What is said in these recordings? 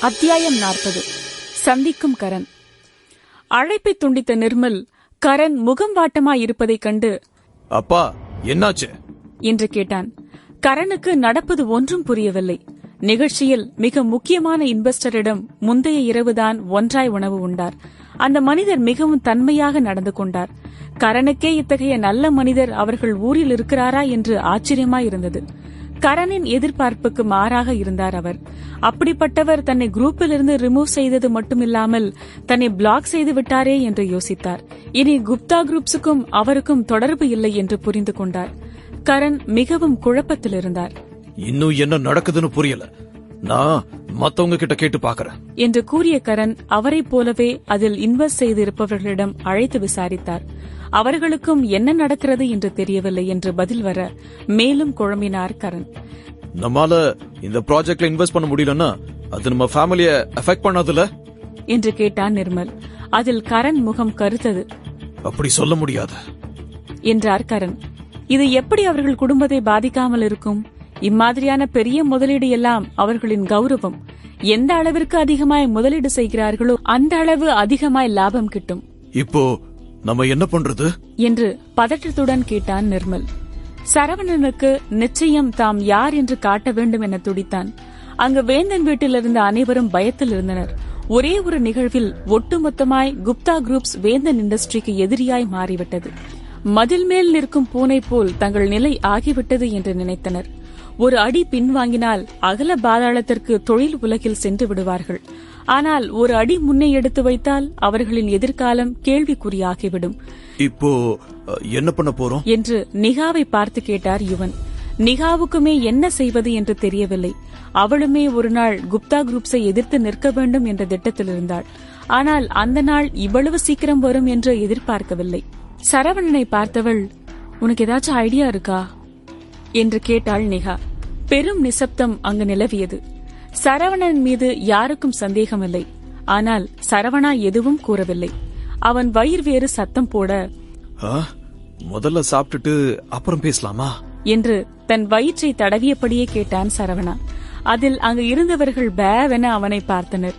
அத்தியாயம் 40. சந்திக்கும் கரண். அழைப்பை துண்டித்த நிர்மல் கரண் முகம் வாட்டமாயிருப்பதைக் கண்டு, அப்பா என்னாச்சு என்று கேட்டான். கரனுக்கு நடப்பது ஒன்றும் புரியவில்லை. நிகழ்ச்சியில் மிக முக்கியமான இன்வெஸ்டரிடம் முந்தைய இரவுதான் ஒன்றாய் உணவு உண்டார். அந்த மனிதர் மிகவும் தன்மையாக நடந்து கொண்டார். கரனுக்கே இத்தகைய நல்ல மனிதர் அவர்கள் ஊரில் இருக்கிறாரா என்று ஆச்சரியமாயிருந்தது. கரனின் எதிர்பார்ப்புக்கு மாறாக இருந்தார் அவர். அப்படிப்பட்டவர் தன்னை குரூப்பிலிருந்து ரிமூவ் செய்தது மட்டுமில்லாமல் தன்னை பிளாக் செய்து விட்டாரே என்று யோசித்தார். இனி குப்தா குரூப்ஸுக்கும் அவருக்கும் தொடர்பு இல்லை என்று புரிந்து கொண்டார். கரண் மிகவும் குழப்பத்தில் இருந்தார். இன்னும் என்ன நடக்குதுன்னு புரியல, நான் மத்தவங்க கிட்ட கேட்டு பாக்குறேன் என்று கூறிய கரண் அவரை போலவே அதில் இன்வெஸ்ட் செய்து இருப்பவர்களிடம் அழைத்து விசாரித்தார். அவர்களுக்கும் என்ன நடக்கிறது என்று தெரியவில்லை என்று பதில் வர மேலும் குழம்பினார் கரண். நம்மால இந்த ப்ராஜெக்ட்ல இன்வெஸ்ட் பண்ண முடியலன்னா அது நம்ம ஃபேமிலிய அஃபெக்ட் பண்ணாதுல என்று கேட்டான் நிர்மல். அதில் கரண் முகம் கருத்தது. அப்படி சொல்ல முடியாது என்றார் கரண். இது எப்படி அவர்கள் குடும்பத்தை பாதிக்காமல் இருக்கும்? இம்மாதிரியான பெரிய முதலீடு எல்லாம் அவர்களின் கௌரவம். எந்த அளவிற்கு அதிகமாய் முதலீடு செய்கிறார்களோ அந்த அளவு அதிகமாய் லாபம் கிட்டும். இப்போ நம்ம என்ன பண்றது என்று பதற்றத்துடன் கேட்டான் நிர்மல். சரவணனுக்கு நிச்சயம் தாம் யார் என்று காட்ட வேண்டும் என துடித்தான். அங்கு வேந்தன் வீட்டில் இருந்த அனைவரும் பயத்தில் இருந்தனர். ஒரே ஒரு நிகழ்வில் ஒட்டுமொத்தமாய் குப்தா குரூப்ஸ் வேந்தன் இண்டஸ்ட்ரிக்கு எதிரியாய் மாறிவிட்டது. மதில் மேல் நிற்கும் பூனை போல் தங்கள் நிலை ஆகிவிட்டது என்று நினைத்தனர். ஒரு அடி பின்வாங்கினால் அகல பாதாளத்திற்கு தொழில் உலகில் சென்று விடுவார்கள். ஆனால் ஒரு அடி முன்னே எடுத்து வைத்தால் அவர்களின் எதிர்காலம் கேள்விக்குறியாகிவிடும். இப்போ என்ன பண்ண போறோம் என்று நிகாவை பார்த்து கேட்டார் யுவன். நிகாவுக்குமே என்ன செய்வது என்று தெரியவில்லை. அவளுமே ஒரு நாள் குப்தா குரூப்ஸை எதிர்த்து நிற்க வேண்டும் என்ற திட்டத்தில் இருந்தாள். ஆனால் அந்த நாள் இவ்வளவு சீக்கிரம் வரும் என்று எதிர்பார்க்கவில்லை. சரவணனை பார்த்தவள், உனக்கு ஏதாச்சும் ஐடியா இருக்கா என்று கேட்டாள் நிகா. பெரும் நிசப்தம் அங்கு நிலவியது. சரவணன் மீது யாருக்கும் சந்தேகமில்லை. ஆனால் சரவணா எதுவும் கூறவில்லை. அவன் வயிறு வேறு சத்தம் போட, முதல்ல சாப்பிட்டுட்டு அப்புறம் பேசலாமா என்று தன் வயிற்றை தடவியபடியே கேட்டான் சரவணா. அதில் அங்கு இருந்தவர்கள் பேவென அவனை பார்த்தனர்.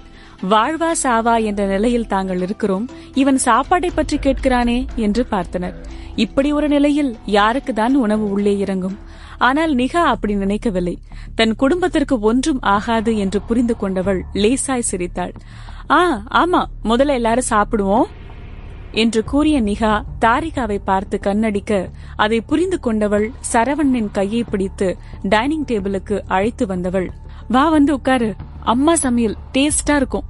வாழ்வா சாவா என்ற நிலையில் தாங்கள் இருக்கிறோம், இவன் சாப்பாட்டை பற்றி கேட்கிறானே என்று பார்த்தனர். இப்படி ஒரு நிலையில் யாருக்குதான் உணவு உள்ளே இறங்கும்? ஆனால் நிகா அப்படி நினைக்கவில்லை. தன் குடும்பத்திற்கு ஒன்றும் ஆகாது என்று புரிந்து கொண்டவள் லேசாய் சிரித்தாள். ஆமா, முதல்ல எல்லாரும் சாப்பிடுவோம் என்று கூறிய நிகா தாரிகாவை பார்த்து கண்ணடிக்க அதை புரிந்து கொண்டவள் சரவணனின் கையை பிடித்து டைனிங் டேபிளுக்கு அழைத்து வந்தவள், வா வந்து உட்காரு, அம்மா சமையல் டேஸ்டா இருக்கும்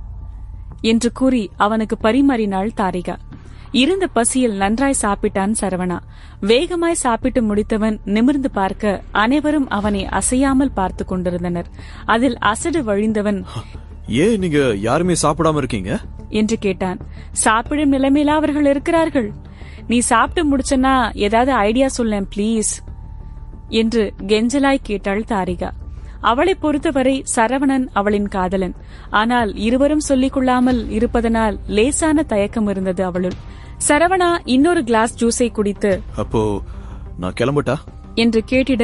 என்று கூறி அவனுக்கு பரிமாறினாள் தாரிகா. இருந்த பசியில் நன்றாய் சாப்பிட்டான் சரவணா. வேகமாய் சாப்பிட்டு முடித்தவன் நிமிர்ந்து பார்க்க அனைவரும் அவனை அசையாமல் பார்த்து கொண்டிருந்தனர். அதில் அசடு வழிந்தவன், ஏன் நீங்க யாருமே சாப்பிடாம இருக்கீங்க என்று கேட்டான். சாப்பிடும் நிலைமையில அவர்கள் இருக்கிறார்கள். நீ சாப்பிட்டு முடிச்சனா ஏதாவது ஐடியா சொல்லேன் பிளீஸ் என்று கெஞ்சலாய் கேட்டாள் தாரிகா. அவளை பொறுத்தவரை சரவணன் அவளின் காதலன். ஆனால் இருவரும் சொல்லிக் கொள்ளாமல் இருப்பதனால் லேசான தயக்கம் இருந்தது அவளுள். சரவணா இன்னொரு கிளாஸ் ஜூஸை குடித்து, அப்போ நான் கிளம்பட்டா என்று கேட்டிட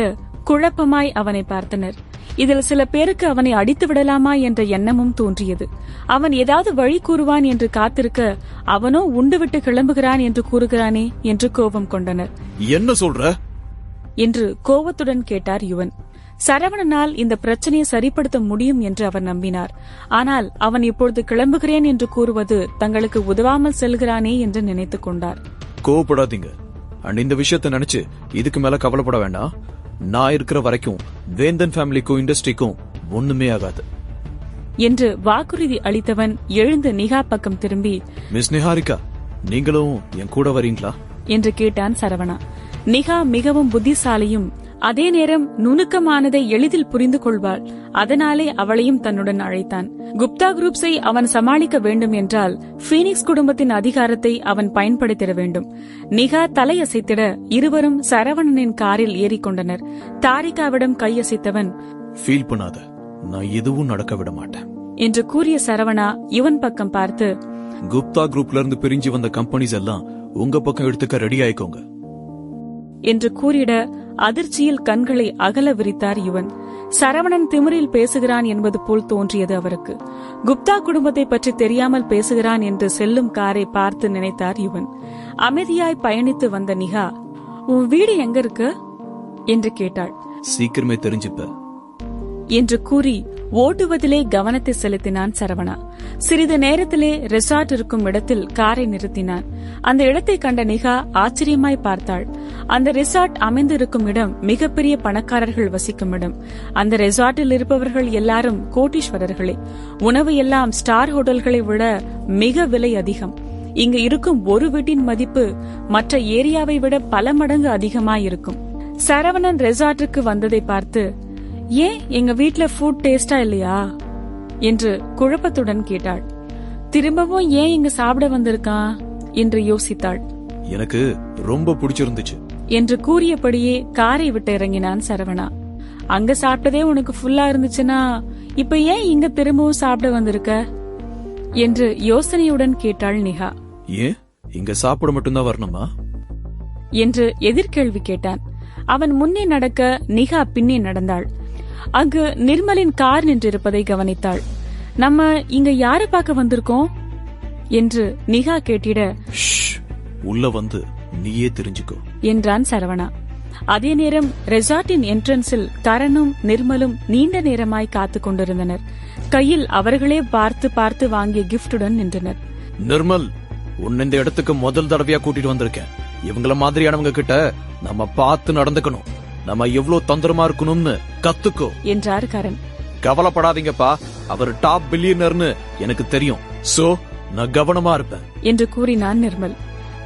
குழப்பமாய் அவனை பார்த்தனர். இதில் சில பேருக்கு அவனை அடித்து விடலாமா என்ற எண்ணமும் தோன்றியது. அவன் ஏதாவது வழி கூறுவான் என்று காத்திருக்க, அவனோ உண்டுவிட்டு கிளம்புகிறான் என்று கூறுகிறானே என்று கோபம் கொண்டனர். என்ன சொல்ற என்று கோபத்துடன் கேட்டார் யுவன். சரவணனால் இந்த பிரச்சனையை சரிப்படுத்த முடியும் என்று அவர் நம்பினார். ஆனால் அவன் இப்பொழுது கிளம்புகிறேன் என்று கூறுவது தங்களுக்கு உதவாமல் செல்கிறானே என்று நினைத்துக் கொண்டார். கோவப்படாதீங்க, இந்த விஷயத்தை நினைச்சு இதுக்கு மேல கவலைப்பட வேண்டாம். நான் இருக்கிற வரைக்கும் வேந்தன் ஃபேமிலிக்கும் இண்டஸ்ட்ரிக்கும் ஒண்ணுமே ஆகாது என்று வாக்குறுதி அளித்தவன் எழுந்து நிகா பக்கம் திரும்பி, மிஸ் நிஹாரிகா, நீங்களும் என் கூட வரீங்களா என்று கேட்டான் சரவணா. நிகா மிகவும் புத்திசாலியும் அதே நேரம் நுணுக்கமானதை எளிதில் புரிந்து கொள்வாள். அதனாலே அவளையும் தன்னுடன் அழைத்தான். குப்தா குரூப்ஸை அவன் சமாளிக்க வேண்டும் என்றால் பீனிக்ஸ் குடும்பத்தின் அதிகாரத்தை அவன் பயன்படுத்திட வேண்டும். நிகா தலையசைத்திட இருவரும் சரவணனின் காரில் ஏறிக்கொண்டனர். தாரிகாவிடம் கையசைத்தவன், ஃபீல் பண்ணாத, நான் எதுவும் நடக்க விட மாட்டேன் என்று கூறிய சரவணா இவன் பக்கம் பார்த்து, குப்தா குரூப்ல இருந்து பிரிஞ்சு வந்த கம்பெனிஸ் எல்லாம் உங்க பக்கம் எடுத்துக்க ரெடி ஆயிக்கோங்க என்று கூறிட அதிர்ச்சியில் கண்களை அகல விரித்தார் யுவன். சரவணன் திமிரில் பேசுகிறான் என்பது போல் தோன்றியது அவருக்கு. குப்தா குடும்பத்தை பற்றி தெரியாமல் பேசுகிறான் என்று செல்லும் காரை பார்த்து நினைத்தார் யுவன். அமைதியாய் பயணித்து வந்த நிகா, உன் வீடு எங்க இருக்கு என்று கேட்டாள். சீக்கிரமே தெரிஞ்சுப்ப என்று கூறி ஓட்டுவதிலே கவனத்தை செலுத்தினான் சரவணா. சிறிது நேரத்திலே ரெசார்ட் இருக்கும் இடத்தில் காரை நிறுத்தினான். அந்த இடத்தை கண்ட நிகா ஆச்சரியமாய் பார்த்தாள். அந்த ரெசார்ட் அமைந்திருக்கும் இடம் மிகப்பெரிய பணக்காரர்கள் வசிக்கும் இடம். அந்த ரெசார்ட்டில் இருப்பவர்கள் எல்லாரும் கோடீஸ்வரர்களே. உணவு எல்லாம் ஸ்டார் ஹோட்டல்களை விட மிக விலை அதிகம். இங்கு இருக்கும் ஒரு வீட்டின் மதிப்பு மற்ற ஏரியாவை விட பல மடங்கு அதிகமாயிருக்கும். சரவணன் ரெசார்ட்டுக்கு வந்ததை பார்த்து, ஏன் எங்க வீட்ல ஃபுட் டேஸ்டா இல்லையா என்று குழப்பத்துடன் கேட்டாள். திரும்பவும் ஏன் இங்க சாப்பிட வந்திருக்கான் என்று யோசித்தாள். எனக்கு ரொம்ப பிடிச்சிருந்துச்சு என்று கூறியபடியே காரை விட்டு இறங்கினான் சரவணா. அங்க சாப்பிட்டதே உனக்கு ஃபுல்லா இருந்துச்சுன்னா இப்ப ஏன் இங்க திரும்பவும் சாப்பிட வந்திருக்க என்று யோசனையுடன் கேட்டாள் நிகா. ஏன் இங்க சாப்பிட மட்டும்தான் வரணுமா என்று எதிர்கேள்வி கேட்டான். அவன் முன்னே நடக்க நிகா பின்னே நடந்தாள். அங்கு நிர்மலின் கார் நின்றிருப்பதை கவனித்தாள். நம்ம இங்க யாரை பார்க்க வந்திருக்கோம் என்று நிகா கேட்டிட, உள்ள வந்து நீயே தெரிஞ்சுக்கோ என்றான் சரவணா. அதே நேரம் ரெசார்ட்டின் என்ட்ரன்ஸில் கரனும் நிர்மலும் நீண்ட நேரமாய் காத்துக் கொண்டிருந்தனர். கையில் அவர்களே பார்த்து பார்த்து வாங்கிய கிஃப்டுடன் நின்றனர். நிர்மல், உன்னை இந்த இடத்துக்கு முதல் தடவையா கூட்டிட்டு வந்திருக்கேன். இவங்கள மாதிரியானவங்க கிட்ட நம்ம பார்த்து நடந்துக்கணும். நம்ம எவ்வளவு தந்திரமா இருக்கணும்னு கத்துக்கோ என்றார் கரண். கவலைப்படாதீங்கப்பா, அவர் டாப் பில்லியனர்னு எனக்கு தெரியும். சோ நான் கவனமா இருப்பேன் என்று கூறினான் நிர்மல்.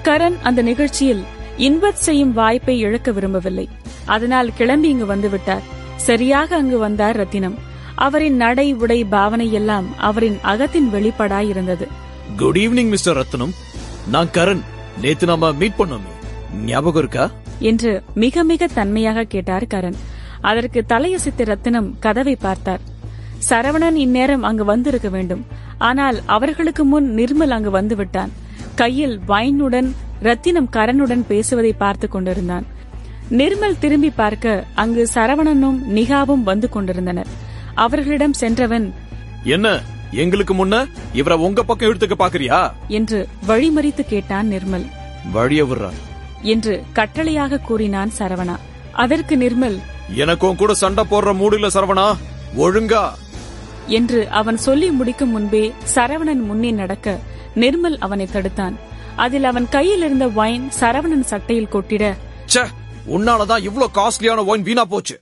கரண் அந்த நிகழ்ச்சியில் இன்வெஸ்ட் செய்யும் வாய்ப்பை இழக்க விரும்பவில்லை. அதனால் கிளம்பி இங்கு வந்துவிட்டார். சரியாக அங்கு வந்தார் ரத்தினம். அவரின் நடை உடை பாவனை எல்லாம் அவரின் அகத்தின் வெளிப்பாடாய் இருந்தது. குட் ஈவினிங் மிஸ்டர் ரத்னம், நான் கரண். நேத்து நாம மீட் பண்ணோமே, ஞாபகம் இருக்கா என்று மிக மிக தன்மையாக கேட்டார் கரண். அதற்கு தலையசித்த ரத்தினம் கதவை பார்த்தார். சரவணன் இந்நேரம் அங்கு வந்திருக்க வேண்டும். ஆனால் அவர்களுக்கு முன் நிர்மல் அங்கு வந்துவிட்டான். கையில் வைனுடன் ரத்தினம் கரனுடன் பேசுவதை பார்த்து கொண்டிருந்தான். நிர்மல் திரும்பி பார்க்க அங்கு சரவணனும் நிகாவும் வந்து கொண்டிருந்தனர். அவர்களிடம் சென்றவன், என்ன எங்களுக்கு முன்ன இவரை உங்க பக்கம் எடுத்துக்க பாக்குறியா என்று வழிமறித்து கேட்டான் நிர்மல். வழிய விடுறான் என்று கட்டளையாக கூறினான் சரவணா. அதற்கு நிர்மல், எனக்கும் கூட சண்டை போடுற மூடில சரவணா, ஒழுங்கா என்று அவன் சொல்லி முடிக்கும் முன்பே சரவணன் முன்னே நடக்க நிர்மல் அவனை தடுத்தான். அதில் அவன் கையில் இருந்த வைன் சரவணன் சட்டையில் கொட்டிட, உன்னாலதான் இவ்ளோ காஸ்ட்லியான வைன் வீணா போச்சு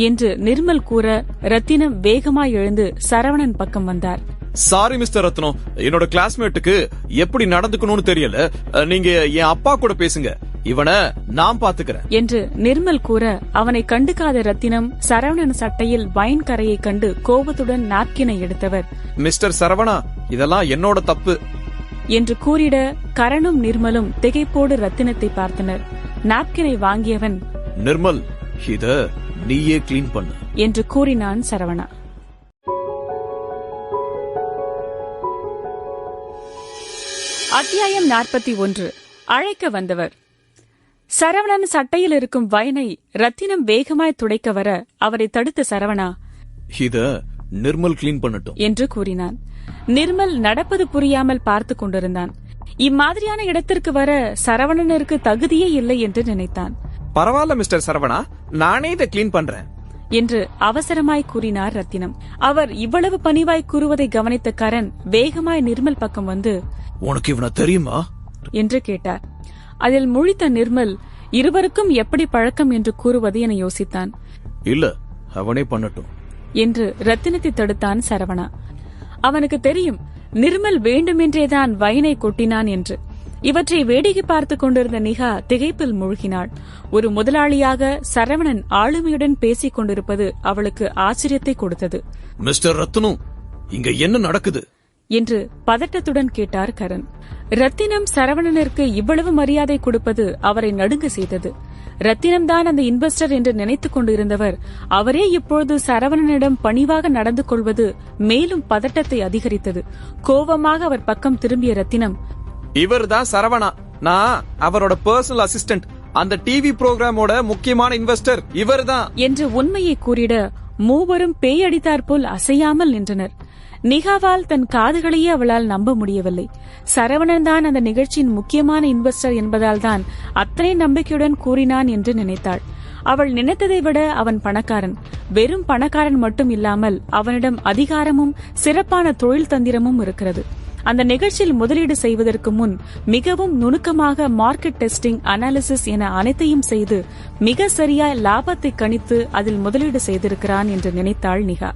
என்று நிர்மல் கூற ரத்தினம் வேகமாய் எழுந்து சரவணன் பக்கம் வந்தார். சாரி மிஸ்டர் ரத்னம், என்னோட கிளாஸ்மேட்டுக்கு எப்படி நடந்துக்கணும்னு தெரியல. நீங்க என் அப்பா கூட பேசுங்க, இவனை நான் பாத்துக்கிறேன் என்று நிர்மல் கூற அவனை கண்டுக்காத ரத்தினம் சரவணன் சட்டையில் வைன் கரையை கண்டு கோபத்துடன் நாப்கினை எடுத்தவர், மிஸ்டர் சரவணா, இதெல்லாம் என்னோட தப்பு என்று கூறிட கரனும் நிர்மலும் திகைப்போடு ரத்தினத்தை பார்த்தனர். நாப்கினை வாங்கியவன், நிர்மல், இத நீயே கிளீன் பண்ணு என்று கூறினான் சரவணா. அத்தியாயம் 41. அழைக்க வந்தவர். சரவணன் சட்டையில் இருக்கும் வைனை ரத்தினம் வேகமாய் துடைக்க வர அவரை தடுத்த சரவணா, இத நிர்மல் கிளீன் பண்ணட்டும் என்று கூறினான். நிர்மல் நடப்பது புரியாமல் பார்த்து கொண்டிருந்தான். இம்மாதிரியான இடத்திற்கு வர சரவணனிற்கு தகுதியே இல்லை என்று நினைத்தான். பரவாயில்ல மிஸ்டர் சரவணா, நானே இதை கிளீன் பண்றேன் என்று அவசரமாய் கூறினார் ரத்தினம். அவர் இவ்வளவு பணிவாய் கூறுவதை கவனித்த கரண் வேகமாய் நிர்மல் பக்கம் வந்து, உனக்கு இவனை தெரியுமா என்று கேட்டார். அதில் முழித்த நிர்மல் இருவருக்கும் எப்படி பழக்கம் என்று கூறுவது என யோசித்தான். இல்ல, அவனே பண்ணட்டும் என்று ரத்தினத்தை தடுத்தான் சரவணா. அவனுக்கு தெரியும் நிர்மல் வேண்டுமென்றேதான் வைனை கொட்டினான் என்று. இவற்றை வேடிக்கை பார்த்துக் கொண்டிருந்த நிகா திகைப்பில் மூழ்கினாள். ஒரு முதலாளியாக சரவணன் ஆளுமையுடன் பேசிக் கொண்டிருப்பது அவளுக்கு ஆச்சரியத்தை கொடுத்தது. மிஸ்டர் ரத்னம், இங்க என்ன நடக்குது என்று பதட்டத்துடன் கேட்டார் கரண். ரத்தினம் சரவணனிற்கு இவ்வளவு மரியாதை கொடுப்பது அவரை நடுங்க செய்தது. ரத்தினம்தான் அந்த இன்வெஸ்டர் என்று நினைத்துக் கொண்டிருந்தவர் அவரே இப்பொழுது சரவணனிடம் பணிவாக நடந்து கொள்வது மேலும் பதட்டத்தை அதிகரித்தது. கோபமாக அவர் பக்கம் திரும்பிய ரத்தினம், இவர்தான் சரவணா, நான் அவரோட பர்சனல் அசிஸ்டன்ட். அந்த டிவி புரோகிராமோட முக்கியமான இன்வெஸ்டர் இவர்தான் என்று உண்மையை கூறிட மூவரும் பேயடித்தாற்போல் அசையாமல் நின்றனர். நிகாவால் தன் காதுகளையே அவளால் நம்ப முடியவில்லை. சரவணன் தான் அந்த நிகழ்ச்சியின் முக்கியமான இன்வெஸ்டர் என்பதால் தான் அத்தனை நம்பிக்கையுடன் கூறினான் என்று நினைத்தாள். அவள் நினைத்ததை விட அவன் பணக்காரன். வெறும் பணக்காரன் மட்டும் இல்லாமல் அவனிடம் அதிகாரமும் சிறப்பான தொழில் தந்திரமும் இருக்கிறது. அந்த நிகழ்ச்சியில் முதலீடு செய்வதற்கு முன் மிகவும் நுணுக்கமாக மார்க்கெட் டெஸ்டிங், அனாலிசிஸ் என அனைத்தையும் செய்து மிக சரியா லாபத்தை கணித்து அதில் முதலீடு செய்திருக்கிறான் என்று நினைத்தாள் நிகா.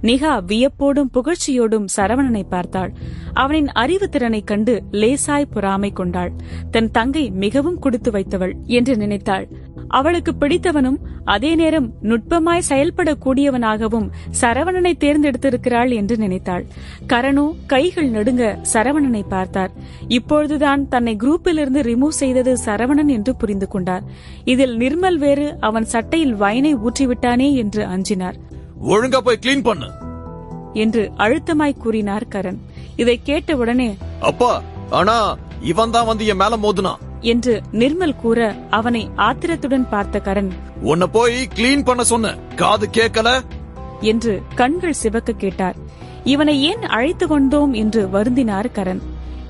நிகா வியப்போடும் புகழ்ச்சியோடும் சரவணனை பார்த்தாள். அவனின் அறிவு திறனை கண்டு லேசாய் பொறாமை கொண்டாள். தன் தங்கை மிகவும் கொடுத்து வைத்தவள் என்று நினைத்தாள். அவளுக்கு பிடித்தவனும் அதே நேரம் நுட்பமாய் செயல்படக்கூடியவனாகவும் சரவணனை தேர்ந்தெடுத்திருக்கிறாள் என்று நினைத்தாள். கரணோ கைகள் நடுங்க சரவணனை பார்த்தார். இப்பொழுதுதான் தன்னை குரூப்பிலிருந்து ரிமூவ் செய்தது சரவணன் என்று புரிந்து கொண்டார். இதில் நிர்மல் வேறு அவன் சட்டையில் வைனை ஊற்றிவிட்டானே என்று அஞ்சினார். ஒழுங்கா போய் கிளீன் பண்ணு என்று அழுத்தமாய் கூறினார் கரண். இதை கேட்டவுடனே, அப்பா ஆனா இவன் தான் வந்து என் மேல மோதுனா என்று நிர்மல் கூற அவனை ஆத்திரத்துடன் பார்த்த கரண், உன்னை போய் கிளீன் பண்ண சொன்ன, காது கேட்கல என்று கண்கள் சிவக்க கேட்டார். இவனை ஏன் அழைத்து கொண்டோம் என்று வருந்தினார் கரண்.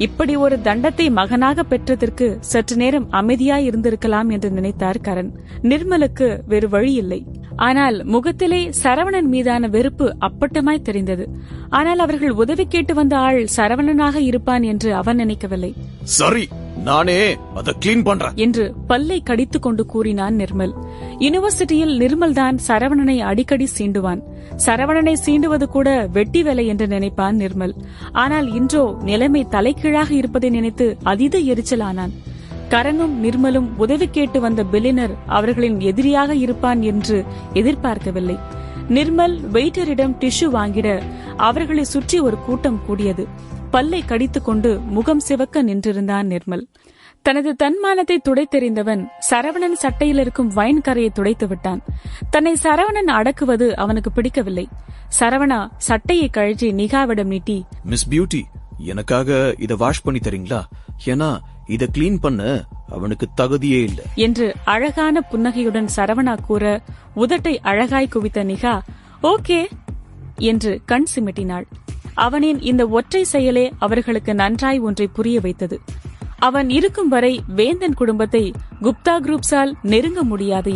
இப்படி ஒரு தண்டத்தை மகனாக பெற்றதற்கு சற்று நேரம் அமைதியாய் இருந்திருக்கலாம் என்று நினைத்தார் கரண். நிர்மலுக்கு வேறு வழி இல்லை. ஆனால் முகத்திலே சரவணன் மீதான வெறுப்பு அப்பட்டமாய் தெரிந்தது. ஆனால் அவர்கள் உதவி கேட்டு வந்த ஆள் சரவணனாக இருப்பான் என்று அவன் நினைக்கவில்லை. சரி, நானே அதை கிளீன் பண்றேன் என்று பல்லை கடித்துக் கொண்டு கூறினான் நிர்மல். யூனிவர்சிட்டியில் நிர்மல் தான் சரவணனை அடிக்கடி சீண்டுவான். சரவணனை சீண்டுவது கூட வெட்டி வேலை என்று நினைப்பான் நிர்மல். ஆனால் இன்றோ நிலைமை தலைகீழாக இருப்பதை நினைத்து அதீத எரிச்சலானான். கரனும் நிர்மலும் உதவி கேட்டு வந்த பில்லினர் அவர்களின் எதிரியாக இருப்பான் என்று எதிர்பார்க்கவில்லை. நிர்மல் வெயிட்டரிடம் டிஷ்யூ வாங்கிட அவர்களை சுற்றி ஒரு கூட்டம் கூடியது. பல்லை கடித்துக் கொண்டு முகம் சிவக்க நின்றிருந்தான் நிர்மல். தனது தன்மானத்தை துடைத்தெறிந்தவன் சரவணன் சட்டையில் இருக்கும் வைன் கரையை துடைத்து விட்டான். தன்னை சரவணன் அடக்குவது அவனுக்கு பிடிக்கவில்லை. சரவணா சட்டையை கழற்றி நிகாவிடம் நீட்டி, மிஸ் பியூட்டி, எனக்காக இத வாஷ் பண்ணி தரீங்களா? ஏன்னா இத கிளீன் பண்ண அவனுக்கு தகுதியே இல்ல என்று அழகான புன்னகையுடன் சரவணா கூற உதட்டை அழகாய் குவித்த நிகா ஓகே என்று கண் சிமிட்டினாள். அவனின் இந்த ஒற்றை செயலே அவர்களுக்கு நன்றாய் ஒன்றை புரிய வைத்தது. அவன் இருக்கும் வரை வேந்தன் குடும்பத்தை குப்தா குரூப்ஸால் நெருங்க முடியாது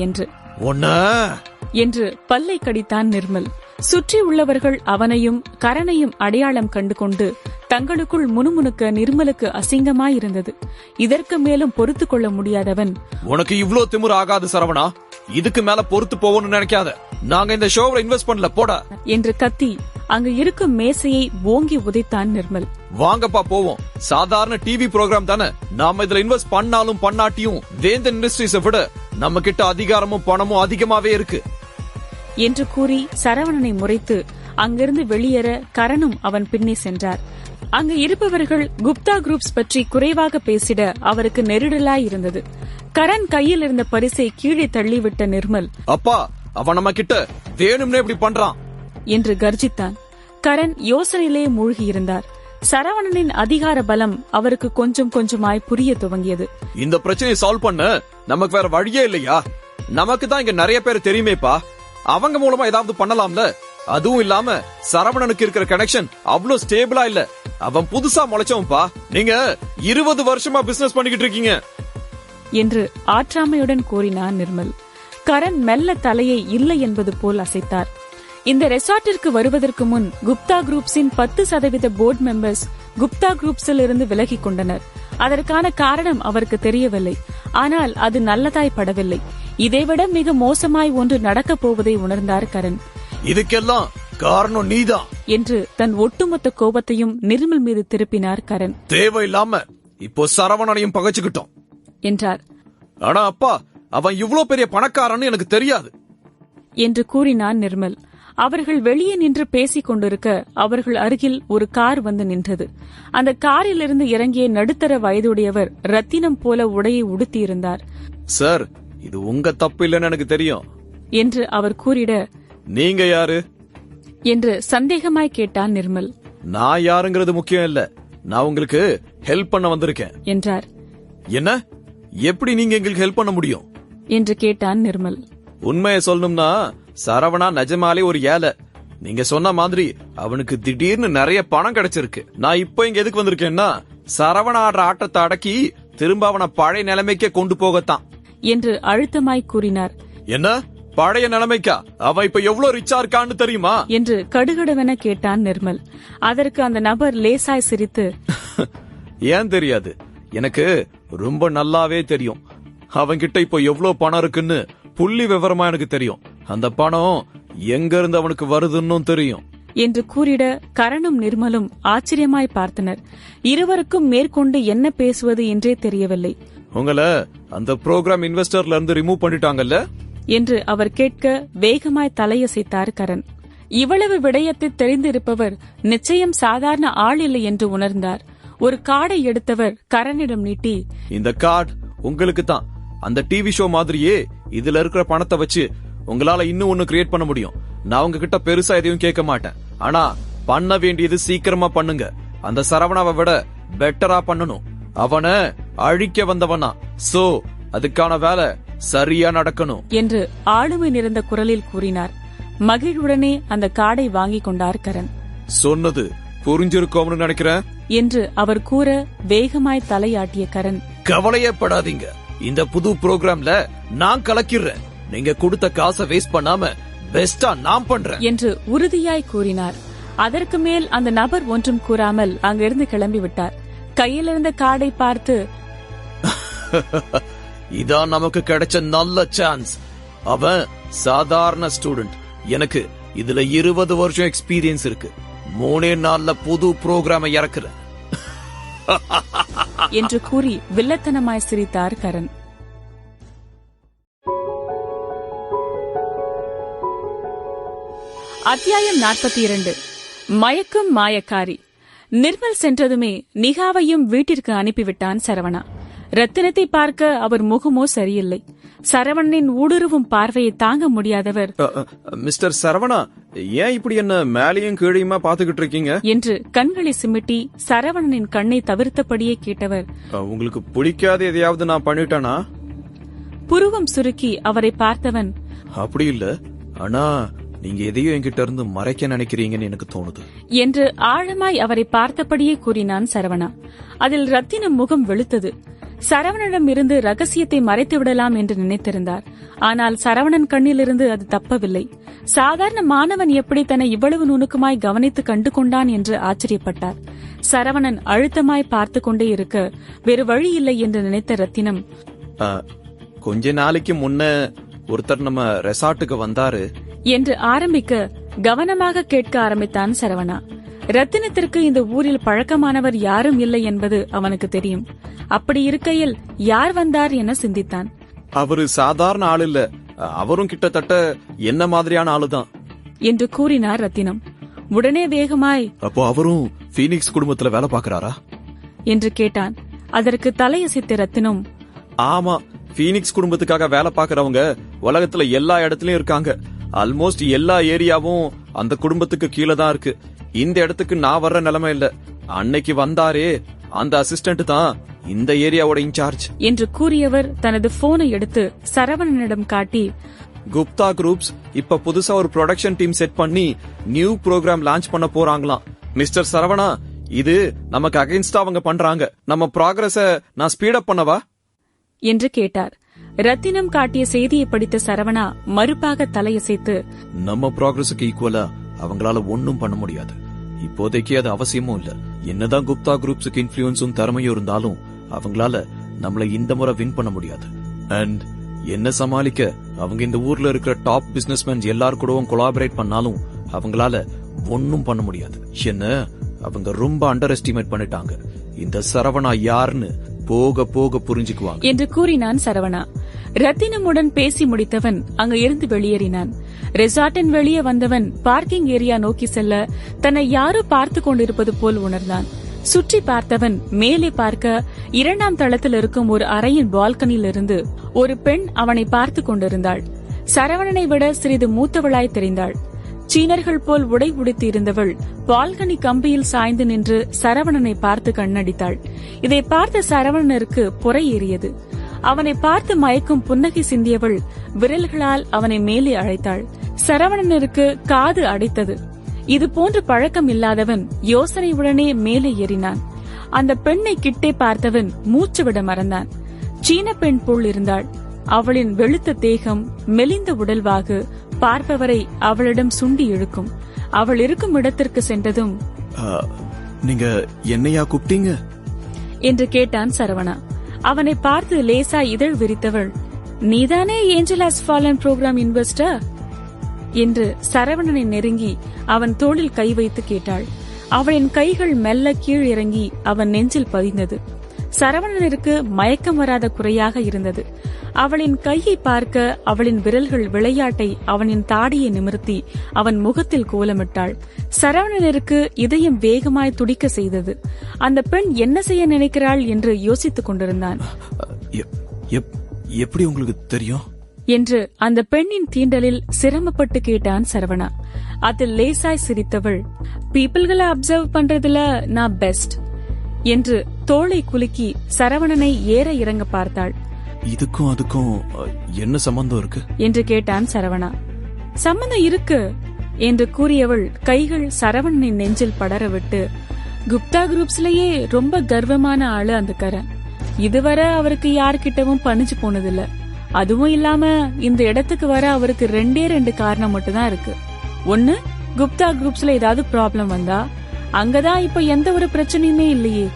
என்று பல்லை கடித்தான் நிர்மல். சுற்றி உள்ளவர்கள் அவனையும் கரணையும் அடையாளம் கண்டு கொண்டு தங்களுக்குள் முணுமுணுக்க நிர்மலுக்கு அசிங்கமாயிருந்தது. இதற்கு மேலும் பொறுத்து கொள்ள முடியாதவன், உனக்கு இவ்ளோ திமிரு ஆகாது சரவணா, இதுக்கு மேல பொறுத்து போவோம்னு நினைக்காத, நாங்க இந்த ஷோவை இன்வெஸ்ட் பண்ணல போடா என்று கத்தி அங்கு இருக்கும் மேசையை ஓங்கி உதைத்தான் நிர்மல். வாங்கப்பா போவோம், சாதாரண டிவி ப்ரோக்ராம் தானே, நாம இதுல இன்வெஸ்ட் பண்ணாலும் பண்ணாட்டியும் வேந்தன் இண்டஸ்ட்ரீஸை விட நம்ம கிட்ட அதிகாரமும் பணமும் அதிகமாவே இருக்கு என்று கூறி சரவணனை முறைத்து அங்கிருந்து வெளியேற கரணும் அவன் பின்னே சென்றார். அங்கு இருப்பவர்கள் குப்தா குரூப்ஸ் பற்றி குறைவாக பேசிட அவருக்கு நெருடலாய் இருந்தது. கரண் கையில் இருந்த பரிசை கீழே தள்ளிவிட்ட நிர்மல், அப்பா அவன் நம்ம கிட்ட வேணும்னே இப்படி பண்றான் என்று கர்ஜித்தான். கரண் யோசனையிலே மூழ்கியிருந்தார். சரவணனின் அதிகார பலம் அவருக்கு கொஞ்சம் கொஞ்சமாய் புரிய துவங்கியது. இந்த பிரச்சனையை சால்வ் பண்ண நமக்கு வேற வழியே இல்லையா? நமக்கு தான் இங்க நிறைய பேர் தெரியுமேப்பா, அவங்க மூலமா ஏதாவது பண்ணலாம்ல. அதுவும் இல்லாம சரவணனுக்கு இருக்கிற கனெக்ஷன் அவ்வளவு ஸ்டேபிளா இல்ல, அவன் புதுசா முளைச்சவன்பா. நீங்க 20 வருஷமா பிசினஸ் பண்ணிக்கிட்டு இருக்கீங்க என்று ஆற்றாமையுடன் கூறினான் நிர்மல். கரண் மெல்ல தலையை இல்லை என்பது போல் அசைத்தார். இந்த ரெசார்ட்டிற்கு வருவதற்கு முன் குப்தா குரூப்ஸின் 10% போர்டு மெம்பர்ஸ் குப்தா குரூப்ஸில் இருந்து விலகிக் கொண்டனர். அதற்கான காரணம் அவருக்கு தெரியவில்லை. ஆனால் அது நல்லதாய் படவில்லை. இதைவிட மிக மோசமாய் ஒன்று நடக்கப் போவதை உணர்ந்தார் கரண். இதுக்கெல்லாம் காரணம் நீதான் என்று தன் ஒட்டுமொத்த கோபத்தையும் நிர்மல் மீது திருப்பினார் கரண். தேவையில்லாம இப்போ சரவணனையும் பகைச்சுக்கிட்டோம் என்றார். ஆனா அப்பா, அவன் இவ்ளோ பெரிய பணக்காரன்னு எனக்கு தெரியாது என்று கூறினான் நிர்மல். அவர்கள் வெளியே நின்று பேசிக் கொண்டிருக்க அவர்கள் அருகில் ஒரு கார் வந்து நின்றது. அந்த காரிலிருந்து இறங்கிய நடுத்தர வயதுடையவர் ரத்தினம் போல உடையை உடுத்தியிருந்தார். சார், இது உங்க தப்பு இல்லன்னு எனக்கு தெரியும் என்று அவர் கூறிட, நீங்க யாரு என்று சந்தேகமாய் கேட்டான் நிர்மல். நான் யாருங்கிறது முக்கியம் இல்ல, நான் உங்களுக்கு ஹெல்ப் பண்ண வந்திருக்கேன் என்றார். என்ன, எப்படி நீங்க எங்களுக்கு ஹெல்ப் பண்ண முடியும் என்று கேட்டான் நிர்மல். உண்மையை சொல்லணும்னா சரவணா நிஜமாலே ஒரு ஏழை. நீங்க சொன்ன மாதிரி அவனுக்கு திடீர்னு நிறைய பணம் கிடைச்சிருக்கு. நான் இப்போ இங்க எதுக்கு வந்திருக்கேன்னா சரவணா ஆடுற ஆட்டத்தை அடக்கி திரும்ப அவனை பழைய நிலைமைக்கே கொண்டு போகத்தான் என்று அழுத்தமாய் கூறினார். என்ன பழைய நிலைமைக்கா? அவன் இப்ப எவ்வளவு ரிச்சா இருக்கான்னு தெரியுமா என்று கடுகடுவென கேட்டான் நிர்மல். அதற்கு அந்த நபர் லேசாய் சிரித்து, ஏன் தெரியாது, எனக்கு ரொம்ப நல்லாவே தெரியும். அவன்கிட்ட இப்போ எவ்வளவு பணம் இருக்குன்னு புள்ளி விவரமா எனக்கு தெரியும். அந்த பணம் எங்க இருந்து அவனுக்கு வருதுன்னு தெரியும் என்று கூறிட கரணும் நிர்மலும் ஆச்சரியமாய் பார்த்தனர். இருவருக்கும் மேற்கொண்டு என்ன பேசுவது என்றே தெரியவில்லை. உங்களை அந்த புரோகிராம் இன்வெஸ்டர்ல இருந்து ரிமூவ் பண்ணிட்டாங்கல்ல என்று அவர் கேட்க வேகமாய் தலையசைத்தார் கரண். இவ்வளவு விடயத்தை தெரிந்திருப்பவர் நிச்சயம் சாதாரண ஆள் இல்லை என்று உணர்ந்தார். ஒரு கார்டை எடுத்தவர் கரனிடம் நீட்டி, இந்த கார்டு உங்களுக்கு தான். அந்த டிவி ஷோ மாதிரியே இதுல இருக்கிற பணத்தை வச்சு உங்களால இன்னும் ஒன்னு கிரியேட் பண்ண முடியும். நான் உங்ககிட்ட பெருசா எதையும் கேட்க மாட்டேன். ஆனா பண்ண வேண்டியது சீக்கிரமா பண்ணுங்க. அந்த சரவணாவை விட பெட்டரா பண்ணணும். அவனை அழிக்க வந்தவனா, சோ அதுக்கான வேலை சரியா நடக்கணும் என்று ஆளுமை நிறைந்த குரலில் கூறினார். மகிழ்வுடனே அந்த கார்டை வாங்கி கொண்டார் கரண். சொன்னது புரிஞ்சிருக்கோம்னு நினைக்கிறேன் என்று அவர் கூற வேகமாய் தலையாட்டிய கரண், கவலையே படாதீங்க, இந்த புது புரோகிராம்ல நான் கலக்கிறேன். நீங்க கொடுத்த காசை வேஸ்ட் பண்ணாம பெஸ்டா நான் பண்றேன் என்று உறுதியாய் கூறினார். அதற்கு மேல் அந்த நபர் ஒன்றும் கூறாமல் அங்கிருந்து கிளம்பி விட்டார். கையில் இருந்த கார்டை பார்த்து, இதான் நமக்கு கிடைச்ச நல்ல சான்ஸ். அவன் சாதாரண ஸ்டூடெண்ட். எனக்கு இதுல 20 வருஷம் எக்ஸ்பீரியன்ஸ் இருக்கு. 3 நாள்ல புது புரோகிராமை இறக்குறேன் என்று கூறி வில்லத்தனமாய் சிரித்தார் கரண். அத்தியாயம் 42. மயக்கும் மாயக்காரி. நிர்மல் சென்றதுமே நிகாவையும் வீட்டிற்கு அனுப்பிவிட்டான் சரவணா. ரத்தினத்தை பார்க்க அவர் முகமோ சரியில்லை. சரவணனின் ஊடுருவும் பார்வையை தாங்க முடியாதவர், மிஸ்டர் சரவணா, ஏன் இப்படி என்ன மேலையும் கீழையுமா பாத்துக்கிட்டு இருக்கீங்க என்று கண்களை சிமிட்டி சரவணனின் கண்ணை தவிர்த்தபடியே கேட்டவர், உங்களுக்கு பிடிக்காத எதையாவது நான் பண்ணிட்டேனா? புருவம் சுருக்கி அவரை பார்த்தவன், அப்படி இல்ல, ஆனா நீங்க எதையோ என்கிட்ட இருந்து மறைக்க நினைக்கிறீங்கன்னு எனக்கு தோணுது என்று ஆழமாய் அவரை பார்த்தபடியே கூறினான் சரவணா. அதில் ரத்தினம் முகம் வெளுத்தது. சரவணனிடம் இருந்து ரகசியத்தை மறைத்து விடலாம் என்று நினைத்திருந்தார். ஆனால் சரவணன் கண்ணிலிருந்து அது தப்பவில்லை. சாதாரண மாணவன் எப்படி தன்னை இவ்வளவு நுணுக்கமாய் கவனித்து கண்டு கொண்டான் என்று ஆச்சரியப்பட்டார். சரவணன் அழுத்தமாய் பார்த்து கொண்டே இருக்க வேறு வழி இல்லை என்று நினைத்த ரத்தினம், கொஞ்ச நாளைக்கு முன்ன ஒருத்தர் நம்ம ரெசார்ட்டுக்கு வந்தாரு என்று ஆரம்பிக்க கவனமாக கேட்க ஆரம்பித்தான் சரவணா. ரத்தினத்திற்கு இந்த ஊரில் பழக்கமானவர் யாரும் இல்லை என்பது அவனுக்கு தெரியும். அப்படி இருக்கையில் யார் வந்தார் என சிந்தித்தான். அவரு சாதாரண ஆள் இல்ல, அவரும் கிட்டத்தட்ட என்ன மாதிரியான ஆளுதான் என்று கூறினார் ரத்தினம். உடனே வேகமாய், அப்போ அவரும் பீனிக்ஸ் குடும்பத்துல வேலை பாக்குறாரா என்று கேட்டான். அதற்கு தலையசைத்த ரத்தினம், ஆமா, பீனிக்ஸ் குடும்பத்துக்காக வேலை பாக்குறவங்க உலகத்துல எல்லா இடத்துலயும் இருக்காங்க. ஆல்மோஸ்ட் எல்லா ஏரியாவும் அந்த குடும்பத்துக்கு கீழே தான் இருக்கு. இந்த இடத்துக்கு நான் வர்ற நிலைமை இல்ல. அன்னைக்கு வந்தாரே அந்த அசிஸ்டன்ட் தான் இந்த ஏரியாவோட இன்சார்ஜ் என்று கூறியவர் தனது போனை எடுத்து சரவணனிடம் காட்டி, குப்தா குரூப்ஸ் இப்ப புதுசா ஒரு ப்ரொடக்ஷன் டீம் செட் பண்ணி நியூ ப்ரோக்ராம் லான்ச் பண்ண போறாங்களாம். மிஸ்டர் சரவணா, இது நமக்கு அகைன்ஸ்டா அவங்க பண்றாங்க. நம்ம ப்ராக்ரஸ நான் ஸ்பீட் பண்ணவா என்று கேட்டார். ரத்தினம் காட்டிய செய்தியை படித்த சரவணா மறுப்பாக தலையசைத்து, நம்ம ப்ராக்ரஸுக்கு ஈக்குவலா அவங்களால ஒன்னும் பண்ண முடியாது. இப்போதைக்கு அது அவசியமும் இல்ல. என்னதான் குப்தா குரூப்ஸுக்கு இன்ஃப்ளூயன்ஸும் திறமையும் இருந்தாலும் அவங்களால நம்மள இந்த முறை வின் பண்ண முடியாது. அண்ட் என்ன சமாளிக்க அவங்க இந்த ஊர்ல இருக்கிற டாப் பிசினஸ்மேன் எல்லார் கூடவும் கொலாபரேட் பண்ணாலும் அவங்களால ஒன்னும் பண்ண முடியாது. என்ன அவங்க ரொம்ப அண்டர் எஸ்டிமேட் பண்ணிட்டாங்க. இந்த சரவணா யாருன்னு போக போக புரிஞ்சுக்குவாங்க என்று கூறினான் சரவணா. ரத்தினமுடன் பேசி முடித்தவன் அங்கு இருந்து வெளியேறினான். ரெசார்ட்டின் வெளியே வந்தவன் பார்க்கிங் ஏரியா நோக்கி செல்ல தன்னை யாரோ பார்த்து கொண்டிருப்பது போல் உணர்ந்தான். சுற்றி பார்த்தவன் மேலே பார்க்க 2ஆம் தளத்தில் இருக்கும் ஒரு அறையின் பால்கனியில் இருந்து ஒரு பெண் அவனை பார்த்து கொண்டிருந்தாள். சரவணனை விட சிறிது மூத்தவளாய் தெரிந்தாள். சீனர்கள் போல் உடை உடுத்தி இருந்தவள் பால்கனி கம்பியில் சாய்ந்து நின்று சரவணனை பார்த்து கண்ணடித்தாள். இதை பார்த்த சரவணனுக்கு புரை ஏறியது. அவனை பார்த்து மயக்கும் புன்னகை சிந்தியவள் விரல்களால் அவனை மேலே அழைத்தாள். சரவணனருக்கு காது அடைத்தது. இது போன்ற பழக்கம் இல்லாதவன் யோசனையுடனே மேலே ஏறினான். அந்த பெண்ணை கிட்டே பார்த்தவன் மூச்சு விட மறந்தான். சீன பெண் போல் இருந்தாள். அவளின் வெளுத்த தேகம், மெலிந்த உடல்வாகு பார்ப்பவரை அவளிடம் சுண்டி இழுக்கும். அவள் இருக்கும் இடத்திற்கு சென்றதும், நீங்க என்னையா கூப்பிட்டீங்க என்று கேட்டான் சரவணா. அவனை பார்த்து லேசா இதழ் விரித்தவள், நீதானே angel has fallen program investor என்று சரவணனை நெருங்கி அவன் தோளில் கை வைத்து கேட்டாள். அவளின் கைகள் மெல்ல கீழ் இறங்கி அவன் நெஞ்சில் பதிந்தது. சரவணனிற்கு மயக்கம் வராத குறையாக இருந்தது. அவளின் கையை பார்க்க அவளின் விரல்கள் விளையாட்டை அவனின் தாடியை நிமிர்த்தி அவன் முகத்தில் கோலமிட்டாள். சரவணனிற்கு இதயம் வேகமாய் துடிக்க செய்தது. அந்த பெண் என்ன செய்ய நினைக்கிறாள் என்று யோசித்துக் கொண்டிருந்தான். எப்படி உங்களுக்கு தெரியும் என்று அந்த பெண்ணின் தீண்டலில் சிரமப்பட்டு கேட்டான் சரவணா. அதில் லேசாய் சிரித்தவள், பீப்பிள்களை அப்சர்வ் பண்றதுல நான் பெஸ்ட் என்று தோளை குலுக்கி சரவணனை ஏற இறங்க பார்த்தாள். இதுக்கும் அதுக்கும் என்ன சம்பந்தம் இருக்கு என்று கேட்டான் சரவணா. சம்பந்தம் இருக்கு என்று கூறியவள் கைகள் சரவணனின் நெஞ்சில் படரவிட்டு, குப்தா குரூப்ஸ்லயே ரொம்ப கர்வமான ஆளு அந்த கரண். இதுவரை அவருக்கு யார்கிட்டவும் பணிஞ்சு போனதில்ல. அதுவும் இல்லாம இந்த இடத்துக்கு வர அவருக்கு 2 காரணம் மட்டும்தான் இருக்கு. ஒன்னு, குப்தா குரூப்ஸ்ல ஏதாவது ப்ராப்ளம் வந்தா அங்கதான் இப்ப எந்த ஒரு பிரச்சனையுமே இல்லையே.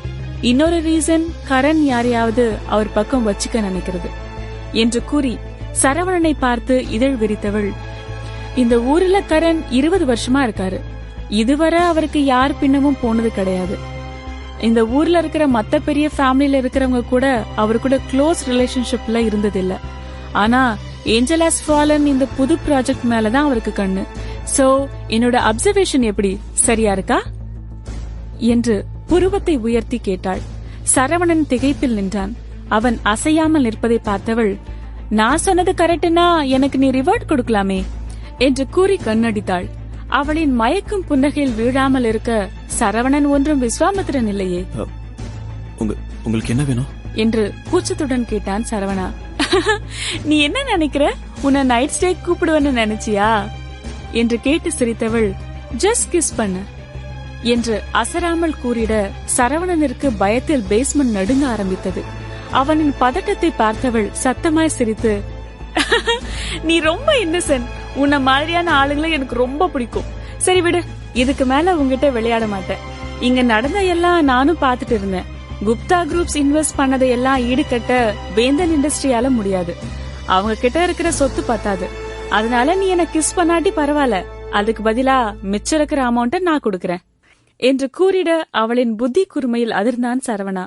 இன்னொரு ரீசன், கரண் யாரையாவது அவர் பக்கம் வச்சுக்க நினைக்கிறது என்று கூறி சரவணனை பார்த்து இதழ் விரித்தவள், இந்த ஊர்ல கரண் 20 வருஷமா இருக்காரு. இதுவரை அவருக்கு யார் பின்னமும் போனது கிடையாது. இந்த ஊர்ல இருக்கிற மத்த பெரிய ஃபேமிலில இருக்கிறவங்க கூட அவரு கூட க்ளோஸ் ரிலேஷன்ஷிப்ல இருந்ததில்ல. ஆனா ஏஞ்சல் ஹஸ் ஃபாலன் இந்த புது ப்ராஜெக்ட் மேலதான் அவருக்கு கண்ணு. சோ என்னோட அப்சர்வேஷன் எப்படி சரியா இருக்கா என்று புருவத்தை உயர்த்தி கேட்டாள். சரவணன் திகைப்பில் நின்றான். அவன் அசையாமல் நிற்பதை பார்த்தவள், நான் சொன்னது கரெக்ட்னா எனக்கு நீ ரிவார்ட் கொடுக்கலாமே என்று கூறி கண்ணடித்தாள். அவளின் மயக்கும் புன்னகையில் வீழாமல் இருக்க, சரவணன் ஒன்றும் விஸ்வாமித்திரன் இல்லையே. உங்களுக்கு என்ன வேணும் என்று கூச்சத்துடன் கேட்டான் சரவணா. நீ என்ன நினைக்கிற, உன்னை நைட் ஸ்டே கூப்பிடுவேன்னு நினைச்சியா என்று கேட்டு சிரித்தவள், ஜஸ்ட் கிஸ் பண்ணு என்று அசராமல் கூறிட சரவணனிற்கு பயத்தில் பேஸ்மெண்ட் நடுங்க ஆரம்பித்தது. அவனின் பதட்டத்தை பார்த்தவள் சத்தமாய் சிரித்து, நீ ரொம்ப இன்னசென்ட். உன்ன மாதிரியான ஆளுங்களை எனக்கு ரொம்ப பிடிக்கும். சரி விடு, இதுக்கு மேல உங்ககிட்ட விளையாட மாட்டேன். இங்க நடந்த எல்லாம் நானும் பாத்துட்டு இருந்தேன். குப்தா குரூப்ஸ் இன்வெஸ்ட் பண்ணதை எல்லாம் ஈடுகட்ட வேந்தன் இண்டஸ்ட்ரியால முடியாது. அவங்க கிட்ட இருக்கிற சொத்து பத்தாது. அதனால நீ என்ன கிஸ் பண்ணாட்டி பரவாயில்ல, அதுக்கு பதிலா மிச்சம் இருக்கிற அமௌண்ட நான் கொடுக்கறேன் என்று கூறிட அவளின் புத்தி குறுமையில் அதிர்ந்தான் சரவணா.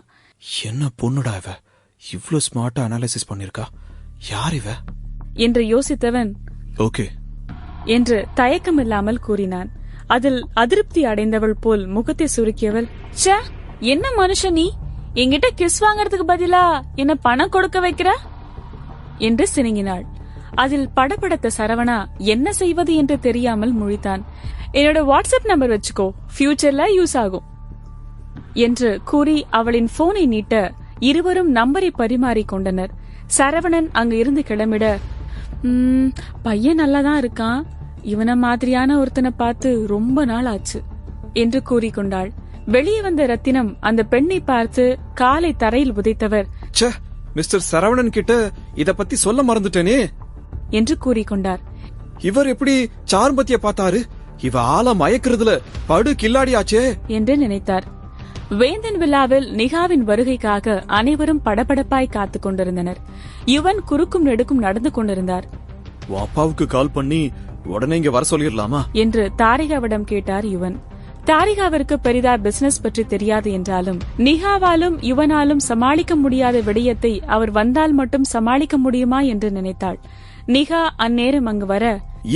என்ன பொண்ணுடா இவ, இவ்ளோ ஸ்மார்ட்டா அனாலிசிஸ் பண்ணிருக்கா, யார் இவ என்று யோசித்தவன், ஓகே என்று தயக்கமில்லாமல் கூறினான். அதில் அதிருப்தி அடைந்தவள் போல் முகத்தை சுருக்கியவள், ச்சே என்ன மனுஷன் நீ, என்கிட்ட கிஸ் வாங்கறதுக்கு பதிலா என்ன பணம் கொடுக்க வைக்கிற என்று சினுங்கினாள். அதில் படபடத்த சரவணா என்ன செய்வது என்று தெரியாமல் முழித்தான். என்னோட வாட்ஸ்அப் நம்பர் வச்சுக்கோ, ஃபியூச்சர்ல யூஸ் ஆகும் என்று கூறி அவளின் போனை நீட்ட இருவரும் நம்பரை பரிமாறிக் கொண்டனர். சரவணன் அங்கு இருந்து கிளம்பிட, பையன் நல்லாதான் இருக்கான், இவன மாதிரியான ஒருத்தனை பார்த்து ரொம்ப நாள் ஆச்சு என்று கூறிக்கொண்டாள். வெளியே வந்த ரத்தினம் அந்த பெண்ணை பார்த்து காலை தரையில் உதைத்தவர், மிஸ்டர் சரவணன் கிட்ட இத பத்தி சொல்ல மறந்துட்டேனே என்று கூறிக்கொண்டார். இவர் எப்படி சார்பத்திய பார்த்தாரு, இவ ஆள மயக்கிறதுல படு கில்லாடியாச்சே என்று நினைத்தார். வேந்தன் விழாவில் நிகாவின் வருகைக்காக அனைவரும் படபடப்பாய் காத்துக் கொண்டிருந்தனர். யுவன் குறுக்கும் நெடுக்கும் நடந்து கொண்டிருந்தார். அப்பாவுக்கு கால் பண்ணி உடனே இங்க வர சொல்லிடலாமா என்று தாரிகாவிடம் கேட்டார் யுவன். தாரிகாவிற்கு பெரிதா பிசினஸ் பற்றி தெரியாது என்றாலும் நிகாவாலும் யுவனாலும் சமாளிக்க முடியாத விடயத்தை அவர் வந்தால் மட்டும் சமாளிக்க முடியுமா என்று நினைத்தாள். நிகா அந்நேரம் அங்கு வர,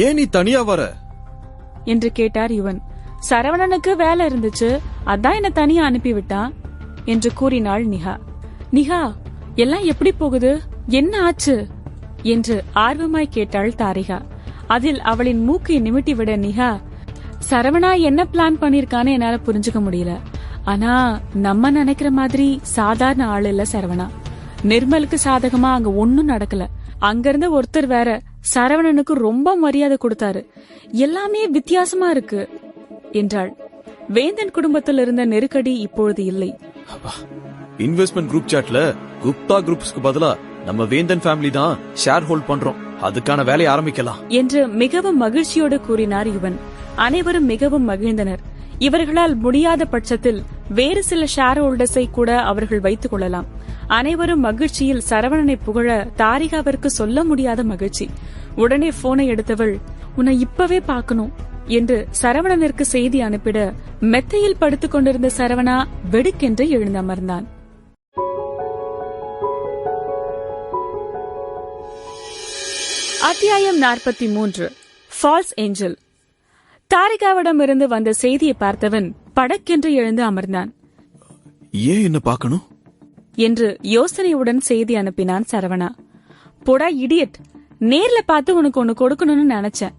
ஏன் நீ தனியா வர என்று கேட்டார் யுவன். சரவணனுக்கு வேலை இருந்துச்சு, அதான் என்ன தனியா அனுப்பிவிட்டான் என்று கூறினாள் நிகா. நிகா, எல்லாம் எப்படி போகுது, என்ன ஆச்சு என்று ஆர்வமாய் கேட்டாள் தாரிகா. அதில் அவளின் மூக்கை நிமிட்டிவிட நிகா, சரவணா என்ன பிளான் பண்ணிருக்கான்னு என்னால புரிஞ்சுக்க முடியல. ஆனா நம்ம நினைக்கிற மாதிரி சாதாரண ஆள் இல்ல சரவணா. நிர்மலுக்கு சாதகமா அங்க ஒன்னும் நடக்கல. அங்கிருந்த ஒருத்தர் வேற சரவணனுக்கு ரொம்ப மரியாதை கொடுத்தாரு. எல்லாமே வித்தியாசமா இருக்கு என்றாள். வேந்தன் குடும்பத்தில் இருந்த நெருக்கடி இப்பொழுது இல்லை. இன்வெஸ்ட்மெண்ட் குரூப் சாட்ல குப்தா குரூப்ஸ்க்கு பதிலா நம்ம வேந்தன் ஃபேமிலி தான் ஷேர் ஹோல்ட் பண்றோம், அதுக்கான வேலையை ஆரம்பிக்கலாம் என்று மிகவும் மகிழ்ச்சியோடு கூறினார் யுவன். அனைவரும் மிகவும் மகிழ்ந்தனர். இவர்களால் முடியாத பட்சத்தில் வேறு சில ஷேர் ஹோல்டர்ஸை கூட அவர்கள் வைத்துக் கொள்ளலாம். அனைவரும் மகிழ்ச்சியில் சரவணனை புகழ தாரிகாவிற்கு சொல்ல முடியாத மகிழ்ச்சி. உடனே போனை எடுத்தவள், உன்னை இப்பவே பார்க்கணும் என்று சரவணனிற்கு செய்தி அனுப்பிட, மெத்தையில் படுத்துக் கொண்டிருந்த சரவணா வெடுக்கென்று எழுந்தமர்ந்தான். அத்தியாயம் 43. Falls angel. தாரிகாவிடமிருந்து வந்த செய்தியை பார்த்தவன் படக்கென்று எழுந்து அமர்ந்தான். ஏன் என்ன பார்க்கணும் என்று யோசனையுடன் செய்தி அனுப்பினான் சரவணா. போடா இடியட், நேர்ல பார்த்து உனக்கு ஒன்னு கொடுக்கணும்னு நினைச்சேன்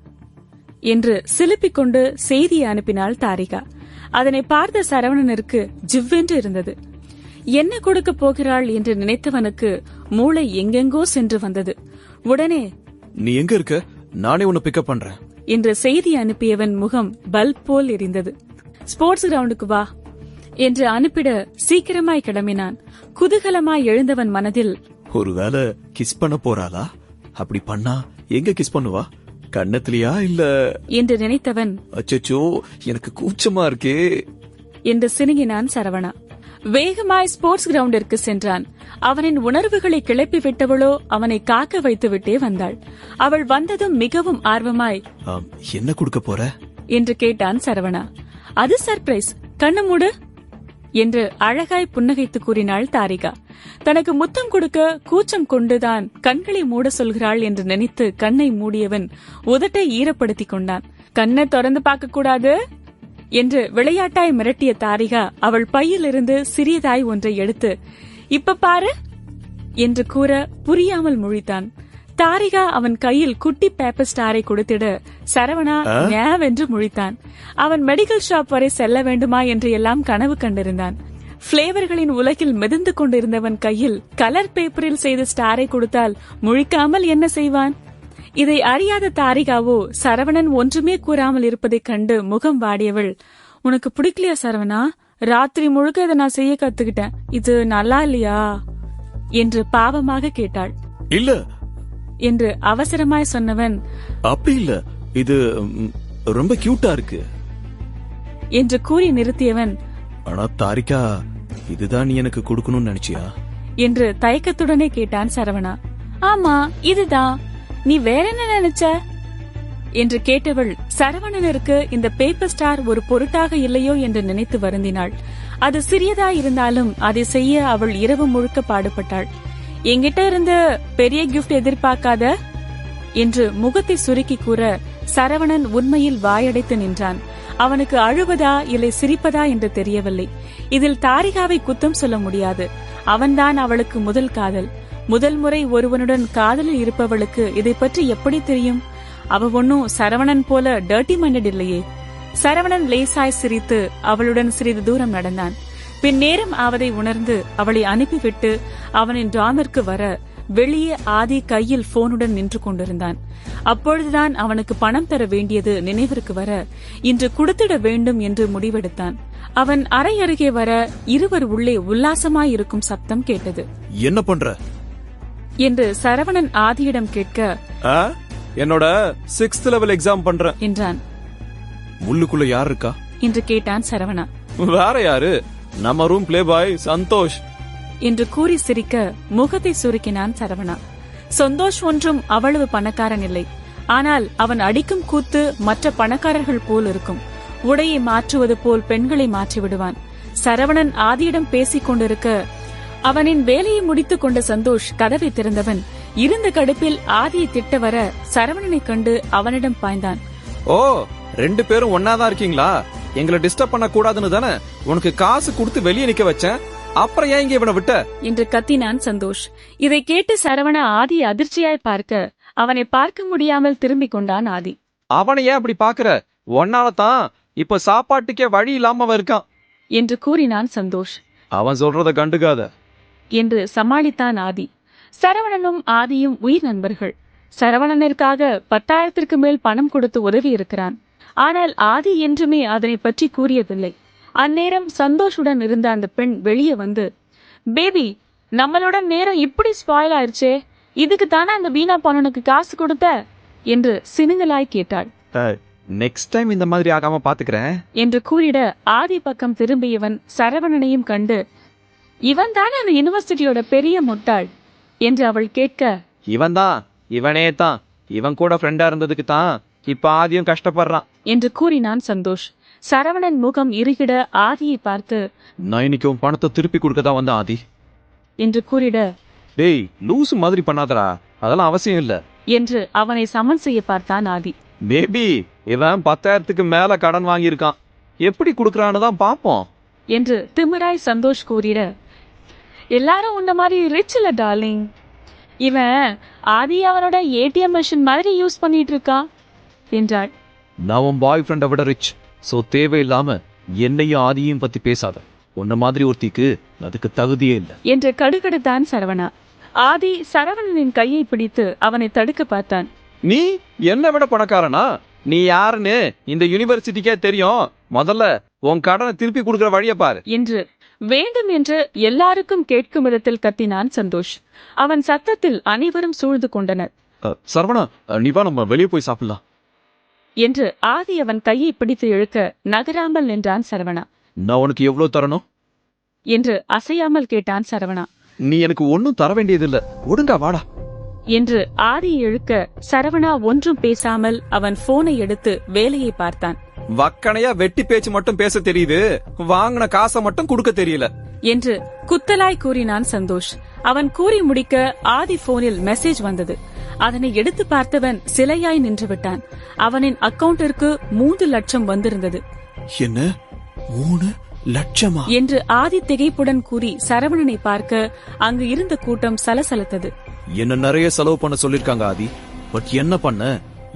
என்று சிலுப்பிக் கொண்டு செய்தியை அனுப்பினாள் தாரிகா. அதனை பார்த்த சரவணனிற்கு ஜிவ்வென்று இருந்தது. என்ன கொடுக்க போகிறாள் என்று நினைத்தவனுக்கு மூளை எங்கெங்கோ சென்று வந்தது. உடனே, நீ எங்க இருக்க, நானே உன்னை பிக்கப் பண்றேன் என்று செய்தி அனுப்பியவன் முகம் பல்ப் போல் எரிந்தது. ஸ்போர்ட்ஸ் கிரவுண்டுக்கு வா என்று அனுப்பிட சீக்கிரமாய் கிளம்பினான். குதூகலமாய் எழுந்தவன் மனதில், ஒருவேளை கிஸ் பண்ண போறாளா? அப்படி பண்ணா எங்க கிஸ் பண்ணுவா, கண்ணத்திலியா இல்ல என்று நினைத்தவன், அச்சச்சோ எனக்கு கூச்சமா இருக்கே என்று சினுங்கினான் சரவணா. வேகமாய் ஸ்போர்ட்ஸ் கிரவுண்டிற்கு சென்றான். அவனின் உணர்வுகளை கிளப்பி விட்டவளோ அவனை காக்க வைத்து விட்டே வந்தாள். அவள் வந்ததும் மிகவும் ஆர்வமாய், என்ன கொடுக்க போற என்று கேட்டான் சரவணா. அது சர்ப்ரைஸ், கண்ணு மூடு என்று அழகாய் புன்னகைத்து கூறினாள் தாரிகா. தனக்கு முத்தம் கொடுக்க கூச்சம் கொண்டுதான் கண்களை மூட சொல்கிறாள் என்று நினைத்து கண்ணை மூடியவன் உதட்டை ஈரப்படுத்திக் கொண்டான். கண்ணை திறந்து பார்க்க கூடாது என்று விளையாட்டாய் மிரட்டிய தாரிகா அவள் பையிலிருந்து சிறியதாய் ஒன்றை எடுத்து, இப்ப பாரு என்று கூற புரியாமல் முழித்தான். தாரிகா அவன் கையில் குட்டி பேப்பர் ஸ்டாரை கொடுத்திட சரவணா ஞாவென்று முழித்தான். அவன் மெடிக்கல் ஷாப் வரை செல்ல வேண்டுமா என்று எல்லாம் கனவு கண்டிருந்தான். பிளேவர்களின் உலகில் மிதந்து கொண்டிருந்தவன் கையில் கலர் பேப்பரில் செய்த ஸ்டாரை கொடுத்தால் முழிக்காமல் என்ன செய்வான்? இதை அறியாத தாரிகாவோ சரவணன் ஒன்றுமே கூறாமல் இருப்பதைக் கண்டு முகம் வாடியவள், உனக்கு பிடிக்கலையா சரவணா? ராத்திரி முழுக்க இதை நான் செய்ய கத்துக்கிட்டேன், இது நல்லா இல்லையா என்று பாவமாக கேட்டாள். இல்ல என்று அவசரமாய் சொன்னவன், அப்படி இல்ல, இது ரொம்ப கியூட்டா இருக்கு என்று கூறி நிறுத்தியவன், ஆனா தாரிகா, இதுதான் நீ எனக்கு கொடுக்கணும்னு நினைச்சியா என்று தயக்கத்துடனே கேட்டான் சரவணா. ஆமா இதுதான், நீ வேற என்ன நினைச்ச என்று கேட்டவள் சரவணனிற்கு இந்த பேப்பர் ஸ்டார் ஒரு பொருட்டாக இல்லையோ என்று நினைத்து வருந்தினாள். அது சிறியதா இருந்தாலும் அதை செய்ய அவள் இரவு முழுக்க பாடுபட்டாள். என்கிட்ட இருந்து பெரிய கிஃப்ட் எதிர்பார்க்காத என்று முகத்தை சுருக்கி கூற சரவணன் உண்மையில் வாயடைத்து நின்றான். அவனுக்கு அழுவதா இல்லை சிரிப்பதா என்று தெரியவில்லை. இதில் தாரிகாவை குத்தம் சொல்ல முடியாது. அவன்தான் அவளுக்கு முதல் காதல். முதல் முறை ஒருவனுடன் காதலில் இருப்பவளுக்கு இதை பற்றி எப்படி தெரியும்? அவ ஒன்னும் சரவணன் போல டர்ட்டி மைண்டட் இல்லையே. சரவணன் லேசாய் சிரித்து அவளுடன் சிறிது தூரம் நடந்தான். பின் நேரம் ஆவதை உணர்ந்து அவளை அனுப்பிவிட்டு அவனின் டாமிற்கு வர வெளியே ஆதி கையில் போனுடன் நின்று கொண்டிருந்தான். அப்பொழுதுதான் அவனுக்கு பணம் தர வேண்டியது நினைவிற்கு வர இன்று கொடுத்திட வேண்டும் என்று முடிவெடுத்தான். அவன் அறை அருகே வர இருவர் உள்ளே உல்லாசமாயிருக்கும் சப்தம் கேட்டது. என்ன பண்ற என்று சரவணன் ஆதியிடம் கேட்க, என்னோட 6th லெவல் எக்ஸாம் பண்றேன் என்றான். முள்ளுக்குள்ள யார் இருக்கா என்று கேட்டான் சரவணா. வேற யாரு, நம்ம ரூம் பிளே பாய் சந்தோஷ் என்று கூறி சிரிக்க முகத்தை சுருக்கினான் சரவணா. சந்தோஷ் ஒன்றும் அவ்வளவு பணக்காரன் இல்லை. ஆனால் அவன் அடிக்கும் கூத்து மற்ற பணக்காரர்கள் போல் இருக்கும். உடையை மாற்றுவது போல் பெண்களை மாற்றிவிடுவான். சரவணன் ஆதியிடம் பேசிக் கொண்டிருக்க அவனின் வேலையை முடித்துக் கொண்ட சந்தோஷ் கதவை திறந்தவன் இருந்த கடுப்பில் ஆதியை திட்ட வர சரவணனை கண்டு அவனிடம் பாய்ந்தான். ஓ, 2 பேரும் ஒன்னாதான் இருக்கீங்களா? எங்களை டிஸ்டர்ப் பண்ண கூடாதுன்னு தானே உனக்கு காசு கொடுத்து வெளியே நிக்க வச்சேன், அப்புறம் ஏன் இங்க இவனை விட்ட என்று கத்தினான் சந்தோஷ். இதை கேட்டு சரவணா ஆதியை அதிர்ச்சியாய் பார்க்க அவனை பார்க்க முடியாமல் திரும்பிக் கொண்டான் ஆதி. அவனை ஏன் அப்படி பாக்குற? ஒன்னாலதான் இப்ப சாப்பாட்டுக்கே வழி இல்லாம இருக்கான் என்று கூறினான் சந்தோஷ். அவன் சொல்றத கண்டுக்காத என்று சமாளித்தான் ஆதி. சரவணனும் ஆதியும் உயிர் நண்பர்கள். சரவணனிற்காக 10,000க்கு மேல் பணம் கொடுத்து உதவி இருக்கிறான். ஆனால் ஆதி என்றுமே அதனை பற்றி கூறியதில்லை. அந்நேரம் சந்தோஷுடன் இருந்த அந்த பெண் வெளியே வந்து, பேபி, நம்மளோட நேரம் இப்படி ஸ்பாயில் ஆயிடுச்சே, இதுக்கு தானே அந்த வீணா பணனுக்கு காசு கொடுத்த என்று சினுங்கலாய் கேட்டாள். நெக்ஸ்ட் டைம் இந்த மாதிரி ஆகாம பாத்துக்கிறேன் என்று கூறிட ஆதி பக்கம் திரும்பியவன் சரவணனையும் கண்டு, இவன் தானே அந்த யூனிவர்சிட்டியோட பெரிய முட்டாள் என்று அவள் கேட்க, இவனே தான், இவன் கூட ஃப்ரெண்டா இருந்ததுக்கு தான் இப்ப ஆதியும் கஷ்டப்படுறான் என்று கூறினான் சந்தோஷ். சரவணன் முகம் இறுகிட ஆதியை பார்த்து, நான் இன்னைக்கு உன் பணத்தை திருப்பி கொடுக்கதான் வந்த ஆதி என்று கூறிட, டேய் லூசு மாதிரி பண்ணாதடா, அதெல்லாம் அவசியம் இல்ல என்று அவனை சமன் செய்ய பார்த்தான் ஆதி. பேபி, இவன் 10,000க்கு மேல கடன் வாங்கியிருக்கான், எப்படி கொடுக்கறான்னு தான் பாப்போம் என்று திமிராய் சந்தோஷ் கூறிட, எல்லாரும் உன்ன மாதிரி ரிச் இல்ல டார்லிங், இவன் ஆதி அவனோட ஏடிஎம் மிஷின் மாதிரி யூஸ் பண்ணிட்டு இருக்கான் என்றாள். நான் உன் பாய் ஃப்ரெண்டை விட ரிச், சோ தேவையில்லாம என்னையும் ஆதியும் பத்தி பேசாத, உன்ன மாதிரி ஒருத்திக்கு அதுக்கு தகுதியே இல்லை என்று கடுகடுத்தான் சரவணா. ஆதி சரவணனின் கையை பிடித்து அவனை தடுக்க பார்த்தான். நீ என்னை விட பணக்காரனா? நீ யாருன்னு இந்த யூனிவர்சிட்டிக்கே தெரியும், முதல்ல உன் கடனை திருப்பி கொடுக்கிற வழிய பாரு என்று வேண்டும் என்று எல்லாருக்கும் கேட்கும் விதத்தில் கத்தினான் சந்தோஷ். அவன் சத்தத்தில் அனைவரும் சூழ்ந்து கொண்டனர். சரவணா, நீ வா, நம்ம வெளியே போய் சாப்பிடலாம் என்று ஆதி அவன் கையை பிடித்து இழுக்க நகராமல் நின்றான் சரவணா. நான் உனக்கு எவ்வளவு தரணும் என்று அசையாமல் கேட்டான் சரவணா. நீ எனக்கு ஒன்னும் தர வேண்டியதில்லை, ஒடுங்கா வாடா என்று ஆதி இழுக்க சரவணா ஒன்றும் பேசாமல் அவன் போனை எடுத்து வேலையை பார்த்தான். வக்கணையா வெட்டி பேச்சு மட்டும் பேச தெரியுது, வாங்கின காசை மட்டும் கொடுக்க தெரியல என்று குத்தலாய் கூறினான் சந்தோஷ். அவன் கூறி முடிக்க ஆதி போனில் மெசேஜ் வந்தது. அதனை எடுத்து பார்த்தவன் சிலையாய் நின்று விட்டான். அவனின் அக்கவுண்டிற்கு 3 லட்சம் வந்திருந்தது. என்ன 3 லட்சமா என்று ஆதி திகைப்புடன் கூறி சரவணனை பார்க்க அங்கு இருந்த கூட்டம் சலசலத்தது. என்ன நிறைய செலவு பண்ண சொல்லிருக்காங்க ஆதி, பட் என்ன பண்ண,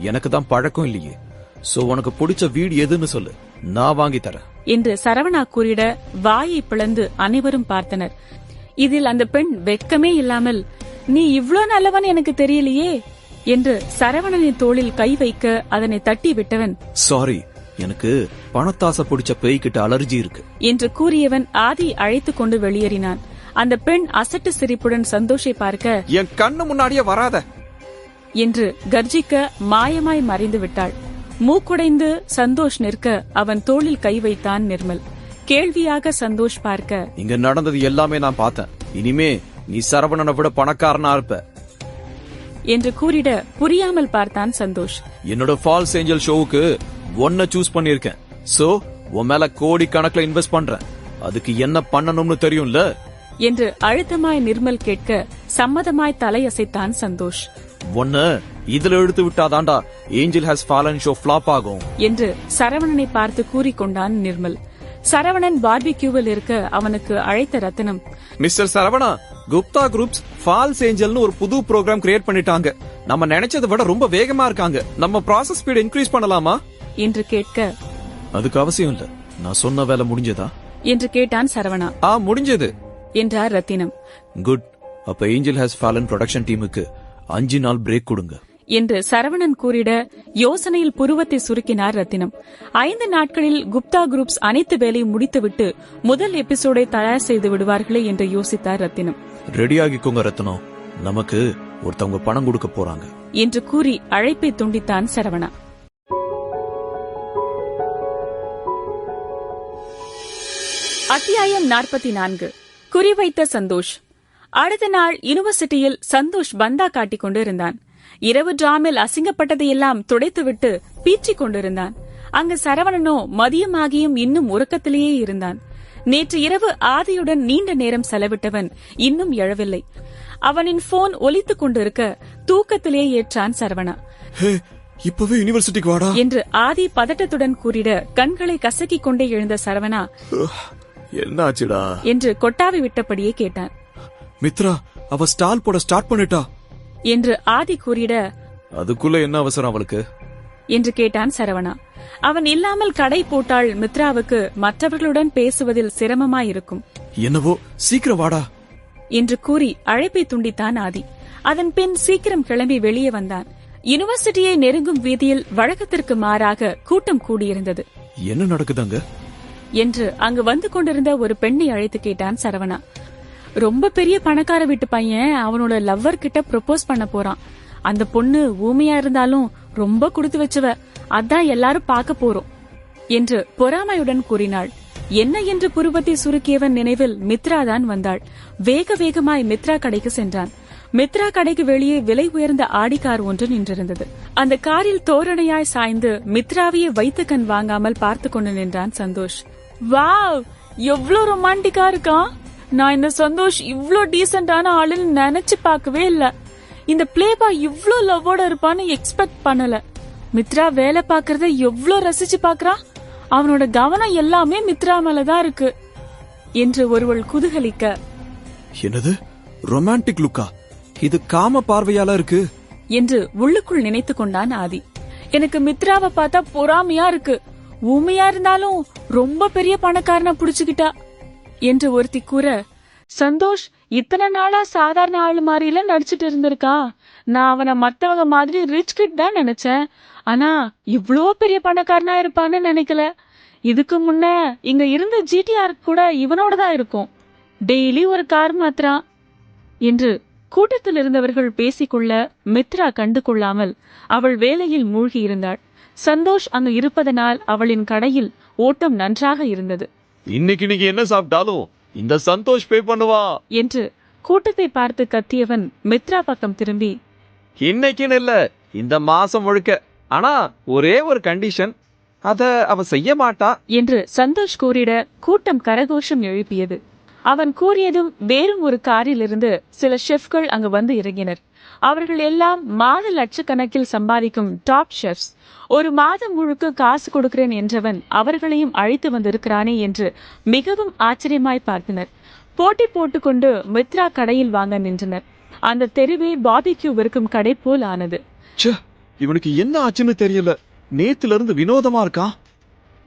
எனக்கு தான் பழக்கம் இல்லையே, சோ உனக்கு பிடிச்ச வீடு எதுன்னு சொல்லு, நான் வாங்கி தரேன் என்று சரவணா கூறிட வாயை பிளந்து அனைவரும் பார்த்தனர். இதில் அந்த பெண் வெட்கமே இல்லாமல், நீ இவ்ளோ நல்லவன் எனக்கு தெரியலையே என்று சரவணனின் தோளில் கை வைக்க அதனை தட்டி விட்டவன், சாரி, எனக்கு பணத்தாசை பிடிச்ச பேய்கிட்ட அலர்ஜி இருக்கு என்று கூறியவன் ஆதி அழைத்துக் கொண்டு வெளியேறினான். அந்த பெண் அசட்டு சிரிப்புடன் சந்தோஷை பார்க்க, என் கண்ணு முன்னாடியே வராத என்று கர்ஜிக்க மாயமாய் மறைந்து விட்டாள். மூக்குடைந்து சந்தோஷ் நிற்க அவன் தோளில் கை வைத்தான் நிர்மல். கேள்வியாக சந்தோஷ் பார்க்க, இங்க நடந்தது எல்லாமே நான் பார்த்தேன், இனிமே நீ சரவணனை விட பணக்காரனா இருப்ப என்று கூறிட புரியாமல் பார்த்தான் சந்தோஷ். என்னோட ஃபால்ஸ் ஏஞ்சல் ஷோவுக்கு ஒன்ன சூஸ் பண்ணிருக்கேன், சோ உன் மேல கோடி கணக்குல இன்வெஸ்ட் பண்றேன், அதுக்கு என்ன பண்ணணும்னு தெரியும்ல என்று அழுத்தமாய் நிர்மல் கேட்க சம்மதமாய் தலையசைத்தான் சந்தோஷ். ஒன்ன இதுல எடுத்து விட்டாதாண்டா angel has fallen show flop ஆகும் என்று சரவணனை பார்த்து கூறிக்கொண்டான் நிர்மல். சரவணன் பார்பிக்யூவில் இருக்க அவனுக்கு அழைத்த Rathinam, mister Saravana, Gupta groups falls ஏஞ்சல்னு ஒரு புது ப்ரோக்ராம் கிரியேட் பண்ணிட்டாங்க, நம்ம நினைச்சதை விட ரொம்ப வேகமா இருக்காங்க, நம்ம ப்ராசஸ் ஸ்பீட் இன்க்ரீஸ் பண்ணலாமா என்று கேட்க, அதுக்கு அவசியம் இல்ல, நான் சொன்ன வேலை முடிஞ்சதா என்று கேட்டான் சரவணா. முடிஞ்சது என்றார் ரத்தினம். குட், அப்ப ஏஞ்சல் ஹாஸ் ஃபாலன் ப்ரொடக்ஷன் டீமுக்கு 5 நாள் பிரேக் கொடுங்க என்று சரவணன் கூறிட யோசனையில் புருவத்தை சுருக்கினார் ரத்தினம். 5 நாட்களில் குப்தா குரூப்ஸ் அனைத்து வேலையும் முடித்துவிட்டு முதல் எபிசோடை தயார் செய்து விடுவார்களே என்று யோசித்தார் ரத்தினம். ரெடியாகிக்கோங்க ரத்னம், நமக்கு ஒருத்தவங்க பணம் கொடுக்க போறாங்க என்று கூறி அழைப்பை துண்டித்தான் சரவணா. அத்தியாயம் 44. குறிவைத்த சந்தோஷ். அடுத்த நாள் யூனிவர்சிட்டியில் சந்தோஷ் பந்தா காட்டிக் கொண்டு இருந்தான். இரவு டிராமில் அசிங்கப்பட்டதையெல்லாம் துடைத்துவிட்டு பீச்சிக் கொண்டிருந்தான். அங்கு சரவணனோ மதியமாகியும் இன்னும் உறக்கத்திலேயே இருந்தான். நேற்று இரவு ஆதியுடன் நீண்ட நேரம் செலவிட்டவன் இன்னும் எழவில்லை. அவனின் போன் ஒலித்துக் கொண்டிருக்க தூக்கத்திலே ஏற்றான் சரவணா. இப்பவே யூனிவர்சிட்டிக்கு வாடா என்று ஆதி பதட்டத்துடன் கூறிட கண்களை கசக்கிக் கொண்டே எழுந்த சரவணா, என்னாச்சுடா என்று கொட்டாவி விட்டபடியே கேட்டான். மித்ரா, அவ ஸ்டால் போட ஸ்டார்ட் பண்ணிட்டா என்று ஆதி கூறிட, அதுக்குள்ள என்ன அவசரம் அவளுக்கு என்று கேட்டான் சரவணா. அவன் இல்லாமல் கடை போட்டால் மித்ராவுக்கு மற்றவர்களுடன் பேசுவதில் சிரமமாயிருக்கும். என்னவோ சீக்கிரம் வாடா என்று கூறி அழைப்பை துண்டித்தான் ஆதி. அதன் பின் சீக்கிரம் கிளம்பி வெளியே வந்தான். யுனிவர்சிட்டியை நெருங்கும் வீதியில் வழக்கத்திற்கு மாறாக கூட்டம் கூடியிருந்தது. என்ன நடக்குதாங்க என்று அங்கு வந்து கொண்டிருந்த ஒரு பெண்ணை அழைத்து கேட்டான் சரவணா. ரொம்ப பெரிய பணக்கார வீட்டு பையன் அவனோட லவ்வர் கிட்ட ப்ரொபோஸ் பண்ண போறான். அந்த பொண்ணு ஊமையா இருந்தாலும் ரொம்ப கொடுத்து வச்சவ, அதான் எல்லாரும் பார்க்க போறோம் என்று பொறாமையுடன் கூறினாள். என்ன என்று புருவத்தை சுருக்கியவன் நினைவில் மித்ரா தான் வந்தாள். வேக வேகமாய் மித்ரா கடைக்கு சென்றான். மித்ரா கடைக்கு வெளியே விலை உயர்ந்த ஆடி கார் ஒன்று நின்றிருந்தது. அந்த காரில் தோரணையாய் சாய்ந்து மித்ராவையே வைத்து கண் வாங்காமல் பார்த்து கொண்டு நின்றான் சந்தோஷ். வாவ், எவ்ளோ ரொமான்டிக்கா இருக்கான். நான் இந்த சந்தோஷ் இவ்ளோ டீசென்டான ஆளுன்னு நினைச்சு பார்க்கவே இல்ல. இந்த பிளே பாய் இவ்ளோ லவ்வோட இருப்பான்னு எக்ஸ்பெக்ட் பண்ணல. மித்ரா வேலை பாக்குறத எவ்ளோ ரசிச்சு பாக்குறான். அவனோட கவனம் எல்லாமே மித்ரா மேலதான் இருக்கு என்று ஒருவள் குதூகலிக்க, என்னது ரொமான்டிக் லுக்கா, இது காம பார்வையால இருக்கு என்று உள்ளுக்குள் நினைத்து கொண்டான் ஆதி. எனக்கு மித்ராவை பார்த்தா பொறாமையா இருக்கு. ஊமையா இருந்தாலும் ரொம்ப பெரிய பணக்காரனை புடிச்சுக்கிட்டா என்று ஒருத்தி கூற, சந்தோஷ் இத்தனை நாளா சாதாரண ஆளு மாதிரில நடிச்சிட்டு இருந்திருக்கா. நான் அவனை மத்தவங்க மாதிரி ரிச் கிட் தான் நினைச்சேன். ஆனா இவ்ளோ பெரிய பணக்காரனா இருப்பான்னு நினைக்கல. இதுக்கு முன்ன இங்க இருந்த ஜிடிஆர் கூட இவனோட தான் இருக்கும். டெய்லி ஒரு கார் மாத்திரான் என்று கூட்டத்தில் இருந்தவர்கள் பேசிக்கொள்ள மித்ரா கண்டு கொள்ளாமல் அவள் வேலையில் மூழ்கி இருந்தாள். சந்தோஷ் அங்கு இருப்பதனால் அவளின் கடையில் ஓட்டம் நன்றாக இருந்தது. இன்னைக்கு நீங்க என்ன சாப்பிட்டாலும் இந்த சந்தோஷ் பே பண்ணுவா என்று கூட்டத்தை பார்த்து கத்தியவன் மித்ரா பக்கம் திரும்பி, இன்னைக்குன்னு இல்ல, இந்த மாசம் முழுக்க. ஆனா ஒரே ஒரு கண்டிஷன், அத அவ செய்ய மாட்டா என்று சந்தோஷ் கூறிட கூட்டம் கரகோஷம் எழுப்பியது. அவன் கூறியதும் வேறும் ஒரு காரில் இருந்து சில ஷெஃப்கள் அங்கு வந்து இறங்கினர். அவர்கள் எல்லாம் மாத லட்சக்கணக்கில் சம்பாதிக்கும் டாப் ஷெஃப்ஸ். ஒரு மாதம் முழுக்க காசு கொடுக்கிறேன் என்றவன் அவர்களையும் அழைத்து வந்திருக்கிறானே என்று மிகவும் ஆச்சரியமாய் பார்த்தனர். போட்டி போட்டுக்கொண்டு மித்ரா கடையில் வாங்க நின்றனர். அந்த தெருவே பாபிக்யூ விற்கும் கடை போல் ஆனது. இவனுக்கு என்ன ஆச்சுன்னு தெரியல, நேத்துல இருந்து வினோதமா இருக்கா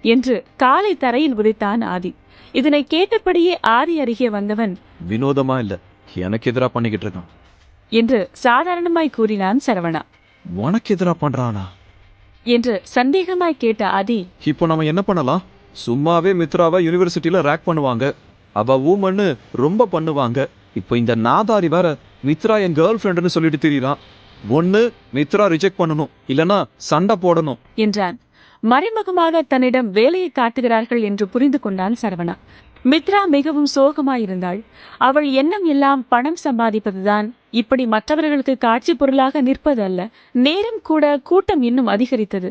என்று காலை தரையில் உதைத்தான் ஆதி. இதனை கேட்டபடியே ஆதி அருகே வந்தவன், வினோதமா இல்ல, எனக்கு எதிரா பண்ணிக்கிட்டு இருக்கான் என்று சாதாரணமாய் கூறினான் சரவணா. உனக்கு எதிரா பண்றானா என்று சந்தேகமாய் கேட்ட ஆதி, இப்போ நம்ம என்ன பண்ணலாம்? சும்மாவே மித்ராவை யூனிவர்சிட்டியில ரேக் பண்ணுவாங்க, அவ ஊமன்னு ரொம்ப பண்ணுவாங்க. இப்போ இந்த நாதாரி வேற மித்ரா என் கேர்ள் ஃப்ரெண்டுன்னு சொல்லிட்டு திரியறான். ஒன்னு மித்ரா ரிஜெக்ட் பண்ணணும், இல்லனா சண்டை போடணும் என்றான். மறைமுகமாக தன்னிடம் வேலையை காட்டுகிறார்கள் என்று புரிந்து கொண்டான் சரவணா. மித்ரா மிகவும் சோகமாயிருந்தாள். அவள் எண்ணம் எல்லாம் பணம் சம்பாதிப்பதுதான். இப்படி மற்றவர்களுக்கு காட்சி பொருளாக நிற்பது அல்ல. நேரம் கூட கூட்டம் இன்னும் அதிகரித்தது.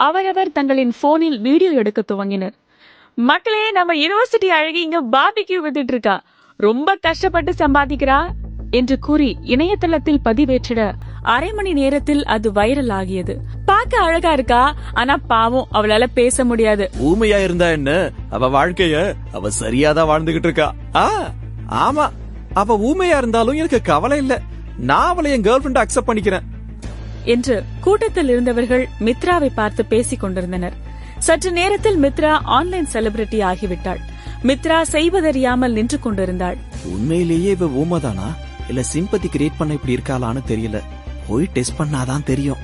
அவரவர் தங்களின் போனில் வீடியோ எடுக்க துவங்கினர். மக்களே, நம்ம யூனிவர்சிட்டி அழகி இங்க பாபிக்யூ வித்துட்டு இருக்கா, ரொம்ப கஷ்டப்பட்டு சம்பாதிக்கிறா என்று கூறி இணையதளத்தில் பதிவேற்றிட அரை மணி நேரத்தில் அது வைரல் ஆகியது. பார்க்க அழகா இருக்கா, ஆனா பாவம் அவளால பேச முடியாது. ஊமையா இருந்தா என்ன, அவ வாழ்க்கைய அவ சரியாதான் வாழ்ந்துகிட்டு இருக்கா. ஆமா, அவ ஊமையா இருந்தாலும் எனக்கு கவலை இல்ல, நான் அவளை என் கேர்ள் ஃப்ரெண்ட் அக்செப்ட் பண்ணிக்கிறேன் என்று கூட்டத்தில் இருந்தவர்கள் மித்ராவை பார்த்து பேசிக் கொண்டிருந்தனர். சற்று நேரத்தில் மித்ரா ஆன்லைன் செலிபிரிட்டி ஆகிவிட்டாள். மித்ரா செய்வதறியாமல் நின்று கொண்டிருந்தாள். உண்மையிலேயே இவ ஊமைதானா இல்ல சிம்பத்தி கிரியேட் பண்ண இப்படி இருக்காளான்னு தெரியல, போய் டெஸ்ட் பண்ணாதான் தெரியும்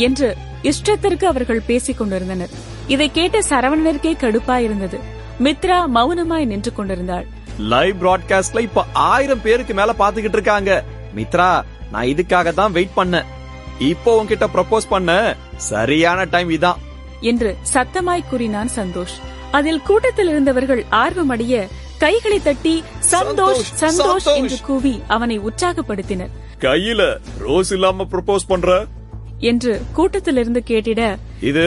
என்று இஷ்டத்திற்கு அவர்கள் பேசிக் கொண்டிருந்தனர். இதை கேட்ட சரவணனுக்கே கடுப்பாயிருந்தது. மித்ரா மௌனமாய் நின்று கொண்டிருந்தாள். லைவ் பிராட்காஸ்ட்ல இப்ப 1000 பேருக்கு மேல பாத்துக்கிட்டு இருக்காங்க. மித்ரா, நான் இதுக்காக தான் வெயிட் பண்ணேன். இப்போ உன்கிட்ட ப்ரப்போஸ் பண்ண சரியான டைம் இதான் என்று சத்தமாய் கூறினான் சந்தோஷ். அதில் கூட்டத்தில் இருந்தவர்கள் ஆர்வமடைய கைகளை தட்டி சந்தோஷ் சந்தோஷ் என்று கூவி அவனை உற்சாகப்படுத்தினர். கையில ரோஸ் இல்லாம ப்ரப்போஸ் பண்ற என்று கூட்டத்திலிருந்து கேட்டிட, இது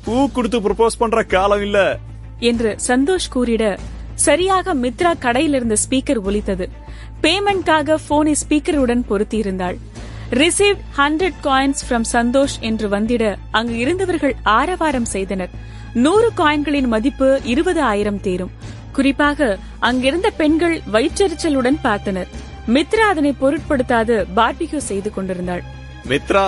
பூ கொடுத்து ப்ரப்போஸ் பண்ற காலம் இல்ல என்று சந்தோஷ் கூறிட, சரியாக மித்ரா கடையில் இருந்த ஸ்பீக்கர் ஒலித்தது. பேமெண்ட்காக போனை ஸ்பீக்கருடன் பொருத்தி இருந்தாள். ரிசீவ்ட் 100 காயின்ஸ் ஃப்ரம் சந்தோஷ் என்று வந்திட அங்கு இருந்தவர்கள் ஆரவாரம் செய்தனர். 100 காயின்களின் மதிப்பு 20,000 தேரும். குறிப்பாக அங்கிருந்த பெண்கள் வயிற்றெரிச்சலுடன் பார்த்தனர். மித்ரா அதனை பொருட்படுத்தாது பார்பிக்யூ செய்து கொண்டிருந்தாள். மித்ரா,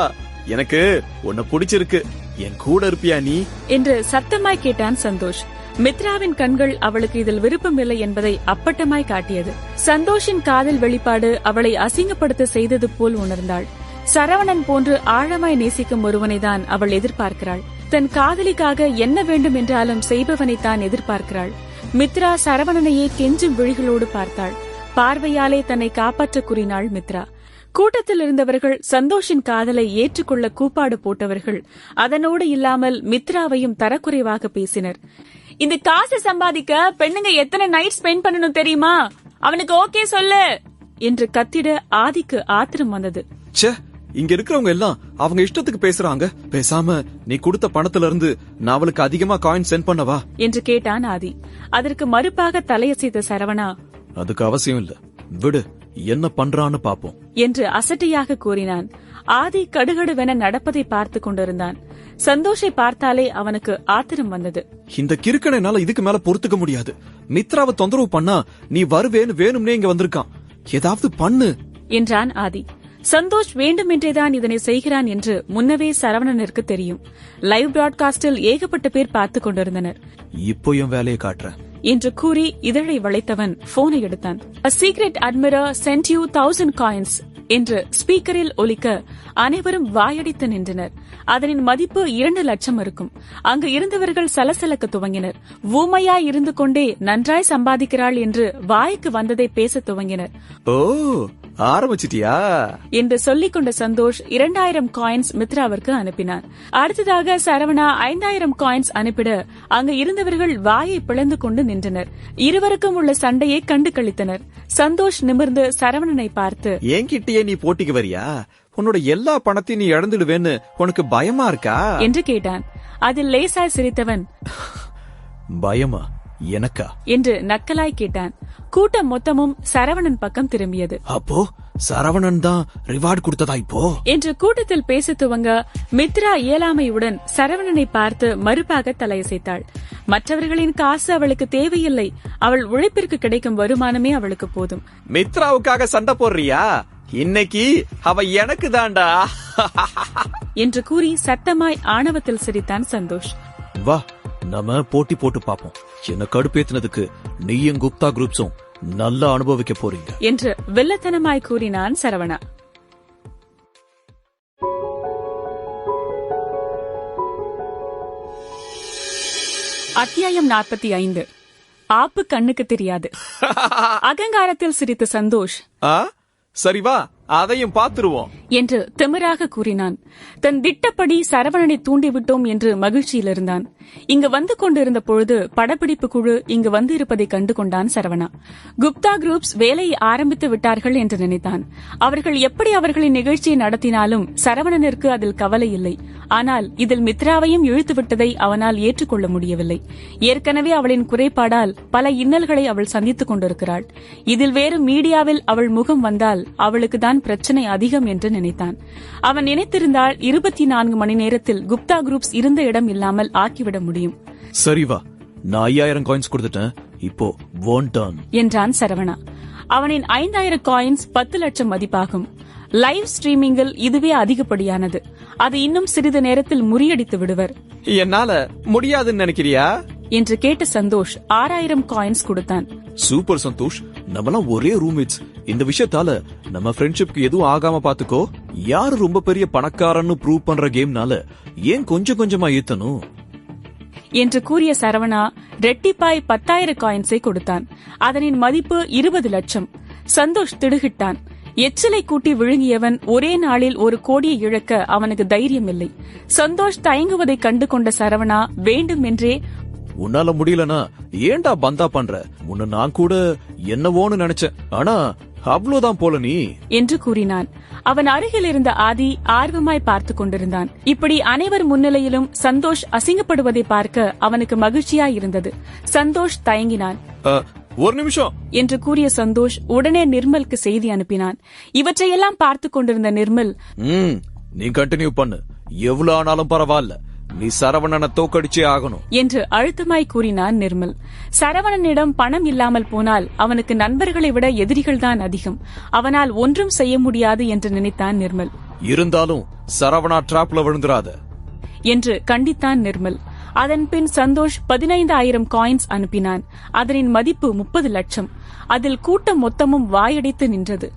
எனக்கு உன்னை பிடிச்சிருக்கு, என் கூட இருப்பியா நீ என்று சத்தமாய் கேட்டான் சந்தோஷ். மித்ராவின் கண்கள் அவளுக்கு இதில் விருப்பமில்லை என்பதை அப்பட்டமாய் காட்டியது. சந்தோஷின் காதல் வெளிப்பாடு அவளை அசிங்கப்படுத்த செய்தது போல் உணர்ந்தாள். சரவணன் போன்று ஆழமாய் நேசிக்கும் ஒருவனைதான் அவள் எதிர்பார்க்கிறாள். தன் காதலிக்காக என்ன வேண்டும் என்றாலும் செய்பவனைத்தான் எதிர்பார்க்கிறாள். மித்ரா சரவணனையே கெஞ்சும் விழிகளோடு பார்த்தாள். பார்வையாலே தன்னை காப்பாற்ற கூறினாள் மித்ரா. கூட்டத்தில் இருந்தவர்கள் சந்தோஷின் காதலை ஏற்றுக்கொள்ள கூப்பாடு போட்டவர்கள் அதனோடு இல்லாமல் மித்ராவையும் தரக்குறைவாக பேசினர். இந்த காசு சம்பாதிக்க பெண்ணுங்க எத்தனை நைட் ஸ்பெண்ட் பண்ணணும் தெரியுமா? அவனுக்கு ஓகே சொல்லு என்று கத்திட ஆதிக்கு ஆத்திரம் வந்தது. இங்க இருக்கிறவங்க எல்லாம் அவங்க இஷ்டத்துக்கு பேசுறாங்க. பேசாம நீ கொடுத்த பணத்துல இருந்து நான் அவளுக்கு அதிகமா காயின் சென்ட் பண்ணவா என்று கேட்டான் ஆதி. அதற்கு மறுப்பாக தலையசைத்த சரவணா, அதுக்கு அவசியம் இல்ல, விடு, என்ன பண்றான்னு பாப்போம் என்று அசட்டையாக கூறினான். ஆதி கடுகடுவென நடப்பதை பார்த்து கொண்டிருந்தான். சந்தோஷை பார்த்தாலே அவனுக்கு ஆத்திரம் வந்தது. இந்த கிறுக்கனால இதுக்கு மேல பொறுத்துக்க முடியாது. மித்ராவை தொந்தரவு பண்ணா நீ வருவேன்னு வேணும்னே இங்க வந்திருக்கான், ஏதாவது பண்ணு என்றான் ஆதி. சந்தோஷ் வேண்டுமென்றேதான் இதனை செய்கிறான் என்று முன்னவே சரவணனிற்கு தெரியும். லைவ் பிராட்காஸ்டில் ஏகப்பட்ட பேர் பார்த்துக் கொண்டிருந்தனர். இப்போ என் வேலையை காட்டுறேன் என்று கூறி இதழை வளைத்தவன் போனை எடுத்தான். A secret admirer sent you 1000 coins என்று ஸ்பீக்கரில் ஒலிக்க அனைவரும் வாயடித்து நின்றனர். அதனின் மதிப்பு 2 லட்சம் இருக்கும். அங்கு இருந்தவர்கள் சலசலக்க துவங்கினர். ஊமையாய் இருந்து கொண்டே நன்றாய் சம்பாதிக்கிறாள் என்று வாய்க்கு வந்ததை பேச துவங்கினர். ஓ, ஆரம்பிச்சிட்டியா என்று சொல்லிக் கொண்ட சந்தோஷ் 2000 காயின்ஸ் மித்ராவிற்கு அனுப்பினார். அடுத்ததாக சரவணா 5000 காயின்ஸ் அனுப்பிட அங்கு இருந்தவர்கள் வாயை பிளந்து கொண்டு நின்றனர். இருவருக்கும் உள்ள சண்டையை கண்டு கழித்தனர். சந்தோஷ் நிமிர்ந்து சரவணனை பார்த்து, என்கிட்டயே நீ போட்டிக்கு வரியா? உன்னோட எல்லா பணத்தையும் நீ இழந்துடுவேன்னு உனக்கு பயமா இருக்கா என்று கேட்டான். அதில் லேசாய் சிரித்தவன், பயமா எனக்கா என்று நக்கலாய் கேட்டான். கூட்டம் மொத்தமும் சரவணன் பக்கம் திரும்பியது. அப்போ சரவணன் தான் ரிவார்டு கொடுத்ததா இப்போ என்று கூட்டத்தில் பேச துவங்க மித்ரா இயலாமையுடன் சரவணனை பார்த்து மறுப்பாக தலையசைத்தாள். மற்றவர்களின் காசு அவளுக்கு தேவையில்லை, அவள் உழைப்பிற்கு கிடைக்கும் வருமானமே அவளுக்கு போதும். மித்ராவுக்காக சண்டை போடுறியா? இன்னைக்கு அவ எனக்கு தாண்டா என்று கூறி சத்தமாய் ஆணவத்தில் சிரித்தான் சந்தோஷ். வா, நம்ம போட்டி போட்டு பாப்போம். என்ன கடுப்பேத்தினதுக்கு நீயும் குப்தா குரூப்ஸும் நல்லா அனுபவிக்க போறீங்க என்று வெள்ளத்தனமாய் கூறினான் சரவணா. அத்தியாயம் 45. ஆப்பு கண்ணுக்கு தெரியாது. அகங்காரத்தில் சிரித்த சந்தோஷ், சரி வா, அதையும் பாத்துருவோம் என்று திமிராக கூறினான். தன் திட்டப்படி சரவணனை தூண்டிவிட்டோம் என்று மகிழ்ச்சியில் இருந்தான். இங்கு வந்து கொண்டிருந்த பொழுது படப்பிடிப்பு குழு இங்கு வந்து இருப்பதை கண்டு கொண்டான் சரவணா. குப்தா குரூப்ஸ் வேலையை ஆரம்பித்து விட்டார்கள் என்று நினைத்தான். அவர்கள் எப்படி அவர்களின் நிகழ்ச்சியை நடத்தினாலும் சரவணனிற்கு அதில் கவலை இல்லை. ஆனால் இதில் மித்ராவையும் இழுத்துவிட்டதை அவனால் ஏற்றுக்கொள்ள முடியவில்லை. ஏற்கனவே அவளின் குறைபாடால் பல இன்னல்களை அவள் சந்தித்துக் கொண்டிருக்கிறாள். இதில் வேறு மீடியாவில் அவள் முகம் வந்தால் அவளுக்கு தான் பிரச்சனை அதிகம் என்று நினைத்தான். அவன் நினைத்திருந்தால் 24 மணி நேரத்தில் குப்தா குரூப்ஸ் இருந்த இடம் இல்லாமல் ஆக்கிவிட முடியும். சரி வா, நான் 5000 காயின்ஸ் கொடுத்துட்டேன், இப்போ ஒன் டர்ன் என்றான் சரவணா. அவனின் 5000 காயின்ஸ் 10 லட்சம் மதிப்பாகும். லைவ் ஸ்ட்ரீமிங்கில் இதுவே அதிகப்படியானது. அது இன்னும் சிறிது நேரத்தில் முறியடித்து விடுவர். என்னால முடியாதுன்னு நினைக்கிறியா என்று கேட்ட சந்தோஷ் 6000 காயின்ஸ் கொடுத்தான். சூப்பர் சந்தோஷ், நம்மலாம் ஒரே ரூம்மேட்ஸ். இந்த விஷயத்தால நம்ம ஃப்ரெண்ட்ஷிப்க்கு எதுவும் ஆகாம பாத்துக்கோ. யாரு ரொம்ப பெரிய பணக்காரன்னு ப்ரூவ் பண்ற கேம்னால ஏன் கொஞ்சம் கொஞ்சமா ஏத்தணும் என்று கூறிய சரவணா ரெட்டிப்பாய் 10,000 காயின்ஸை கொடுத்தான். அதனின் மதிப்பு 20 லட்சம். சந்தோஷ் திடுகிட்டான். எச்சிலை கூட்டி விழுங்கியவன் ஒரே நாளில் 1 கோடியை இழக்க அவனுக்கு தைரியம் இல்லை. சந்தோஷ் தயங்குவதை கண்டு கொண்ட சரவணா வேண்டுமென்றே, உன்னால முடியலனா ஏண்டா பந்தா பண்ற? உன்ன நான் கூட என்னவோன்னு நினைச்சேன், ஆனா அவ்வளவுதான் போல நீ என்று கூறினான். அவன் அருகில் இருந்த ஆதி ஆர்வமாய் பார்த்துக் கொண்டிருந்தான். இப்படி அனைவர் முன்னிலையிலும் சந்தோஷ் அசிங்கப்படுவதை பார்க்க அவனுக்கு மகிழ்ச்சியாய் இருந்தது. சந்தோஷ் தயங்கினான். ஒரு நிமிஷம் என்று கூறிய சந்தோஷ் உடனே நிர்மலுக்கு செய்தி அனுப்பினான். இவற்றையெல்லாம் பார்த்துக் கொண்டிருந்த நிர்மல், நீ கண்டினியூ பண்ணு, எவ்வளவு ஆனாலும் பரவாயில்ல, நீ சரவணனை தோக்கடிச்சே ஆகணும் என்று அழுத்தமாய் கூறினான் நிர்மல். சரவணனிடம் பணம் இல்லாமல் போனால் அவனுக்கு நண்பர்களை விட எதிரிகள்தான் அதிகம். அவனால் ஒன்றும் செய்ய முடியாது என்று நினைத்தான் நிர்மல். இருந்தாலும் சரவணா டிராப்ல விழுந்துராத என்று கண்டித்தான் நிர்மல். அதன்பின் சந்தோஷ் 15,000 காயின்ஸ் அனுப்பினான். அதனின் மதிப்பு 30 லட்சம். அதில் கூட்டம் மொத்தமும் வாயடைத்து நின்றது.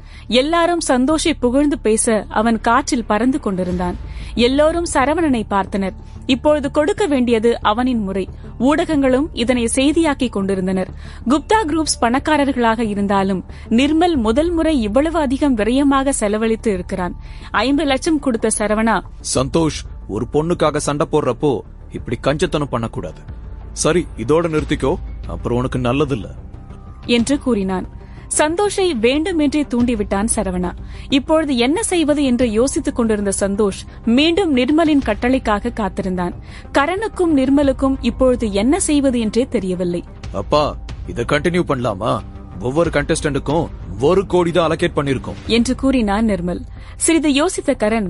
எல்லாரும் சந்தோஷை புகழ்ந்து பேச அவன் காற்றில் பறந்து கொண்டிருந்தான். எல்லோரும் சரவணனை பார்த்தனர். இப்பொழுது கொடுக்க வேண்டியது அவனின் முறை. ஊடகங்களும் இதனை செய்தியாக்கிக் கொண்டிருந்தனர். குப்தா குரூப்ஸ் பணக்காரர்களாக இருந்தாலும் நிர்மல் முதல் முறை இவ்வளவு அதிகம் விரயமாக செலவழித்து இருக்கிறான். 50 லட்சம் கொடுத்த சரவணா, சந்தோஷ், ஒரு பொண்ணுக்காக சண்டை போடுறப்போ இப்படி கஞ்சத்தனம் பண்ணக்கூடாது. சரி, இதோட நிறுத்திக்கோ, அப்புறம் உனக்கு நல்லதில்ல என்று கூறினான். சந்தோஷை வேண்டுமென்றே தூண்டிவிட்டான் சரவணா. இப்பொழுது என்ன செய்வது என்று யோசித்துக் கொண்டிருந்த சந்தோஷ் மீண்டும் நிர்மலின் கட்டளைக்காக காத்திருந்தான். கரனுக்கும் நிர்மலுக்கும் இப்பொழுது என்ன செய்வது என்றே தெரியவில்லை. அப்பா, இத கண்டினியூ பண்ணலாமா? ஒவ்வொரு கண்டெஸ்டன்டுக்கும் 1 கோடி தான் அலோகேட் பண்ணிருக்கோம் என்று கூறினான் நிர்மல். சிறிது யோசித்த கரண்,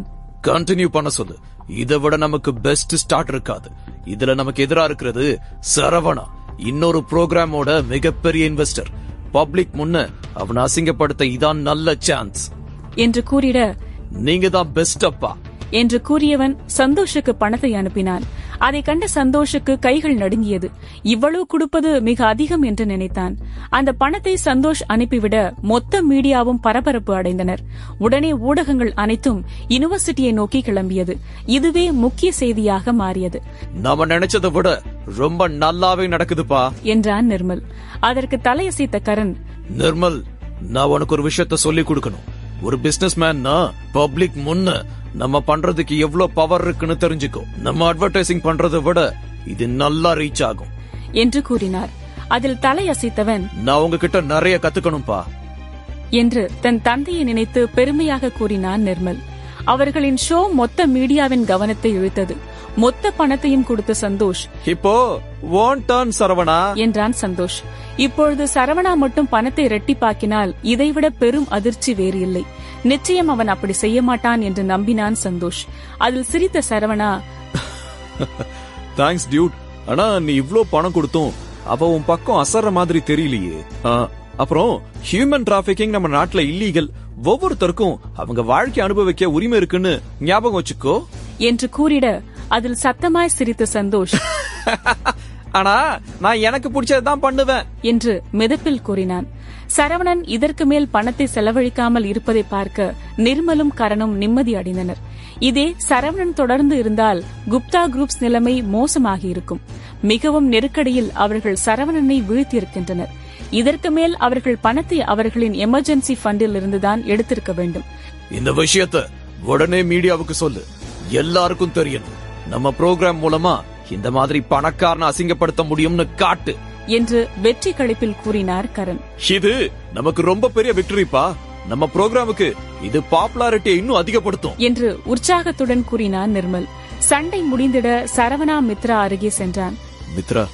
கண்டினியூ பண்ண சொல்லு. இதை விட நமக்கு பெஸ்ட் ஸ்டார்ட் இருக்காது. இதுல நமக்கு எதிரா இருக்கிறது சரவணா, இன்னொரு புரோகிராமோட மிகப்பெரிய இன்வெஸ்டர். பப்ளிக் முன்ன அவனை அசிங்கப்படுத்த இதான் நல்ல சான்ஸ் என்று கூறிட, நீங்க தான் பெஸ்ட் அப்பா என்று கூறியவன் சந்தோஷுக்கு பணத்தை அனுப்பினான். அதை கண்ட சந்தோஷுக்கு கைகள் நடுங்கியது. இவ்வளவு கொடுப்பது மிக அதிகம் என்று நினைத்தான். அந்த பணத்தை சந்தோஷ் அனுப்பிவிட மொத்த மீடியாவும் பரபரப்பு அடைந்தனர். உடனே ஊடகங்கள் அனைத்தும் யூனிவர்சிட்டியை நோக்கி கிளம்பியது. இதுவே முக்கிய செய்தியாக மாறியது. நாம நினைச்சதை விட ரொம்ப நல்லாவே நடக்குதுப்பா என்றான் நிர்மல். அதற்கு தலையசைத்த கரண், நிர்மல், நான் உனக்கு ஒரு விஷயத்த சொல்லி கொடுக்கணும். ஒரு பிசினஸ் மேன்னா பப்ளிக் முன்ன நம்ம பண்றதுக்கு எவ்வளவு பவர் இருக்குன்னு தெரிஞ்சுக்கோ. நம்ம அட்வர்டைசிங் பண்றதை விட இது நல்லா ரீச் ஆகும் என்று கூறினார். அதில் தலையசைத்தவன், நான் உங்ககிட்ட நிறைய கத்துக்கணும்பா என்று தன் தந்தையை நினைத்து பெருமையாக கூறினான் நிர்மல். அவர்களின் ஷோ மொத்த மீடியாவின் கவனத்தை இழுத்தது. மொத்த பணத்தையும் கொடுத்த சந்தோஷ், இப்போ ஒன் டர்ன் சரவணா என்றான் சந்தோஷ். இப்பொழுது சரவணா மட்டும் பணத்தை இரட்டிப்பாக்கினால் இதைவிட பெரும் அதிர்ச்சி வேறு இல்லை. நிச்சயம் அவன் அப்படி செய்ய மாட்டான் என்று நம்பினான் சந்தோஷ். அதில் சிரித்த சரவணா, தேங்க்ஸ் டியூட், ஆனா நீ இவ்ளோ பணம் கொடுத்தும் அவ உன் பக்கம் அசர்ற மாதிரி தெரியலையே. அப்புறம் ஹியூமன் டிராபிகிங் நம்ம நாட்டுல இல்லீகல். ஒவ்வொருத்தருக்கும் அவங்க வாழ்க்கை அனுபவிக்க உரிமை இருக்குன்னு ஞாபகம் வச்சுக்கோ என்று கூறிட, அதில் சத்தமாய் சிரித்த சந்தோஷ், ஆனா நான் எனக்கு பிடிச்சதுதான் பண்ணுவேன் என்று மிதப்பில் கூறினான். சரவணன் இதற்கு மேல் பணத்தை செலவழிக்காமல் இருப்பதை பார்க்க நிர்மலும் கரனும் நிம்மதி அடைந்தனர். இதே சரவணன் தொடர்ந்து இருந்தால் குப்தா குரூப்ஸ் நிலைமை மோசமாகி இருக்கும். மிகவும் நெருக்கடியில் அவர்கள் சரவணனை வீழ்த்தியிருக்கின்றனர். இதற்கு மேல் அவர்கள் பணத்தை அவர்களின் எமர்ஜென்சி ஃபண்டில் இருந்துதான் எடுத்திருக்க வேண்டும். இந்த விஷயத்தை உடனே மீடியாவுக்கு சொல்லு, எல்லாருக்கும் தெரியணும். நம்ம புரோகிராம் மூலமா இந்த மாதிரி பணக்காரனை அசிங்கப்படுத்த முடியும்னு காட்டு என்று வெற்றி களிப்பில் கூறினார் கரண். இது நமக்கு ரொம்ப பெரிய விக்டரிப்பா. நம்ம புரோகிராமுக்கு இது பாப்புலாரிட்டியை இன்னும் அதிகப்படுத்தும் என்று உற்சாகத்துடன் கூறினார் நிர்மல். சண்டை முடிந்திட சரவணா மித்ரா அருகே சென்றான். மித்ரா,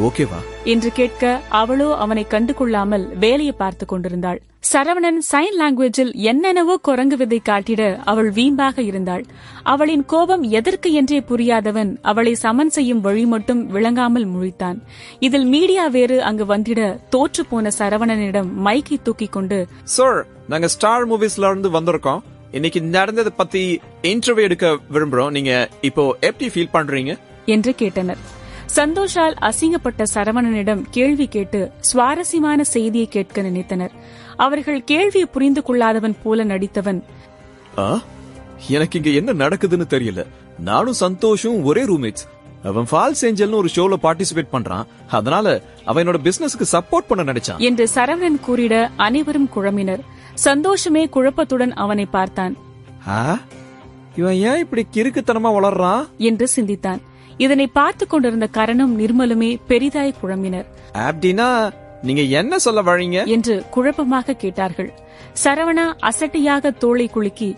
ஓகேவா என்று கேட்க அவளோ அவனை கண்டுகொள்ளாமல் வேலையை பார்த்து கொண்டிருந்தாள். சரவணன் சைன் லாங்குவேஜில் என்னென்னவோ குரங்கு விதை காட்டிட அவள் வீம்பாக இருந்தாள். அவளின் கோபம் எதற்கு என்றே புரியாதவன் அவளை சமன் செய்யும் வழி மட்டும் விளங்காமல் முழித்தான். இதில் மீடியா வேறு அங்கு வந்திட தோற்று போன சரவணனிடம் மைக்கை தூக்கிக் கொண்டு, சார், நாங்க ஸ்டார் மூவிஸ்ல இருந்து வந்திருக்கோம். இன்னைக்கு நடந்ததை பத்தி இன்டர்வியூ எடுக்க விரும்புறோம். நீங்க இப்போ எப்படி ஃபீல் பண்றீங்க என்று கேட்டனர். சந்தோஷால் அசிங்கப்பட்ட சரவணனிடம் கேள்வி கேட்டு சுவாரஸ்யமான செய்தியை கேட்க நினைத்தனர். அவர்கள் கேள்வியை புரிந்து கொள்ளாதவன் போல நடித்தவன், எனக்கு இங்க என்ன நடக்குதுன்னு தெரியல. நானும் சந்தோஷும் ஒரே ரூம்மேட்ஸ். அவன் ஃபால்ஸ் ஏஞ்சல்னு ஒரு ஷோல பார்ட்டிசிபேட் பண்றான். அதனால அவனோட பிசினஸ்க்கு சப்போர்ட் பண்ண நினைச்சான் என்று சரவணன் கூறிட அனைவரும் குழம்பினர். சந்தோஷமே குழப்பத்துடன் அவனை பார்த்தான். இவன் ஏன் இப்படி கிறுக்குத்தனமா வளர்றான் என்று சிந்தித்தான். இதனை பார்த்து கொண்டிருந்த கரனும் நிர்மலுமே பெரிதாய் குழம்பினர். அப்படின்னா நீங்க என்ன சொல்ல வழீங்க என்று குழப்பமாக கேட்டார்கள். சரவணா அசட்டையாக தோளை குலுக்கி,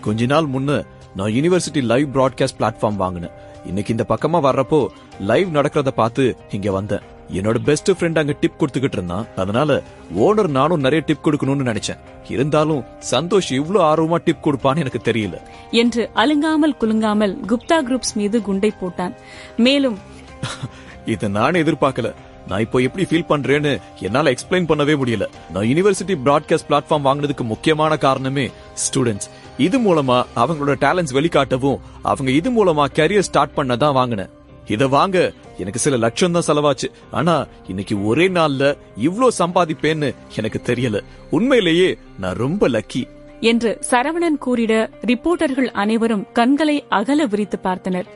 கொஞ்ச நாள் முன்ன நான் யூனிவர்சிட்டி லைவ் பிராட்காஸ்ட் பிளாட்ஃபார்ம் வாங்கினேன். இன்னைக்கு இந்த பக்கமா வர்றப்போ லைவ் நடக்கிறத பார்த்து இங்க வந்தேன். என்னோட பெஸ்ட் ஃப்ரெண்ட் அங்க டிப் கொடுத்துக்கிட்டு இருந்தான். அதனால ஓனர் நானும் நிறைய டிப் கொடுக்கணும்னு நினைச்சேன். இருந்தாலும் சந்தோஷ் இவ்ளோ ஆர்வமா டிப் கொடுப்பான்னு எனக்கு தெரியல என்று அலுங்காமல் குலுங்காமல் குப்தா குரூப்ஸ் மீது குண்டை போட்டான். மேலும், இத நான் எதிர்பார்க்கல. நான் இப்போ எப்படி ஃபீல் பண்றேன்னு என்னால எக்ஸ்பிளைன் பண்ணவே முடியல. நான் யூனிவர்சிட்டி பிராட்காஸ்ட் பிளாட்ஃபார்ம் வாங்கினதுக்கு முக்கியமான காரணமே ஸ்டூடெண்ட்ஸ். இது மூலமா அவங்களோட டேலண்ட்ஸ் வெளிக்காட்டவும் அவங்க இது மூலமா கரியர் ஸ்டார்ட் பண்ணதான் வாங்கினேன். இத வாங்க எனக்கு சில லட்சம் தான் செலவாச்சு. ஆனா இன்னைக்கு ஒரே நாள்ல இவ்ளோ சம்பாதிப்பேன்னு எனக்கு தெரியல. உண்மையிலேயே நான் ரொம்ப லக்கி என்று சரவணன் கூறிட ரிப்போர்ட்டர்கள் அனைவரும் கண்களை அகல விரித்து பார்த்தனர்.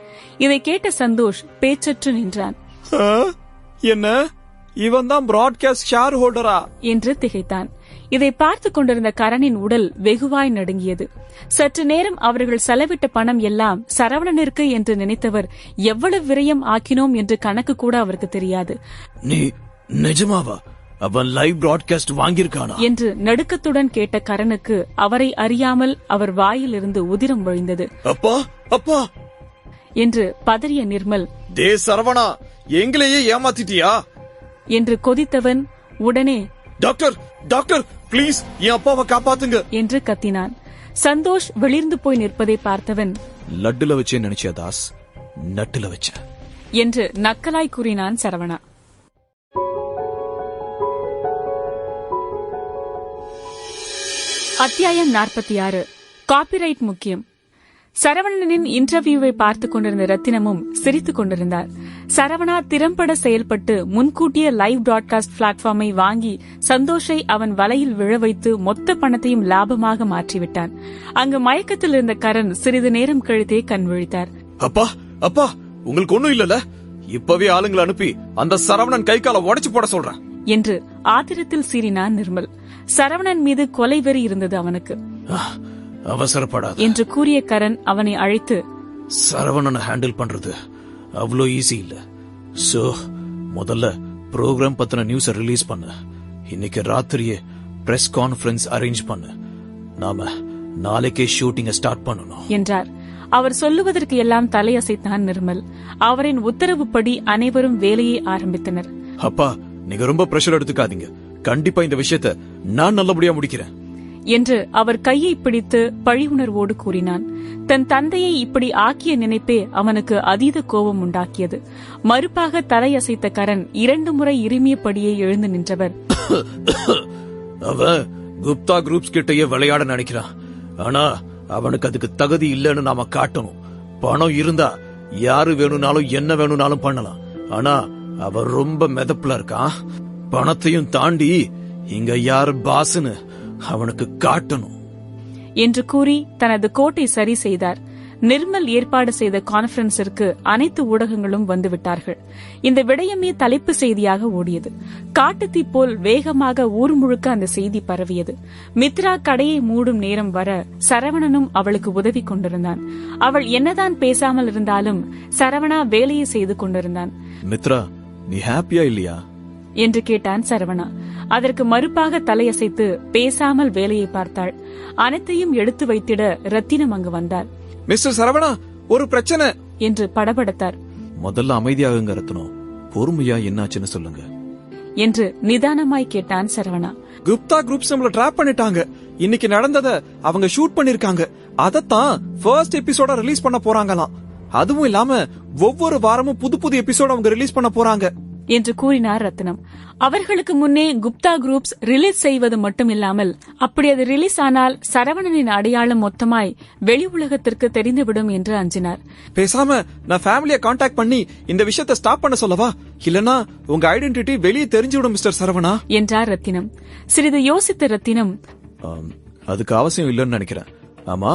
இதை கேட்ட சந்தோஷ் பேச்சற்று நின்றான். என்ன, இவன் தான் பிராட்காஸ்ட் ஷேர் ஹோல்டரா என்று திகைத்தான். இதை பார்த்து கொண்டிருந்த கரணின் உடல் வெகுவாய் நடுங்கியது. சற்று நேரம் அவர்கள் செலவிட்ட பணம் எல்லாம் சரவணனிற்கு என்று நினைத்தவர் எவ்வளவு விரயம் ஆக்கினோம் என்று கணக்கு கூட அவருக்கு தெரியாது. நீ நிஜமாவா அவன் லைவ் பிராட்காஸ்ட் வாங்கியிருக்கானா என்று நடுக்கத்துடன் கேட்ட கரனுக்கு அவரை அறியாமல் அவர் வாயிலிருந்து உதிரம் வழிந்தது. அப்பா அப்பா என்று பதறிய நிர்மல், டே சரவணா, எங்களையே ஏமாத்திட்டியா என்று கொதித்தவன் உடனே டாக்டர் டாக்டர் பிளீஸ் என் அப்பாவை காப்பாத்துங்க என்று கத்தினான். சந்தோஷ் வெளிர்ந்து போய் நிற்பதை பார்த்தவன், லட்டுல வச்சே நினைச்சியா தாஸ், நட்டுல வச்ச என்று நக்கலாய் கூறினான் சரவணா. அத்தியாயம் 46. காப்பிரைட் முக்கியம். சரவணனின் இன்டர்வியூவை பார்த்துக் கொண்டிருந்த ரத்தினமும் சிரித்துக் கொண்டிருந்தார். சரவணா திறம்பட செயல்பட்டு முன்கூட்டிய லைவ் பிராட்காஸ்ட் பிளாட்ஃபார்மை வாங்கி சந்தோஷை அவன் வலையில் விழ வைத்து மொத்த பணத்தையும் லாபமாக மாற்றிவிட்டான். அங்கு மயக்கத்தில் இருந்த கரண் சிறிது நேரம் கழித்தே கண் விழித்தார். அப்பா அப்பா, உங்களுக்கு ஒண்ணும் இல்லல? இப்பவே ஆளுங்களை அனுப்பி அந்த சரவணன் கை கால உடைச்சு போட சொல்றேன் என்று ஆத்திரத்தில் சீறினான் நிர்மல். சரவணன் மீது கொலை வெறி இருந்தது அவனுக்கு. அவசரப்படாத என்று கூறிய கரண் அவனை அழைத்து, சரவணனை ஹேண்டில் பண்றது அவ்வளோ ஈஸி இல்ல. சோ முதல்ல ப்ரோக்ராம் பத்தின நியூஸ் ரிலீஸ் பண்ணு. இன்னைக்கு ராத்திரியே பிரஸ் கான்ஃபரன்ஸ் அரேஞ்ச் பண்ணு. நாம நாளைக்கே ஷூட்டிங்க ஸ்டார்ட் பண்ணணும் என்றார். அவர் சொல்லுவதற்கு எல்லாம் தலையசைத்தான் நிர்மல். அவரின் உத்தரவுப்படி அனைவரும் வேலையை ஆரம்பித்தனர். அப்பா, நீங்க ரொம்ப பிரஷர் எடுத்துக்காதீங்க. கண்டிப்பா இந்த விஷயத்தை நான் நல்லபடியா முடிக்கிறேன் என்று அவர் கையை பிடித்து பழி உணர்வோடு கூறினான். தன் தந்தையை இப்படி ஆக்கிய நினைப்பே அவனுக்கு அதீத கோபம் உண்டாக்கியது. மறுப்பாக தலையசைத்த கரண் 2 முறை இருமியபடியே எழுந்து நின்றவர், அவன் குப்தா குரூப்ஸ் கிட்டயே விளையாட நினைக்கிறான். ஆனா அவனுக்கு அதுக்கு தகுதி இல்லன்னு நாம காட்டணும். பணம் இருந்தா யாரு வேணும்னாலும் என்ன வேணும்னாலும் பண்ணலாம். ஆனா அவன் ரொம்ப மெதப்புல இருக்கான். பணத்தையும் தாண்டி இங்க யார் பாஸ்னு அவனுக்கு காட்டணும் என்று கூறி தனது கோட்டை சரி செய்தார். நிர்மல் ஏற்பாடு செய்த கான்பரன்ஸிற்கு அனைத்து ஊடகங்களும் வந்துவிட்டார்கள். இந்த விடயமே தலைப்பு செய்தியாக ஓடியது. காட்டுத்தீ போல் வேகமாக ஊர் முழுக்க அந்த செய்தி பரவியது. மித்ரா கடையை மூடும் நேரம் வர சரவணனும் அவளுக்கு உதவி கொண்டிருந்தான். அவள் என்னதான் பேசாமல் இருந்தாலும் சரவணா வேலையை செய்து கொண்டிருந்தான். மித்ரா, நீ ஹாப்பியா இல்லையா என்று கேட்டான் சரவணா. அதற்கு மறுப்பாக தலையசைத்து பேசாமல் வேலையை பார்த்தாள். அனைத்தையும் எடுத்து வைத்திட ரத்தினம் அங்கு வந்தார். மிஸ்டர் சரவணா, ஒரு பிரச்சனை என்று படபடத்தார். முதல்ல அமைதியாகுங்க ரத்னம், பொறுமையா என்னாச்சுன்னு சொல்லுங்க என்று நிதானமாய் கேட்டான் சரவணா. குப்தா குரூப்ஸ் நம்மள டிராப் பண்ணிட்டாங்க. இன்னைக்கு நடந்தத அவங்க ஷூட் பண்ணிருக்காங்க. அதத்தான் ஃபர்ஸ்ட் எபிசோட ரிலீஸ் பண்ண போறாங்களாம். அதுவும் இல்லாம ஒவ்வொரு வாரமும் புது புது எபிசோட அவங்க ரிலீஸ் பண்ண போறாங்க என்று கூறினார் ரத்னம். அவர்களுக்கு முன்னே குப்தா குரூப்ஸ் ரிலீஸ் செய்வது மட்டுமில்லாமல் அப்படி அது ரிலீஸ் ஆனால் சரவணனின் அடையாளம் மொத்தமாய் வெளி உலகத்திற்கு தெரிந்துவிடும் என்று அஞ்சினார். பேசாம நான் ஃபேமிலியை கான்டாக்ட் பண்ணி இந்த விஷயத்தை ஸ்டாப் பண்ண சொல்லவா? இல்லனா உங்க ஐடென்டிட்டி வெளியே தெரிஞ்சுவிடும் மிஸ்டர் சரவணா என்றார் ரத்தினம். சிறிது யோசித்த ரத்தினம், அதுக்கு அவசியம் இல்லன்னு நினைக்கிறேன். ஆமா,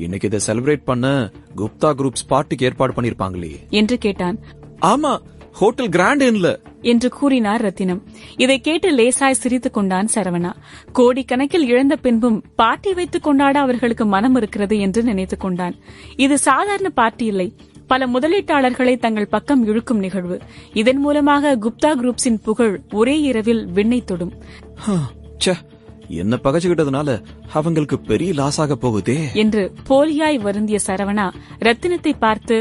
இன்னைக்கு இதை செலிப்ரேட் பண்ண குப்தா குரூப்ஸ் பார்ட்டிக்கு ஏற்பாடு பண்ணிருப்பாங்களே என்று கேட்டான். ஆமா, ஹோட்டல் கிராண்ட் இன்ல என்று கூறினார் ரத்தினம். இதை கேட்டு லேசாய் சிரித்துக் கொண்டான் சரவணா. கோடிக்கணக்கில் இழந்த பின்பும் பார்ட்டி வைத்துக் கொண்டாட அவர்களுக்கு மனம் இருக்கிறது என்று நினைத்துக் கொண்டான். இது சாதாரண பார்ட்டி இல்லை, பல முதலீட்டாளர்களை தங்கள் பக்கம் இழுக்கும் நிகழ்வு. இதன் மூலமாக குப்தா குரூப்ஸின் புகழ் ஒரே இரவில் விண்ணை தொடும். என்ன பகச்சுக்கிட்டதுனால அவங்களுக்கு பெரிய லாஸ் ஆக போகுதே என்று போலியாய் வருந்திய சரவணா ரத்தினத்தை பார்த்து,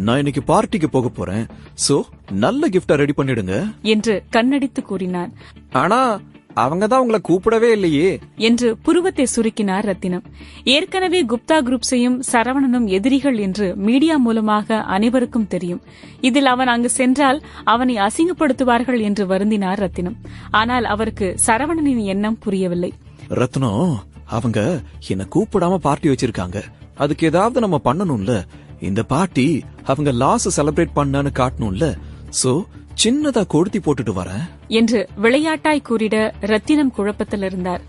நான் இன்னைக்கு பார்ட்டிக்கு போக போறேன், சோ நல்ல கிஃப்டா ரெடி பண்ணிடுங்க என்று கண்ணடித்து கூறினார். ஆனா அவங்கதான் உங்களை கூப்பிடவே இல்லையே என்று புருவத்தை சுருக்கினார் ரத்தினம். ஏற்கனவே குப்தா குரூப்ஸையும் சரவணனும் எதிரிகள் என்று மீடியா மூலமாக அனைவருக்கும் தெரியும். இதில் அவன் அங்கு சென்றால் அவனை அசிங்கப்படுத்துவார்கள் என்று வருந்தினார் ரத்தினம். ஆனால் அவருக்கு சரவணனின் எண்ணம் புரியவில்லை. ரத்னம், அவங்க என்ன கூப்பிடாம பார்ட்டி வச்சிருக்காங்க, அதுக்கு ஏதாவது நம்ம பண்ணணும்ல. இந்த பார்ட்டி அவங்க லாஸ் செலிப்ரேட் பண்ணான்னு காட்டணும்ல, சோ சின்னதா கொளுத்தி போட்டுட்டு வரேன் என்று விளையாட்டாய் கூறிட ரத்தினம் குழப்பத்தில் இருந்தார்.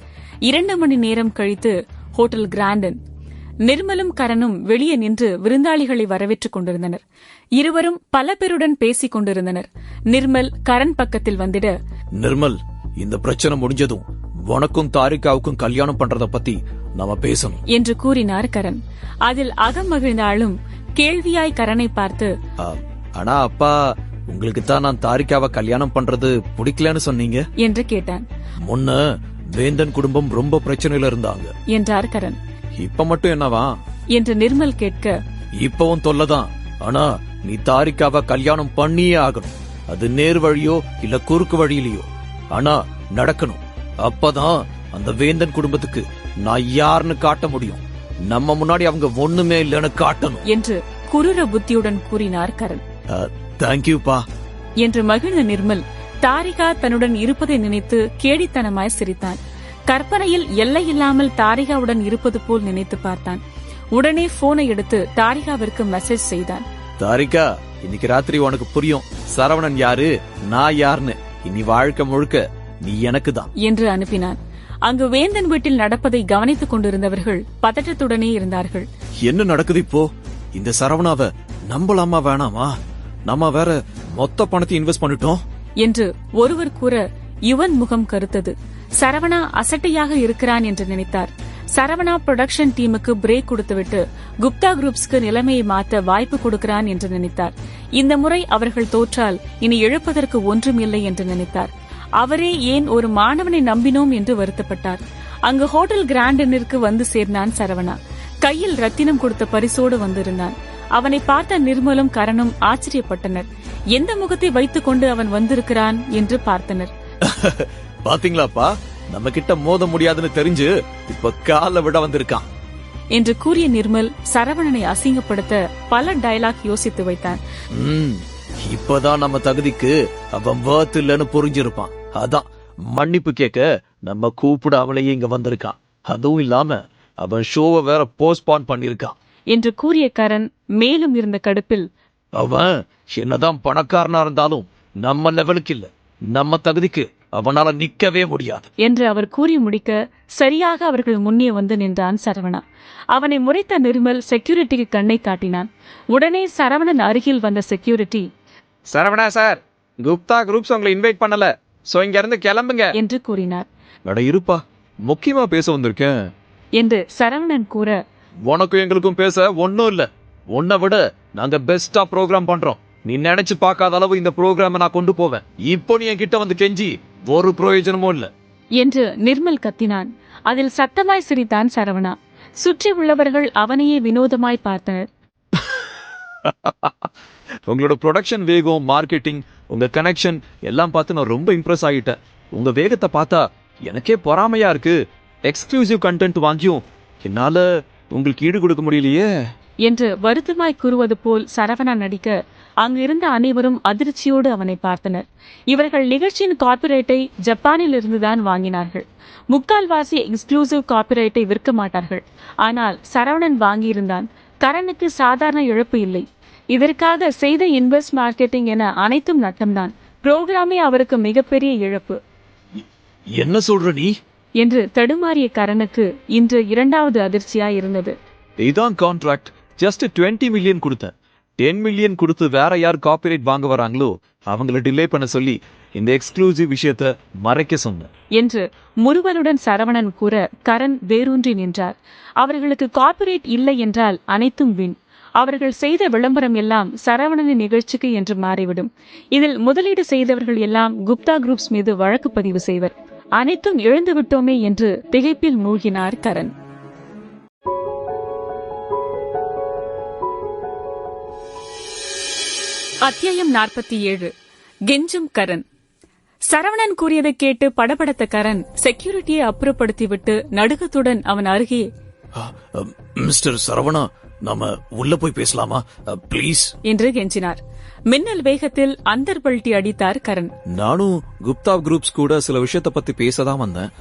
2 மணி நேரம் கழித்து ஹோட்டல் கிராண்டன். நிர்மலும் கரனும் வெளியே நின்று விருந்தாளிகளை வரவேற்றுக் கொண்டிருந்தனர். இருவரும் பல பேருடன் பேசிக் கொண்டிருந்தனர். நிர்மல் கரண் பக்கத்தில் வந்திட, நிர்மல், இந்த பிரச்சனை முடிஞ்சதும் உனக்கும் தாரிகாவுக்கும் கல்யாணம் பண்றத பத்தி நாம பேசணும் என்று கூறினார் கரண். அதில் அகம் மகிழ்ந்தாலும் கேள்வியாய் கரனை பார்த்து, ஆனா அப்பா, உங்களுக்கு தான் நான் தாரிகாவை கல்யாணம் பண்றது பிடிக்கலன்னு சொன்னீங்க என்று கேட்டான். முன்ன வேந்தன் குடும்பம் ரொம்ப பிரச்சனையில இருந்தாங்க என்றார் கரண். இப்ப மட்டும் என்னவா என்று நிர்மல் கேட்க, இப்பவும் தொல்லதான். ஆனா நீ தாரிகாவை கல்யாணம் பண்ணியே ஆகணும். அது நேர் வழியோ இல்ல குறுக்கு வழியிலயோ, ஆனா நடக்கணும். அப்பதான் அந்த வேந்தன் குடும்பத்துக்கு நான் யாருன்னு காட்ட முடியும். நம்ம முன்னாடி அவங்க ஒண்ணுமே இல்லன்னு காட்டணும் என்று குரூர புத்தியுடன் கூறினார் கரண். தேங்க்யூப்பா என்று மகிழ்ந்த நிர்மல் தாரிகா தன்னுடன் இருப்பதை நினைத்து கேடித்தனமாய் சிரித்தான். கற்பனையில் எல்லையில்லாமல் தாரிகாவுடன் இருப்பது போல் நினைத்து பார்த்தான். உடனே போனை எடுத்து தாரிகாவிற்கு மெசேஜ் செய்தான். தாரிகா, இன்னைக்கு ராத்திரி உனக்கு புரியும் சரவணன் யாரு, நான் யாருன்னு. இனி வாழ்க்கை முழுக்க நீ எனக்கு தான் என்று அனுப்பினான். அங்கு வேந்தன் வீட்டில் நடப்பதை கவனித்துக் கொண்டிருந்தவர்கள் பதட்டத்துடனே இருந்தார்கள். என்ன நடக்குது இப்போ? இந்த சரவணாவை நம்பலாமா வேணாமா? நம்ம வேற மொத்த பணத்தை இன்வெஸ்ட் பண்ணிட்டோம் என்று ஒருவர் கூற யுவன் முகம் கருத்தது. சரவணா அசட்டையாக இருக்கிறான் என்று நினைத்தார். சரவணா புரொடக்ஷன் டீமுக்கு பிரேக் கொடுத்துவிட்டு குப்தா குரூப்ஸ்க்கு நிலைமையை மாற்ற வாய்ப்பு கொடுக்கிறான் என்று நினைத்தார். இந்த முறை அவர்கள் தோற்றால் இனி இழப்பதற்கு ஒன்றும் இல்லை என்று நினைத்தார். அவரே ஏன் ஒரு மாணவனை நம்பினோம் என்று வருத்தப்பட்டார். அங்கு ஹோட்டல் கிராண்டனிற்கு வந்து சேர்ந்தான் சரவணா. கையில் ரத்தினம் கொடுத்த பரிசோடு வந்திருந்தான். அவனை பார்த்த நிர்மலும் கரனும் ஆச்சரியப்பட்டனர். எந்த முகத்தை வைத்துக் கொண்டு அவன் வந்திருக்கிறான் என்று பார்த்தனர். பாத்தீங்களாப்பா, நம்ம கிட்ட மோத முடியாதுன்னு தெரிஞ்சு இப்ப கால விட வந்திருக்கான் என்று கூறிய நிர்மல் சரவணனை அசிங்கப்படுத்த பல டயலாக் யோசித்து வைத்தான். இப்பதான் நம்ம தகுதிக்கு அவன் வர்த் இல்லன்னு புரிஞ்சிருப்பான். அதான் மன்னிப்பு கேட்க நம்ம கூப்பிடாமலேயே இங்க வந்திருக்கான். அதுவும் இல்லாம அவன் ஷோவை வேற போஸ்ட்பான் பண்ணிருக்கான் என்று கூறிய கரண் மேலும் இருந்த கடுப்பில், அவன் என்னதான் பணக்காரனா இருந்தாலும் நம்ம லெவலுக்கு இல்ல, நம்ம தகுதிக்கு அவனால நிக்கவே முடியாது என்று அவர் கூறி முடிக்க சரியாக அவர்கள் முன்னே வந்து நின்றான் சரவணா. அவனை முறைத்த நிர்மல் செக்யூரிட்டிக்கு கண்ணை காட்டினான். உடனே சரவணன் அருகில் வந்த security, Saravana sir, Gupta groups உங்களை இன்வைட் பண்ணல, சோ இங்க இருந்து கிளம்புங்க என்று கூறினார். அட இருப்பா, முக்கியமா பேச வந்திருக்கேன் என்று சரவணன் கூற, உனக்கும் எங்களுக்கும் பேச ஒன்னும் இல்ல. உன்னை விட நாங்க பெஸ்டா ப்ரோக்ராம் பண்றோம். நீ நினைச்சு பார்க்காத அளவு இந்த ப்ரோக்ராம நான் கொண்டு போவேன். இப்போ நீ என்கிட்ட வந்து கெஞ்சி ஒரு பிரயோஜனமும் இல்ல என்று நிர்மல் கத்தினான். அதில் சத்தமாய் சிரித்தான் சரவணா. சுற்றி உள்ளவர்கள் அவனையே வினோதமாய் பார்த்தனர். உங்களோட ப்ரொடக்ஷன் வேகம், மார்க்கெட்டிங், உங்க கனெக்ஷன் எல்லாம் பார்த்து நான் ரொம்ப இம்ப்ரெஸ் ஆகிட்டேன். உங்க வேகத்தை பார்த்தா எனக்கே பொறாமையா இருக்கு. எக்ஸ்க்ளூசிவ் கண்டென்ட் வாங்கியும் என்னால உங்களுக்கு ஈடு கொடுக்க முடியலையே என்று வருத்தமாய் கூறுவது போல் சரவணா நடிக்க அங்கிருந்த அனைவரும் அதிர்ச்சியோடு அவனை பார்த்தனர். இவர்கள் நிகழ்ச்சியின் காப்பிரைட்டை ஜப்பானில் இருந்துதான் வாங்கினார்கள். முக்கால்வாசி எக்ஸ்க்ளூசிவ் காப்பிரைட்டை விற்க மாட்டார்கள். ஆனால் சரவணன் வாங்கியிருந்தான். கரனுக்கு சாதாரண இழப்பு இல்லை. இதற்காக செய்த இன்வெஸ்ட், மார்க்கெட்டிங் என அனைத்தும் நட்டம்தான். புரோகிராமே அவருக்கு மிகப்பெரிய இழப்பு. என்ன சொல்ற நீ என்று தடுமாறிய கரனுக்கு இன்று 2வது அதிர்ச்சியாய் இருந்தது. இதான் கான்ட்ராக்ட். ஜஸ்ட் 20 மில்லியன் கொடுத்தேன். 10 மில்லியன் கொடுத்து வேற யார் காப்பிரைட் வாங்க வராங்களோ அவங்கள டிலே பண்ண சொல்லி இந்த எக்ஸ்க்ளூசிவ் விஷயத்தை மறைக்க சொன்னேன் என்று முறுவலுடன் சரவணன் கூற கரண் வேரூன்றி நின்றார். அவர்களுக்கு காப்பிரைட் இல்லை என்றால் அனைத்தும் வீண். அவர்கள் செய்த விளம்பரம் எல்லாம் சரவணனின் நிகழ்ச்சிக்கு என்று மாறிவிடும். இதில் முதலீடு செய்தவர்கள் எல்லாம் குப்தா குரூப்ஸ் மீது வழக்கு பதிவு செய்வர். அனைத்தும் இழந்து விட்டோமே என்று திகைப்பில் மூழ்கினார் கரண். அத்தியாயம் 47. கெஞ்சும் கரண். சரவணன் கூறியதை கேட்டு படபடத்த கரண் செக்யூரிட்டியை அப்புறப்படுத்திவிட்டு நடுக்கத்துடன் அவன் அருகே, மிஸ்டர் சரவணா, நாம உள்ள போய் பேசலாமா ப்ளீஸ் என்று கெஞ்சினார். மின்னல் வேகத்தில் அந்தர்பல்ட்டி அடித்தார் கரண். நானும் குப்தா குரூப்ஸ் கூட சில விஷயத்த பத்தி பேசதான் வந்தேன்.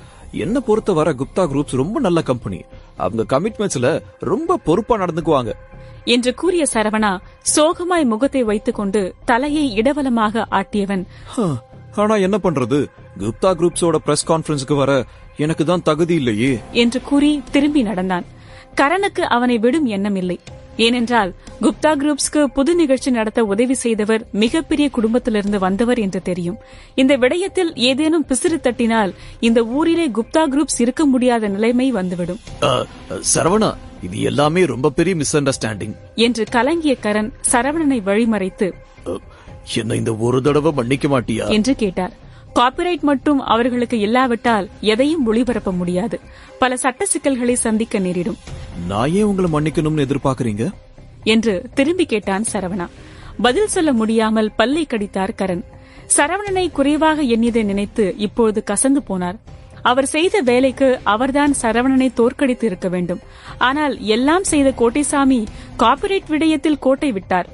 என்ன பொறுத்த வர குப்தா குரூப்ஸ் ரொம்ப நல்ல கம்பெனி. அவங்க கமிட்மெண்ட்ஸ்ல ரொம்ப பொறுப்பா நடந்துக்குவாங்க என்று கூறிய சரவணா சோகமாய் முகத்தை வைத்துக் கொண்டு தலையை இடவலமாக ஆட்டியவன், ஆனா என்ன பண்றது, குப்தா குரூப்ஸோட பிரஸ் கான்ஃபரன்ஸ்க்கு வர எனக்கு தான் தகுதி இல்லையே என்று கூறி திரும்பி நடந்தான். கரனுக்கு அவனை விடும் எண்ணம் இல்லை. ஏனென்றால் குப்தா குரூப்ஸ்க்கு புது நிகழ்ச்சி நடத்த உதவி செய்தவர் மிகப்பெரிய குடும்பத்திலிருந்து வந்தவர் என்று தெரியும். இந்த விடயத்தில் ஏதேனும் பிசிறு தட்டினால் இந்த ஊரிலே குப்தா குரூப்ஸ் இருக்க முடியாத நிலைமை வந்துவிடும். சரவணா, இது எல்லாமே ரொம்ப பெரிய மிஸ் அண்டர்ஸ்டாண்டிங் என்று கலங்கிய கரண் சரவணனை வழிமறைத்து, என்ன இந்த ஒரு தடவை மன்னிக்க மாட்டியா என்று கேட்டார். காப்பிரைட் மட்டும் அவர்களுக்கு இல்லாவிட்டால் எதையும் ஒளிபரப்ப முடியாது. பல சட்ட சிக்கல்களை சந்திக்க நேரிடும். நான் ஏன் உங்களை மன்னிக்கணும்னு எதிர்பார்க்கறீங்க என்று திரும்பி கேட்டான் சரவணா. பதில் சொல்ல முடியாமல் பல்லை கடித்தார் கரண். சரவணனை குறைவாக எண்ணியதை நினைத்து இப்பொழுது கசந்து போனார். அவர் செய்த வேலைக்கு அவர்தான் சரவணனை தோற்கடித்து இருக்க வேண்டும். ஆனால் எல்லாம் செய்த கோட்டைசாமி காப்பிரைட் விடயத்தில் கோட்டை விட்டார்.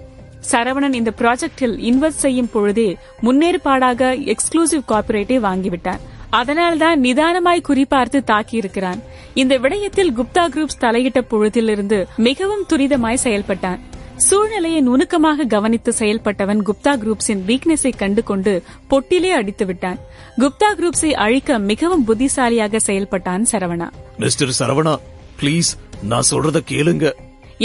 சரவணன் இந்த ப்ராஜெக்டில் இன்வெஸ்ட் செய்யும் பொழுதே முன்னேற்பாடாக எக்ஸ்க்ளூசிவ் காப்பிரைட்டை வாங்கிவிட்டார். அதனால்தான் நிதானமாய் குறிப்பார்த்து தாக்கியிருக்கிறான். இந்த விடயத்தில் குப்தா குரூப்ஸ் தலையிட்ட பொழுதிலிருந்து மிகவும் துரிதமாய் செயல்பட்டான். சூழ்நிலையை நுணுக்கமாக கவனித்து செயல்பட்டவன் குப்தா குரூப்ஸின் வீக்னஸை கண்டு கொண்டு பொட்டிலே அடித்து விட்டான். குப்தா குரூப்ஸை அழிக்க மிகவும் புத்திசாலியாக செயல்பட்டான் சரவணா. மிஸ்டர் சரவணா, பிளீஸ் நான் சொல்றத கேளுங்க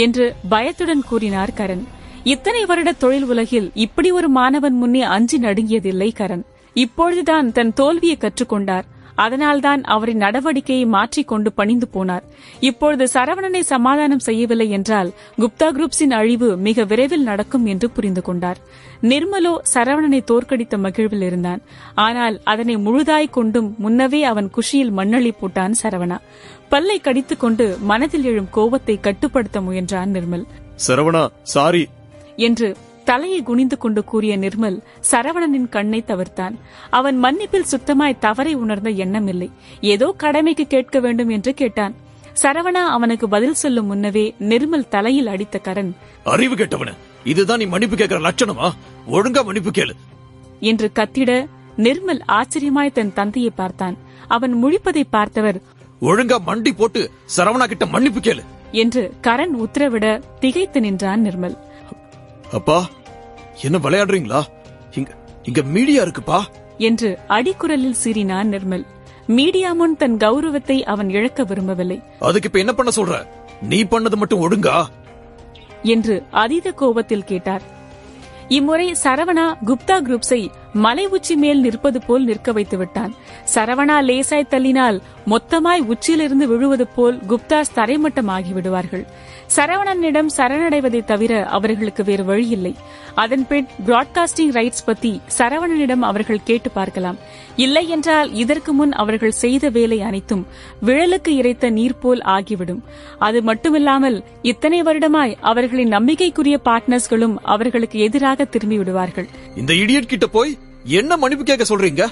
என்று பயத்துடன் கூறினார் கரண். இத்தனை வருட தொழில் உலகில் இப்படி ஒரு மாணவன் முன்னே அஞ்சி நடுங்கியதில்லை கரண். இப்பொழுதுதான் தன் தோல்வியை கற்றுக்கொண்டார். அதனால்தான் அவரின் நடவடிக்கையை மாற்றிக்கொண்டு பணிந்து போனார். இப்பொழுது சரவணனை சமாதானம் செய்யவில்லை என்றால் குப்தா குரூப்ஸின் அழிவு மிக விரைவில் நடக்கும் என்று புரிந்து கொண்டார். நிர்மலோ சரவணனை தோற்கடித்த மகிழ்வில் இருந்தான். ஆனால் அதனை முழுதாய் கொண்டும் முன்னவே அவன் குஷியில் மண்ணள்ளி போட்டான் சரவணா. பல்லை கடித்துக் கொண்டு மனதில் எழும் கோபத்தை கட்டுப்படுத்த முயன்றான் நிர்மல். சரவணா, சாரி என்று தலையை குனிந்து கொண்டு கூறிய நிர்மல் சரவணனின் கண்ணை தவிர்த்தான். அவன் மன்னிப்பில் சுத்தமாய் தவறை உணர்ந்த எண்ணமில்லை. ஏதோ கடமைக்கு கேட்க வேண்டும் என்று கேட்டான். சரவணா அவனுக்கு பதில் சொல்லும் முன்னவே நிர்மல் தலையில் அடித்த கரண், அறிவு கேட்டவன, இதுதான் நீ மன்னிப்பு கேட்கிற லட்சணமா? ஒழுங்கா மன்னிப்பு கேளு என்று கத்திட நிர்மல் ஆச்சரியமாய் தன் தந்தையை பார்த்தான். அவன் முழிப்பதை பார்த்தவர், ஒழுங்கா மண்டி போட்டு சரவணா கிட்ட மன்னிப்பு கேளு என்று கரண் உத்தரவிட திகைத்து நின்றான் நிர்மல். அப்பா, என்ன விளையாடுறீங்களா? இங்க மீடியா இருக்குப்பா என்று அடிக்குரலில் சீறினான் நிர்மல். மீடியா முன் தன் கௌரவத்தை அவன் இழக்க விரும்பவில்லை. அதுக்கு இப்ப என்ன பண்ண சொல்ற? நீ பண்ணது மட்டும் ஒழுங்கா என்று அதீத கோபத்தில் கேட்டார். இம்முறை சரவணா குப்தா குரூப்ஸை மலை உச்சி மேல் நிற்பது போல் நிற்க வைத்து விட்டான். சரவணா லேசாய் தள்ளினால் மொத்தமாய் உச்சியிலிருந்து விழுவது போல் குப்தாஸ் தரைமட்டமாகி விடுவார்கள். சரவணனிடம் சரணடைவதை தவிர அவர்களுக்கு வேறு வழியில்லை. அதன்பின் பிராட்காஸ்டிங் ரைட்ஸ் பத்தி சரவணனிடம் அவர்கள் கேட்டு பார்க்கலாம். இல்லை என்றால் இதற்கு முன் அவர்கள் செய்த வேலை அனைத்தும் விழலுக்கு இறைத்த நீர் போல் ஆகிவிடும். அது மட்டுமில்லாமல் இத்தனை வருடமாய் அவர்களின் நம்பிக்கைக்குரிய பார்ட்னர்ஸ்களும் அவர்களுக்கு எதிராக திரும்பி விடுவார்கள். இந்த இடியட் கிட்ட போய் என்ன மன்னிப்பு கேட்க சொல்றீங்க?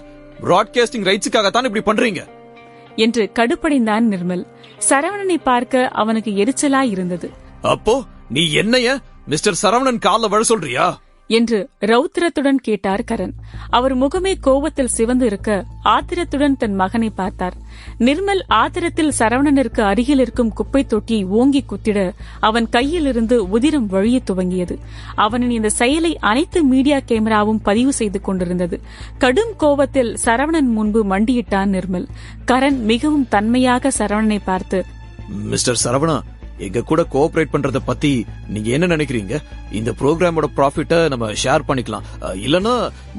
பிராட்காஸ்டிங் ரைட்ஸுக்காகத்தான் இப்படி பண்றீங்க என்று கடுப்படைந்தான் நிர்மல். சரவணனை பார்க்க அவனுக்கு எரிச்சலாய் இருந்தது. அப்போ நீ என்னைய மிஸ்டர் சரவணன் கால்ல வர சொல்றியா என்று ரௌத்திரத்துடன் கேட்டார் கரண். அவர் முகமே கோபத்தில் சிவந்து இருக்க ஆத்திரத்துடன் தன் மகனை பார்த்தார். நிர்மல் ஆத்திரத்தில் சரவணனிற்கு அருகில் இருக்கும் குப்பை தொட்டியை ஓங்கி குத்திட அவன் கையிலிருந்து உதிரம் வழிய துவங்கியது. அவனின் இந்த செயலை அனைத்து மீடியா கேமராவும் பதிவு செய்து கொண்டிருந்தது. கடும் கோபத்தில் சரவணன் முன்பு மண்டியிட்டான் நிர்மல். கரண் மிகவும் தன்மையாக சரவணனை பார்த்து, மிஸ்டர் சரவணா, எங்க கூட கோஆபரேட் பண்றத பத்தி நீங்க என்ன நினைக்கிறீங்க? இந்த ப்ரோக்ராமோட ப்ராஃபிட்ட நம்ம ஷேர் பண்ணிக்கலாம். இல்லனா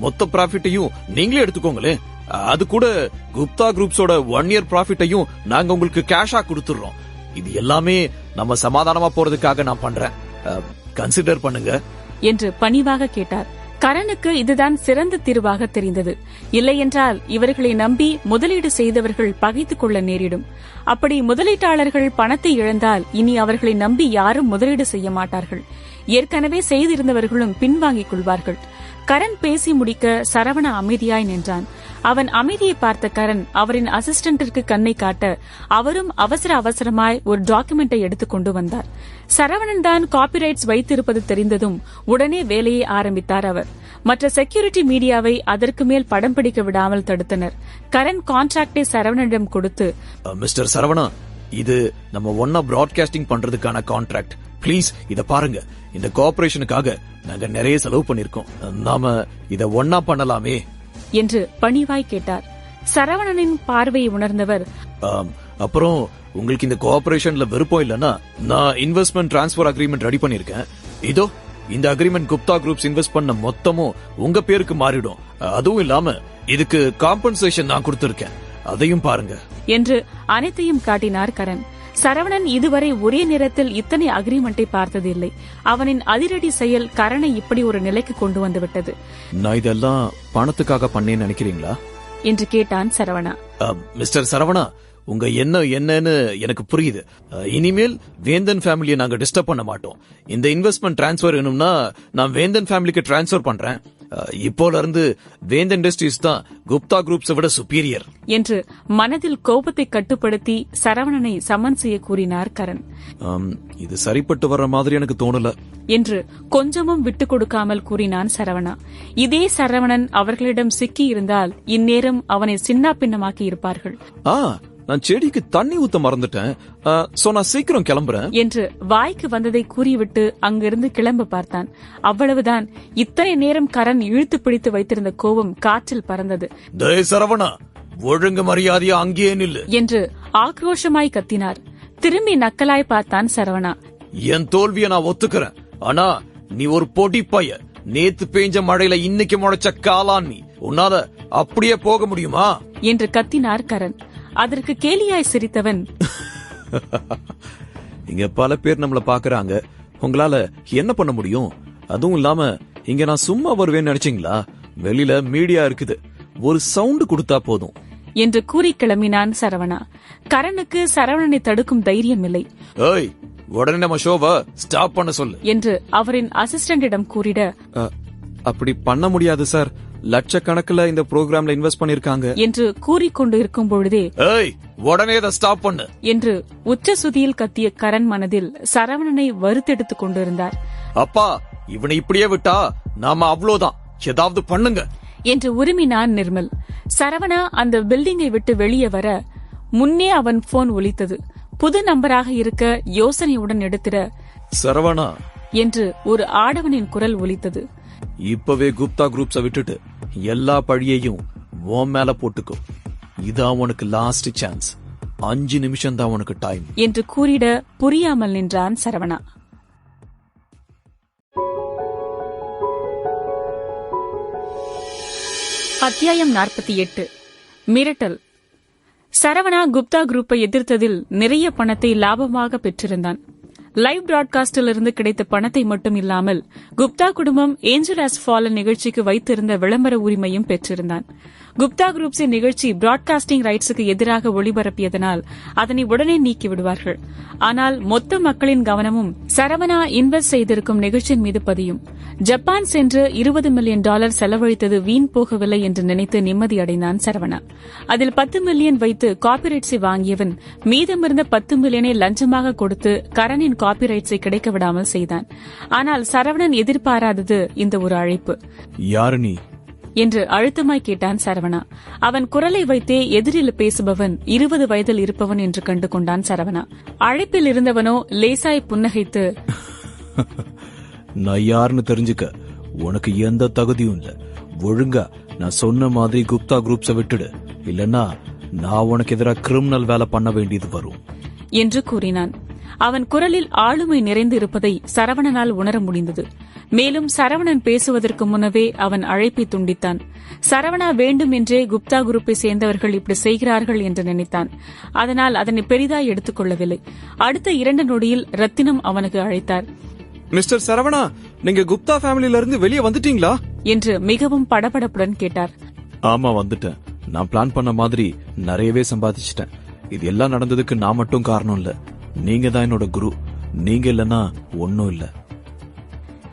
மொத்த ப்ராஃபிட்டையும் நீங்களே எடுத்துக்கோங்களே. அது கூட குப்தா குரூப்ஸோட 1 இயர் ப்ராஃபிட்டையும் நாங்க உங்களுக்கு கேஷா கொடுத்துறோம். இது எல்லாமே நம்ம சமாதானமா போறதுக்காக நான் பண்றேன். கன்சிடர் பண்ணுங்க என்று பணிவாக கேட்டார். கரனுக்கு இதுதான் சிறந்த தீர்வாக தெரிந்தது. இல்லையென்றால் இவர்களை நம்பி முதலீடு செய்தவர்கள் பகைத்துக் கொள்ள நேரிடும். அப்படி முதலீட்டாளர்கள் பணத்தை இழந்தால் இனி அவர்களை நம்பி யாரும் முதலீடு செய்ய மாட்டார்கள். ஏற்கனவே செய்திருந்தவர்களும் பின்வாங்கிக் கொள்வார்கள். கரண் பேசி முடிக்க சரவணா அமைதியாய் நின்றான். அவன் அமைதியை பார்த்த கரண் அவரின் அசிஸ்டன்டிற்கு கண்ணை காட்ட அவரும் அவசர அவசரமாய் ஒரு டாக்குமெண்டை எடுத்துக் கொண்டு வந்தார். சரவணன் தான் காப்பிரைட்ஸ் வைத்திருப்பது தெரிந்ததும் உடனே வேலையை ஆரம்பித்தார் அவர். மற்ற செக்யூரிட்டி மீடியாவை அதற்கு மேல் படம் பிடிக்க விடாமல் தடுத்தனர். கரண் கான்ட்ராக்டை சரவணனிடம் கொடுத்து, மிஸ்டர் சரவணா, இது நம்ம ஒன்னா பிராட்காஸ்டிங் பண்றதுக்கான கான்ட்ராக்ட். ப்ளீஸ் இத பாருங்க, இந்த கோஆபரேஷனுக்காக நாங்க நிறைய செலவு பண்ணிருக்கோம். நாம இத ஒன்னா பண்ணலாமே என்று பணிவாய் கேட்டார். சரவணனின் பார்வையை உணர்ந்தவர், அப்புறம் உங்களுக்கு இந்த கோஆபரேஷன்ல விருப்பம் இல்லனா நான் இன்வெஸ்ட்மெண்ட் டிரான்ஸ்பர் அக்ரிமெண்ட் ரெடி பண்ணிருக்கேன். இதோ இந்த அக்ரிமெண்ட் குப்தா குரூப்ஸ் இன்வெஸ்ட் பண்ண மொத்தமும் உங்க பேருக்கு மாறிடும். அதுவும் இல்லாம இதுக்கு காம்பன்சேஷன் நான் கொடுத்திருக்கேன், அதையும் பாருங்க என்று அனைத்தையும் காட்டினார் கரண். சரவணன் இதுவரை ஒரே நேரத்தில் இத்தனை அக்ரிமெண்டை பார்த்ததில்லை. அவனின் அதிரடி செயல் கரணை இப்படி ஒரு நிலைக்கு கொண்டு வந்து விட்டது. நான் இதெல்லாம் பணத்துக்காக பண்ணேன்னு நினைக்கிறீங்களா என்று கேட்டான் சரவணா. மிஸ்டர் சரவணா, உங்க என்னன்னு எனக்கு புரியுது. இனிமேல் வேந்தன் ஃபேமிலியை நாங்க டிஸ்டர்ப் பண்ண மாட்டோம். இந்த இன்வெஸ்ட்மெண்ட் டிரான்ஸ்பர் வேணும்னா நான் வேந்தன் ஃபேமிலிக்கு டிரான்ஸ்பர் பண்றேன். இப்போல இருந்து வேந்தன் இண்டஸ்ட்ரீஸ் தான் குப்தா குரூப்ஸை விட சுப்பீரியர் என்று மனதில் கோபத்தை கட்டுப்படுத்தி சரவணனை சமன் செய்ய கூறினார் கரண். இது சரிப்பட்டு வர்ற மாதிரி எனக்கு தோணல என்று கொஞ்சமும் விட்டுக் கொடுக்காமல் கூறினான் சரவணா. இதே சரவணன் அவர்களிடம் சிக்கி இருந்தால் இந்நேரம் அவனை சின்ன பின்னமாக்கி இருப்பார்கள். நான் செடிக்கு தண்ணி ஊத்த மறந்துட்டேன், சோ நான் சீக்கிரம் கிளம்புறேன் என்று வாய்க்கு வந்ததை கூறிவிட்டு அங்கிருந்து கிளம்ப பார்த்தான். அவ்வளவுதான். இத்தனை நேரம் கரண் இழுத்து பிடித்து வைத்திருந்த கோபம் காற்றில் பறந்தது. சரவணா, ஒழுங்கு மரியாதையா அங்கேயே நில்லு என்று ஆக்ரோஷமாய் கத்தினார். திரும்பி நக்கலாய் பார்த்தான் சரவணா. என் தோல்வியை நான் ஒத்துக்கிறேன், ஆனா நீ ஒரு பொடி பைய. நேத்து பெய்ஞ்ச மழையில இன்னைக்கு முளைச்ச காளான் நீ. உன்னால அப்படியே போக முடியுமா என்று கத்தினார் கரண். அதற்கு கேலியாய் சிரித்தவன், இங்க பல பேர் நம்மள பாக்குறாங்க, உங்களால என்ன பண்ண முடியும்? அதுவும் இல்லாம இங்க நான் சும்மா வருவேன்னு நினைச்சீங்களா? வெளியில மீடியா இருக்குது, ஒரு சவுண்ட் கொடுத்தா போதும் என்று கூறி கிளம்பினான் சரவணா. கரனுக்கு சரவணனை தடுக்கும் தைரியம் இல்லை. ஏய், உடனே நம்ம ஷோவை ஸ்டாப் பண்ண சொல்லு என்று அவரின் அசிஸ்டண்டிடம் கூறிட, அப்படி பண்ண முடியாது சார், லட்சக்கணக்கில் இந்த புரோகிராம்ல இன்வெஸ்ட் பண்ணிருக்காங்க என்று கூறிக்கொண்டு இருக்கும் பொழுதே, ஏய், உடனே இதை ஸ்டாப் பண்ணு என்று உச்ச சுதியில் கத்திய கரண் மனதில் சரவணனை வறுத்தெடுத்துக் கொண்டிருந்தார். அப்பா, இவனை இப்படியே விட்டா நாம அவ்வளவுதான், ஏதாவது பண்ணுங்க என்று உரிமினான் நிர்மல். சரவணா அந்த பில்டிங்கை விட்டு வெளியே வர முன்னே அவன் போன் ஒலித்தது. புது நம்பராக இருக்க யோசனையுடன் எடுத்திட, சரவணா என்று ஒரு ஆடவனின் குரல் ஒலித்தது. இப்பவே குப்தா குரூப்ஸ விட்டுட்டு எல்லா பழியையும் உன் மேல போட்டுக்கோ. இதான் உனக்கு லாஸ்ட் சான்ஸ். 5 நிமிஷம் தான் உனக்கு டைம் என்று கூறிட புரியாமல் நின்றான் சரவணா. அத்தியாயம் 48. மிரட்டல். சரவணா குப்தா குரூப்பை எதிர்த்ததில் நிறைய பணத்தை லாபமாக பெற்றிருந்தான். லைவ் பிராட்காஸ்டிலிருந்து கிடைத்த பணத்தை மட்டும் இல்லாமல் குப்தா குடும்பம் ஏஞ்சல் ஹஸ் ஃபாலன் நிகழ்ச்சிக்கு வைத்திருந்த விளம்பர உரிமையும் பெற்றிருந்தான். குப்தா குரூப்ஸின் நிகழ்ச்சி பிராட்காஸ்டிங் ரைட்ஸுக்கு எதிராக ஒளிபரப்பியதனால் அதனை உடனே நீக்கி விடுவார்கள். ஆனால் மொத்த மக்களின் கவனமும் சரவணா இன்வெஸ்ட் செய்திருக்கும் நிகழ்ச்சியின் மீது பதியும். ஜப்பான் சென்று $20 மில்லியன் செலவழித்தது வீண் போகவில்லை என்று நினைத்து நிம்மதியடைந்தான் சரவணா. அதில் 10 மில்லியன் வைத்து காப்பிரைட்ஸை வாங்கியவன் மீதமிருந்த 10 மில்லியனை லஞ்சமாக கொடுத்து கரனின் காப்பிரைட்ஸை கிடைக்க விடாமல் செய்தான். ஆனால் சரவணன் எதிர்பாராதது இந்த ஒரு அழைப்பு. யாரு நீ என்று அழுத்தமாய் கேட்டான் சரவணா. அவன் குரலை வைத்தே எதிரில் பேசுபவன் 20 வயதில் இருப்பவன் என்று கண்டு கொண்டான் சரவணா. அழைப்பில் இருந்தவனோ லேசாய் புன்னகைத்து, நான் யாருன்னு தெரிஞ்சுக்க உனக்கு எந்த தகுதியும் இல்ல. ஒழுங்கா நான் சொன்ன மாதிரி குப்தா குரூப்ஸ விட்டுடு, இல்லன்னா நான் உனக்கு எதிராக கிரிமினல் வேலை பண்ண வேண்டியது வரும் என்று கூறினான். அவன் குரலில் ஆளுமை நிறைந்து இருப்பதை சரவணனால் உணர முடிந்தது. மேலும் சரவணன் பேசுவதற்கு முன்னவே அவன் அழைப்பை துண்டித்தான். சரவணா வேண்டும் என்றே குப்தா குரூப்பை சேர்ந்தவர்கள் இப்படி செய்கிறார்கள் என்று நினைத்தான். அதனால் அதனை பெரிதாய் எடுத்துக் கொள்ளவில்லை. அடுத்த 2 நொடியில் ரத்தினம் அவனுக்கு அழைத்தார். மிஸ்டர் சரவணா, நீங்க குப்தா ஃபேமிலில இருந்து வெளியே வந்துட்டீங்களா என்று மிகவும் படபடப்புடன் கேட்டார். ஆமா, வந்துட்டேன். நான் பிளான் பண்ண மாதிரி நிறையவே சம்பாதிச்சிட்டேன். இது எல்லாம் நடந்ததுக்கு நான் மட்டும் காரணம் இல்ல, நீங்க தான் என்னோட குரு. நீங்க இல்லன்னா ஒன்னும் இல்ல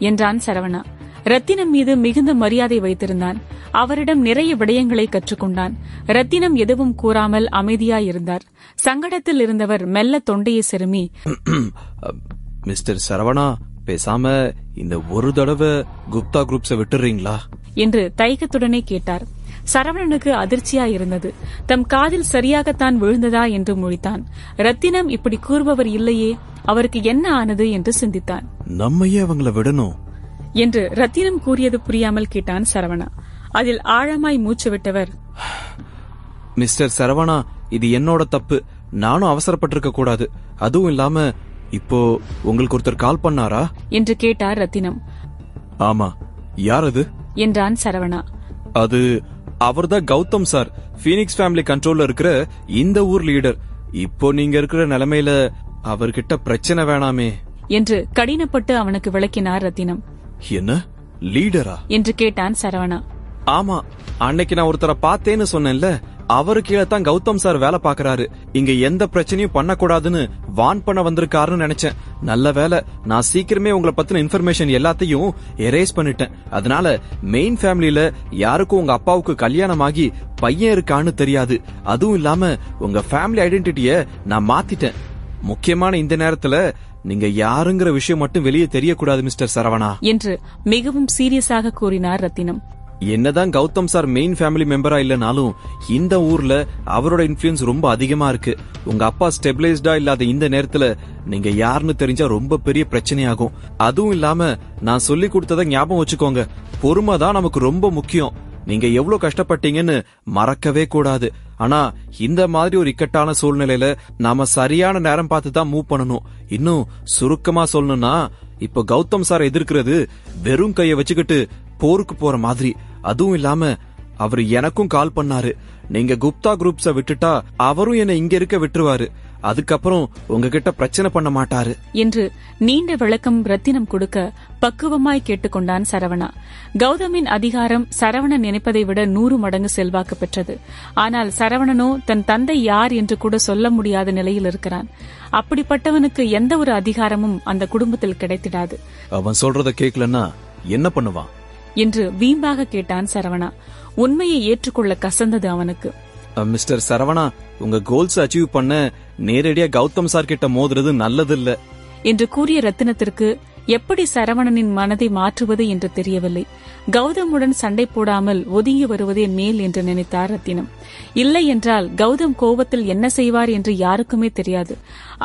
என்றான் சரவணா. ரத்தினம் மீது மிகுந்த மரியாதை வைத்திருந்தான். அவரிடம் நிறைய விடயங்களை கற்றுக்கொண்டான். ரத்தினம் எதுவும் கூறாமல் அமைதியாயிருந்தார். சங்கடத்தில் இருந்தவர் மெல்ல தொண்டையை செருமி, மிஸ்டர் சரவணா, பேசாம இந்த ஒரு தடவை குப்தா குரூப்ஸ விட்டுறீங்களா என்று தைக்கத்துடனே கேட்டார். சரவணனுக்கு அதிர்ச்சியாயிருந்தது. தம் காதில் சரியாகத்தான் விழுந்ததா என்று முழித்தான். ரத்தினம் இப்படி கூறுபவர் இல்லையே. அவருக்கு என்ன ஆனது என்று சிந்தித்தான். நம்மையே அவங்கள விடணும் என்று ரத்தினம் கூறியது புரியாமல் கேட்டான் சரவணா. அதில் ஆழமாய் மூச்சு விட்டவர், மிஸ்டர் சரவணா, இது என்னோட தப்பு. நானும் அவசரப்பட்டிருக்க கூடாது. அதுவும் இல்லாம இப்போ உங்களுக்கு ஒருத்தர் கால் பண்ணாரா என்று கேட்டார் ரத்தினம். ஆமா, யார் அது என்றான் சரவணா. அது அவர்தான் கௌதம் சார், பீனிக்ஸ் ஃபேமிலி கண்ட்ரோல்ல இருக்கிற இந்த ஊர் லீடர். இப்போ நீங்க இருக்கிற நிலைமையில அவர்கிட்ட பிரச்சனை வேணாமே என்று கடினப்பட்டு அவனுக்கு விளக்கினார் ரத்தினம். என்ன லீடரா என்று கேட்டான் சரவணா. ஆமா, அன்னைக்கு நான் ஒருத்தரை பார்த்தேன்னு சொன்னேன்ல, அவரு கீழே தான் கௌதம் சார் வேலை பாக்குறாரு. இங்க எந்த பிரச்சனையும் பண்ணக்கூடாதுன்னு வான் பண்ண வந்திருக்காருன்னு நினைச்சேன். நல்ல வேலை, நான் சீக்கிரமே உங்களை பத்தின இன்ஃபர்மேஷன் எல்லாத்தையும் எரேஸ் பண்ணிட்டேன். அதனால மெயின் ஃபேமிலியில யாருக்கும் உங்க அப்பாவுக்கு கல்யாணம் ஆகி பையன் இருக்கான்னு தெரியாது. அதுவும் இல்லாம உங்க ஃபேமிலி ஐடென்டிட்டிய நான் மாத்திட்டேன். முக்கியமான இந்த நேரத்துல நீங்க யாருங்கிற விஷயம் மட்டும் வெளியே தெரியக்கூடாது மிஸ்டர் சரவணா என்று மிகவும் சீரியஸாக கூறினார் ரத்தினம். என்னதான் கௌதம் சார் மெயின் ஃபேமிலி மெம்பரா இல்லனாலும் இந்த ஊர்ல அவரோட இன்ஃப்ளூயன்ஸ் ரொம்ப அதிகமா இருக்கு. உங்க அப்பா ஸ்டெபிலைஸ்டா இல்லாத இந்த நேரத்துல நீங்க யாருன்னு தெரிஞ்சா ரொம்ப பெரிய பிரச்சனையாகும். அதுவும் இல்லாம நான் சொல்லி கொடுத்ததை ஞாபகம் வச்சுக்கோங்க, பொறுமை தான் நமக்கு ரொம்ப முக்கியம். நீங்க எவ்வளவு கஷ்டப்பட்டீங்கன்னு மறக்கவே கூடாது. ஆனா இந்த மாதிரி ஒரு இக்கட்டான சூழ்நிலையில நாம சரியான நேரம் பார்த்து தான் மூவ் பண்ணணும். இன்னும் சுருக்கமா சொல்லணும்னா, இப்ப கௌதம் சார் எதிர்க்கிறது வெறும் கைய வச்சுக்கிட்டு போருக்கு போற மாதிரி. அதுவும் இல்லாம அவரு எனக்கும் கால் பண்ணாரு. நீங்க குப்தா குரூப்ஸ விட்டுட்டா அவரும் என்ன இங்க இருக்க விட்டுருவாரு. அதுக்கப்புறம் உங்ககிட்ட பிரச்சனை பண்ண மாட்டாரு என்று நீண்ட விளக்கம் ரத்தினம் கொடுக்க பக்குவமாய் கேட்டுக்கொண்டான் சரவணா. கௌதமின் அதிகாரம் சரவணன் நினைப்பதை விட 100 மடங்கு செல்வாக்கு பெற்றது. ஆனால் சரவணனோ தன் தந்தை யார் என்று கூட சொல்ல முடியாத நிலையில் இருக்கிறான். அப்படிப்பட்டவனுக்கு எந்த ஒரு அதிகாரமும் அந்த குடும்பத்தில் கிடைத்திடாது. அவன் சொல்றத கேட்கலன்னா என்ன பண்ணுவான் என்று வீம்பாக கேட்டான் சரவணா. உண்மையை ஏற்றுக்கொள்ள கசந்தது அவனுக்கு. மிஸ்டர் சரவணா, உங்க கோல்ஸ் அச்சீவ் பண்ண நேரடியா கௌதம் சார் கிட்ட மோதுறது நல்லதில்ல என்று கூறிய ரத்தினத்திற்கு எப்படி சரவணனின் மனதை மாற்றுவது என்று தெரியவில்லை. கௌதமுடன் சண்டை போடாமல் ஒதுங்கி வருவதே மேல் என்று நினைத்தார் ரத்தினம். இல்லை என்றால் கௌதம் கோபத்தில் என்ன செய்வார் என்று யாருக்குமே தெரியாது.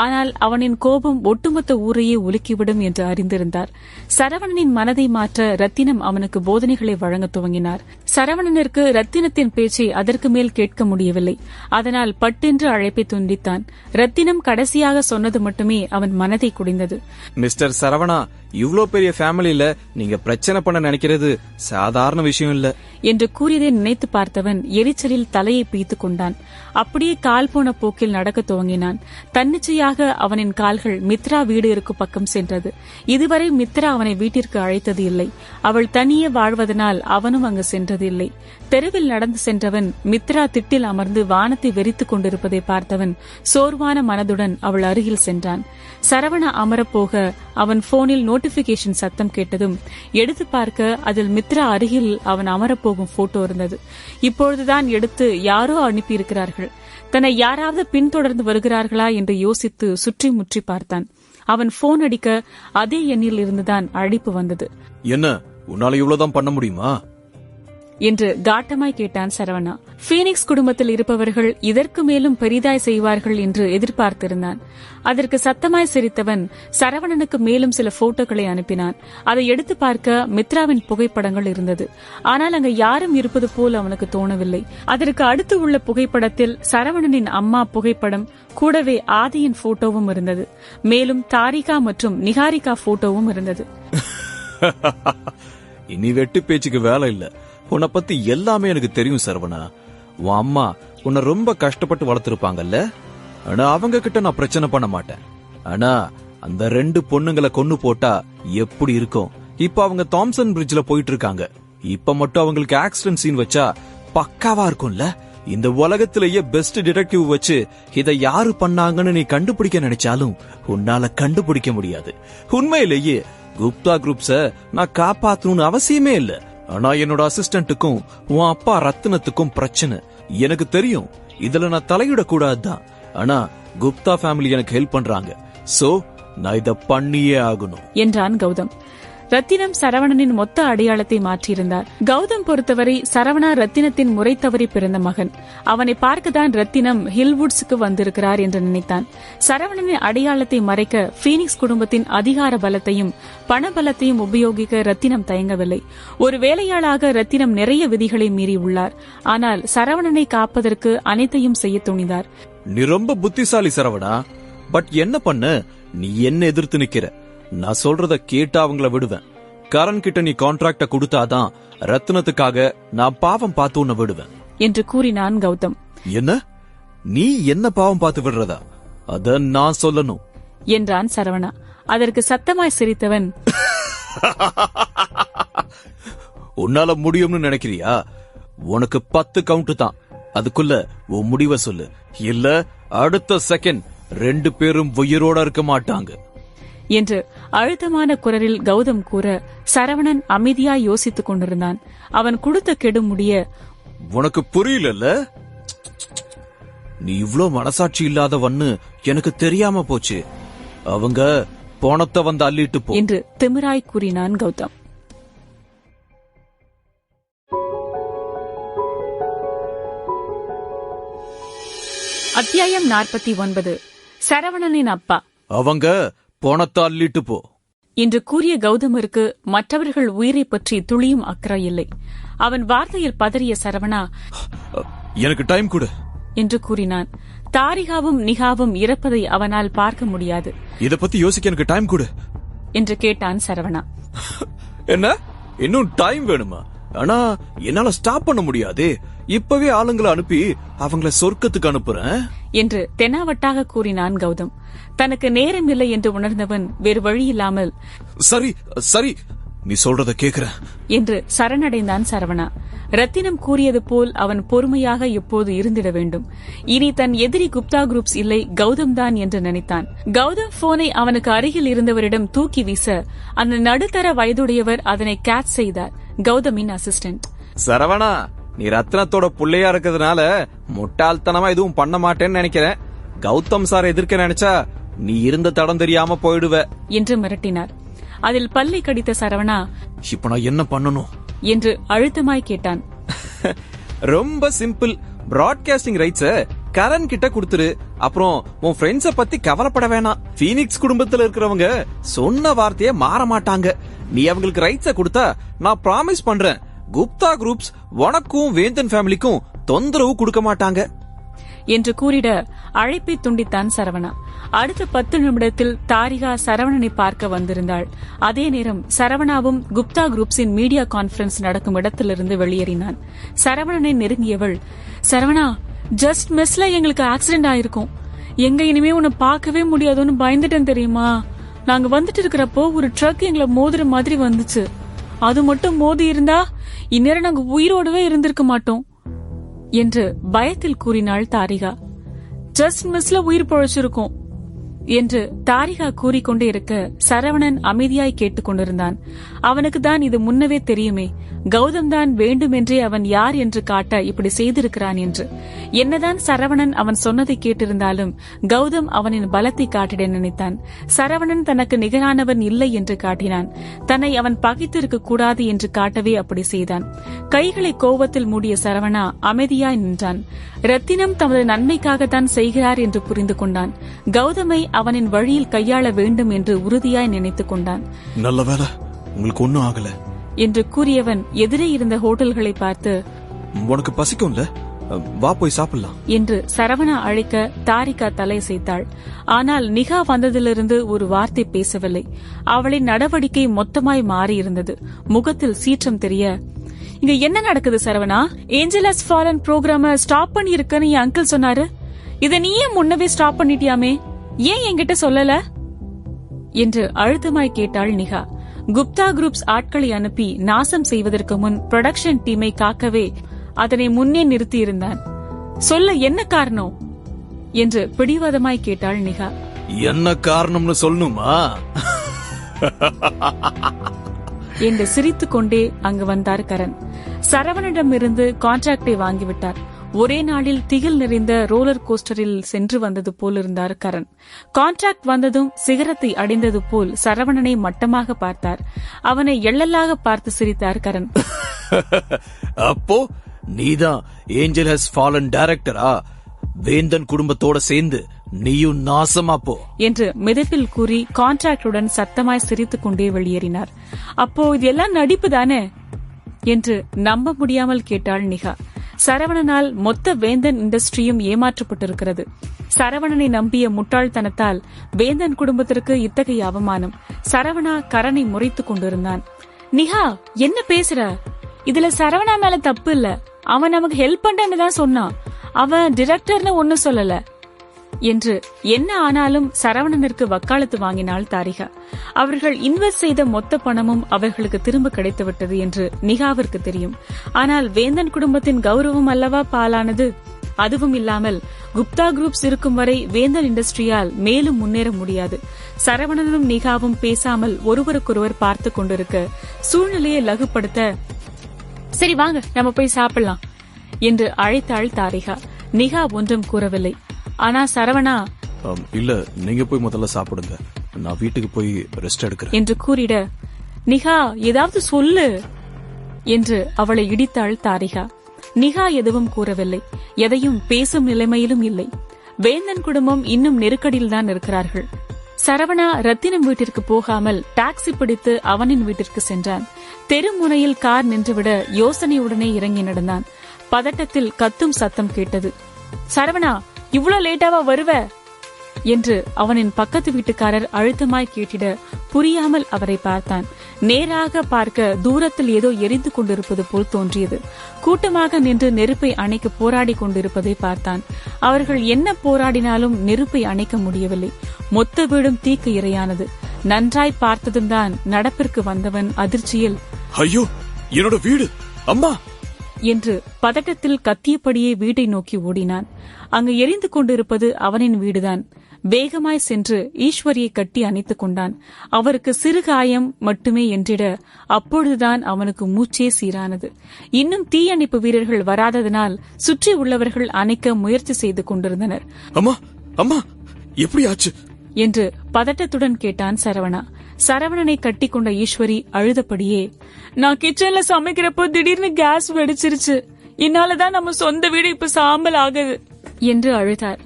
ஆனால் அவனின் கோபம் ஒட்டுமொத்த ஊரையே உலுக்கிவிடும் என்று அறிந்திருந்தார். சரவணனின் மனதை மாற்ற ரத்தினம் அவனுக்கு போதனைகளை வழங்க துவங்கினார். சரவணனிற்கு ரத்தினத்தின் பேச்சை அதற்கு மேல் கேட்க முடியவில்லை. அதனால் பட்டென்று அழைப்பை துண்டித்தான். ரத்தினம் கடைசியாக சொன்னது மட்டுமே அவன் மனதை குடிந்தது. மிஸ்டர் சரவணா, இவ்ளோ பெரிய ஃபேமிலியில நீங்க பிரச்சனை பண்ண நினைக்கிறது சாதாரண விஷயம் இல்ல என்று கூறியதை நினைத்து பார்த்தவன் எரிச்சலில் தலையை பிய்த்துக் கொண்டான். அப்படியே கால் போன போக்கில் நடக்க துவங்கினான். தன்னிச்சையாக அவனின் கால்கள் மித்ரா வீடு இருக்கும் பக்கம் சென்றது. இதுவரை மித்ரா அவனை வீட்டிற்கு அழைத்தது இல்லை. அவள் தனியே வாழ்வதனால் அவனும் அங்கு சென்றது இல்லை. தெருவில் நடந்து சென்றவன் மித்ரா திட்டில் அமர்ந்து வானத்தை வெறித்துக் கொண்டிருப்பதை பார்த்தவன் சோர்வான மனதுடன் அவள் அருகில் சென்றான். சரவணா அமரப்போக அவன் போனில் நோட்டிபிகேஷன் சத்தம் கேட்டதும் எடுத்து பார்க்க அதில் மித்ரா அருகில் அவன் அமரப்போகும் போட்டோ இருந்தது. இப்பொழுதுதான் எடுத்து யாரோ அனுப்பியிருக்கிறார்கள். தன்னை யாராவது பின்தொடர்ந்து வருகிறார்களா என்று யோசித்து சுற்றி முற்றி பார்த்தான். அவன் போன் அடிக்க அதே எண்ணில் இருந்துதான் அழைப்பு வந்தது. என்ன, உன்னால இவ்வளவுதான் பண்ண முடியுமா என்று காட்டமாய் கேட்டான் சரவணா. பீனிக்ஸ் குடும்பத்தில் இருப்பவர்கள் இதற்கு மேலும் பெரிதாய் செய்வார்கள் என்று எதிர்பார்த்திருந்தான். அதற்கு சத்தமாய் சிரித்தவன் சரவணனுக்கு மேலும் சில போட்டோக்களை அனுப்பினான். அதை எடுத்து பார்க்க மித்ராவின் புகைப்படங்கள் இருந்தது. ஆனால் அங்கு யாரும் இருப்பது போல் அவனுக்கு தோணவில்லை. அதற்கு அடுத்து உள்ள புகைப்படத்தில் சரவணனின் அம்மா புகைப்படம், கூடவே ஆதியின் போட்டோவும் இருந்தது. மேலும் தாரிகா மற்றும் நிகாரிகா போட்டோவும் இருந்தது. இனி வெட்டு பேச்சுக்கு வேலை இல்ல. உன்னை பத்தி எல்லாமே எனக்கு தெரியும் சரவணா. உன் அம்மா உன்னை ரொம்ப கஷ்டப்பட்டு வளர்த்திருப்பாங்கல்ல. ஆனா அவங்க கிட்ட நான் பிரச்சனை பண்ண மாட்டேன். ஆனா அந்த 2 பொண்ணுங்களை கொன்னு போட்டா எப்படி இருக்கும்? இப்ப அவங்க தாம்சன் பிரிட்ஜ்ல போயிட்டு இருக்காங்க. இப்ப மட்டும் அவங்களுக்கு ஆக்சிடென்ட் சீன் வச்சா பக்காவா இருக்கும்ல. இந்த உலகத்திலேயே பெஸ்ட் டிடெக்டிவ் வச்சு இதை யாரு பண்ணாங்கன்னு நீ கண்டுபிடிக்க நினைச்சாலும் உன்னால கண்டுபிடிக்க முடியாது. உண்மையிலேயே குப்தா குரூப்ஸ நான் காப்பாத்தணும்னு அவசியமே இல்ல. ஆனா என்னோட அசிஸ்டன்ட்டுக்கும் உன் அப்பா ரத்தினத்துக்கும் பிரச்சனை எனக்கு தெரியும். இதுல நான் தலையிட கூடாதுதான். ஆனா குப்தா ஃபேமிலி எனக்கு ஹெல்ப் பண்றாங்க. சோ நான் இத பண்ணியே ஆகணும் என்றான் கௌதம். ரத்தினம் சரவணனின் மொத்த அடையாளத்தை மாற்றியிருந்தார். கௌதம் பொறுத்தவரை சரவணா ரத்தினத்தின் முறை தவறி பிறந்த மகன். அவனை பார்க்கத்தான் ரத்தினம் ஹில்வுட்ஸுக்கு வந்திருக்கிறார் என்று நினைத்தான். சரவணனின் அடையாளத்தை மறைக்க பீனிக்ஸ் குடும்பத்தின் அதிகார பலத்தையும் பணபலத்தையும் உபயோகிக்க ரத்தினம் தயங்கவில்லை. ஒரு வேலையாளாக ரத்தினம் நிறைய விதிகளை மீறியுள்ளார். ஆனால் சரவணனை காப்பதற்கு அனைத்தையும் செய்ய துணிந்தார். நீ ரொம்ப புத்திசாலி சரவணா. பட் என்ன பண்ண, நீ என்ன எதிர்த்து நிக்கிற? நான் சொல்றத கேட்டா அவங்கள விடுவேன். கரண் கிட்ட நீ கான்ட்ராக்ட கொடுத்தாதான் ரத்தினத்துக்காக நான் பாவம் பார்த்து உன்னை விடுவேன் என்று கூறினான் கௌதம். என்ன, நீ என்ன பாவம் பார்த்து விடுறதா? அத நான் சொல்லணும் என்றான் சரவணா. அதற்கு சத்தமாய் சிரித்தவன், உன்னால முடியும்னு நினைக்கிறியா? உனக்கு 10 கவுண்ட் தான். அதுக்குள்ள உன் முடிவை சொல்லு, இல்ல அடுத்த செகண்ட் 2 பேரும் உயிரோட இருக்க மாட்டாங்க என்று அழுத்தமான குரலில் கௌதம் கூற சரவணன் அமைதியா யோசித்துக் கொண்டிருந்தான். அவன் கொடுத்த கெடு முடிய, உனக்கு புரியல? நீ இவ்ளோ மனசாட்சி இல்லாதவன்னு எனக்கு தெரியாம போச்சு. அவங்க பணத்தை வந்து அள்ளிட்டு போ என்று திமிராய் கூறினான் கௌதம். அத்தியாயம் 49. சரவணனின் அப்பா. அவங்க பணத்தை அள்ளிட்டு போ என்று கூறிய கௌதமருக்கு மற்றவர்கள் உயிரை பற்றி துளியும் அக்கறை இல்லை. அவன் வார்த்தையில் பதறிய சரவணா, எனக்கு டைம் கொடு என்று கூறினான். தாரிகாவும் நிகாவும் இறப்பதை அவனால் பார்க்க முடியாது. இத பத்தி யோசிக்க எனக்கு டைம் கொடு என்று கேட்டான் சரவணா. என்ன, இன்னும் டைம் வேணுமா? ஆனா என்னால ஸ்டாப் பண்ண முடியாது. இப்பவே ஆளுங்களை அனுப்பி அவங்கள சொர்க்கத்துக்கு அனுப்புறேன் என்று தெனாவட்டாக கூறினான் கௌதம். தனக்கு நேரம் இல்லை என்று உணர்ந்தவன் வேறு வழி இல்லாமல், சரி சரி, நீ சொல்றத கேக்குறேன் என்று சரணடைந்தான் சரவணா. ரத்தினம் கூறியது போல் அவன் பொறுமையாக எப்போது இருந்திட வேண்டும். இனி தன் எதிரி குப்தா குரூப்ஸ் இல்லை, கௌதம் தான் என்று நினைத்தான். கௌதம் போனை அவனுக்கு அருகில் இருந்தவரிடம் தூக்கி வீச அந்த நடுத்தர வயதுடையவர் அதனை கேட்ச் செய்தார். கௌதமின் அசிஸ்டன்ட். சரவணா, நீ ரத்னத்தோட புள்ளையா இருக்கிறதுனால முட்டாள்தனமா எதுவும் பண்ண மாட்டேன்னு நினைக்கிறேன். கௌதம் சார் எதிர்க்க நினைச்சா நீ இருந்த தடம் தெரியாம போயிடுவ என்று மிரட்டினார். அதில் பல்லை கடித்த சரவணா, இப்ப நான் என்ன பண்ணணும் என்று அழுத்தமாய் கேட்டான். ரொம்ப சிம்பிள். பிராட்காஸ்டிங் ரைட்ஸ கரண் கிட்ட கொடுத்துரு. அப்புறம் உன் ஃப்ரெண்ட்ஸ பத்தி கவலைப்பட வேணாம். பீனிக்ஸ் குடும்பத்துல இருக்கிறவங்க சொன்ன வார்த்தைய மாற மாட்டாங்க. நீ அவங்களுக்கு ரைட்ஸ கொடுத்தா நான் ப்ராமிஸ் பண்றேன், குப்தா குரூப்ஸ் உனக்கும் வேந்தன் ஃபேமிலிக்கும் தொந்தரவு கொடுக்க மாட்டாங்க என்று கூறிட அழைப்பை துண்டித்தான் சரவணா. அடுத்த 10 நிமிடத்தில் தாரிகா சரவணனை பார்க்க வந்திருந்தாள். அதே நேரம் சரவணாவும் குப்தா குரூப்ஸின் மீடியா கான்பரன்ஸ் நடக்கும் இடத்திலிருந்து வெளியேறினான். சரவணனை நெருங்கியவள், சரவணா, ஜஸ்ட் மிஸ்ல எங்களுக்கு ஆக்சிடென்ட் ஆயிருக்கும். எங்க இனிமே உன்னை பார்க்கவே முடியாதுன்னு பயந்துட்டேன் தெரியுமா? நாங்க வந்துட்டு இருக்கிறப்போ ஒரு ட்ரக் எங்களை மோதுற மாதிரி வந்துச்சு. அது மட்டும் மோதி இருந்தா இந்நேரம் நாங்க உயிரோடவே இருந்திருக்க மாட்டோம் என்று பயத்தில் கூறினாள் தாரிகா. ஜஸ்ட் மிஸ்ல உயிர் பொழைச்சிருக்கோம் என்று தாரிகா கூறிக்கொண்டே இருக்க சரவணன் அமைதியாய் கேட்டுக் கொண்டிருந்தான். அவனுக்கு தான் இது முன்னவே தெரியுமே, கௌதம் தான் வேண்டுமென்றே அவன் யார் என்று காட்ட இப்படி செய்திருக்கிறான் என்று. என்னதான் சரவணன் அவன் சொன்னதை கேட்டிருந்தாலும் கௌதம் அவனின் பலத்தை காட்டிட நினைத்தான். சரவணன் தனக்கு நிகரானவன் இல்லை என்று காட்டினான். தன்னை அவன் பகைத்திருக்க கூடாது என்று காட்டவே அப்படி செய்தான். கைகளை கோபத்தில் மூடிய சரவணா அமைதியாய் நின்றான். ரத்தினம் தமது நன்மைக்காகத்தான் செய்கிறார் என்று புரிந்து கொண்டான். கௌதமை அவனின் வழியில் கையாள வேண்டும் என்று உறுதியாய் நினைத்துக் கொண்டான். நல்ல வேளை உங்களுக்கு ஒன்னும் ஆகல என்று கூறியவன் எதிரே இருந்த ஹோட்டல்களை பார்த்து, உனக்கு பசிக்கும்ல, வா போய் சாப்பிடலாம் என்று சரவணா அழைக்க தாரிகா தலையசைத்தாள். ஆனால் நிகா வந்ததிலிருந்து ஒரு வார்த்தை பேசவில்லை. அவளின் நடவடிக்கை மொத்தமாய் மாறியிருந்தது. முகத்தில் சீற்றம் தெரிய, இங்க என்ன நடக்குது சரவணா? ஏஞ்சல் ஹஸ் ஃபாலன் ப்ரோக்ராம ஸ்டாப் பண்ணி இருக்கன்னு என் அங்கிள் சொன்னாரு. இத நீயே முன்னவே ஸ்டாப் பண்ணிட்டியாமே, ஏன் என்கிட்ட சொல்லல என்று அழுத்தமாய் கேட்டாள் நிகா. குப்தா குரூப்ஸ் ஆட்களை அனுப்பி நாசம் செய்வதற்கு முன் புரொடக்ஷன் டீமை காக்கவே அதனை முன்னே நிறுத்தியிருந்தான். சொல்ல என்ன காரணம் என்று பிடிவாதமாய் கேட்டாள் நிகா. என்ன காரணம்னு சொல்லணுமா என்று சிரித்துக் கொண்டே அங்கு வந்தார் கரண். சரவணிடமிருந்து கான்ட்ராக்டை வாங்கிவிட்டார். ஒரே நாளில் திகில் நிறைந்த ரோலர் கோஸ்டரில் சென்று வந்தது போல் இருந்தார் கரண். கான்ட்ராக்ட் வந்ததும் சிகரத்தை அடைந்தது போல் சரவணனை மட்டமாக பார்த்தார். அவனை எள்ளலாக பார்த்து சிரித்தார் கரண். அப்போ நீதான் ஏஞ்சல் ஹஸ் ஃபாலன் டைரக்டரா? வேந்தன் குடும்பத்தோட சேர்ந்து நீயும் நாசமா போ என்று மிதப்பில் கூறி கான்ட்ராக்டுடன் சத்தமாய் சிரித்துக் கொண்டே வெளியேறினார். அப்போ இதெல்லாம் நடிப்பு தானே என்று நம்ப முடியாமல் கேட்டாள் நிகா. சரவணனால் மொத்த வேந்தன் இண்டஸ்ட்ரியும் ஏமாற்றப்பட்டிருக்கிறது. சரவணனை நம்பிய முட்டாள்தனத்தால் வேந்தன் குடும்பத்திற்கு இத்தகைய அவமானம். சரவணா கரனை முறைத்துக் கொண்டிருந்தான். நிகா, என்ன பேசுற? இதுல சரவணா மேல தப்பு இல்ல. அவன் நமக்கு ஹெல்ப் பண்றேன்னு தான் சொன்னான். அவன் டிரெக்டர்னு ஒன்னு சொல்லல என்று. என்ன ஆனாலும் சரவணனிற்கு வக்காலத்து வாங்கினாள் தாரிகா. அவர்கள் இன்வெஸ்ட் செய்த மொத்த பணமும் அவர்களுக்கு திரும்ப கிடைத்துவிட்டது என்று நிகாவிற்கு தெரியும். ஆனால் வேந்தன் குடும்பத்தின் கௌரவம் அல்லவா பாலானது. அதுவும் இல்லாமல் குப்தா குரூப்ஸ் இருக்கும் வரை வேந்தன் இண்டஸ்ட்ரியால் மேலும் முன்னேற முடியாது. சரவணனும் நிகாவும் பேசாமல் ஒருவருக்கொருவர் பார்த்து கொண்டிருக்க சூழ்நிலையை லகுப்படுத்த, சரி வாங்க நம்ம போய் சாப்பிடலாம் என்று அழைத்தாள் தாரிகா. நிகா ஒன்றும் கூறவில்லை. ஆனா சரவணா, இல்ல நீங்க போய் முதல்ல சாப்பிடுங்க, நான் வீட்டுக்கு போய் ரெஸ்ட் எடுக்கிறேன் என்று கூறிட, நிகா ஏதாவது சொல்லு என்று அவளை இடித்தாள் தாரிகா. நிகா எதுவும் கூறவில்லை. எதையும் பேசும் நிலைமையிலும் இல்லை. வேந்தன் குடும்பம் இன்னும் நெருக்கடியில் தான் இருக்கிறார்கள். சரவணா ரத்தினம் வீட்டிற்கு போகாமல் டாக்ஸி பிடித்து அவனின் வீட்டிற்கு சென்றான். தெருமுனையில் கார் நின்றுவிட யோசனையுடனே இறங்கி நடந்தான். பதட்டத்தில் கத்தும் சத்தம் கேட்டது. சரவணா, இவ்வளவு லேட்டாவா வருவ என்று அவனின் பக்கத்து வீட்டுக்காரர் அழுத்தமாய் கேட்டிட புரியாமல் அவரை பார்த்தான். நேராக பார்க்க தூரத்தில் ஏதோ எரிந்து கொண்டிருப்பது போல் தோன்றியது. கூட்டமாக நின்று நெருப்பை அணைக்க போராடி கொண்டிருப்பதை பார்த்தான். அவர்கள் என்ன போராடினாலும் நெருப்பை அணைக்க முடியவில்லை. மொத்த வீடும் தீக்கு இரையானது. நன்றாய் பார்த்ததும் தான் நடப்பிற்கு வந்தவன் அதிர்ச்சியில், ஐயோ என்னோட வீடு அம்மா என்று பதட்டத்தில் கத்தியபடியே வீட்டை நோக்கி ஓடினான். அங்கு எரிந்து கொண்டிருப்பது அவனின் வீடுதான். வேகமாய் சென்று ஈஸ்வரியை கட்டி அணைத்துக் கொண்டான். அவருக்கு சிறு காயம் மட்டுமே என்றிட அப்பொழுதுதான் அவனுக்கு மூச்சே சீரானது. இன்னும் தீயணைப்பு வீரர்கள் வராததனால் சுற்றி உள்ளவர்கள் அணைக்க முயற்சி செய்து கொண்டிருந்தனர். அம்மா அம்மா எப்படி ஆச்சு என்று பதட்டத்துடன் கேட்டான் சரவணா. சரவணனை கட்டிக்கொண்ட ஈஸ்வரி அழுதபடியே, நான் கிச்சன்ல சமைக்கிறப்போ திடீர்னு கேஸ் வெடிச்சிருச்சு. என்னாலதான் நம்ம சொந்த வீடு இப்ப சாம்பல் ஆகுது என்று அழுதார்.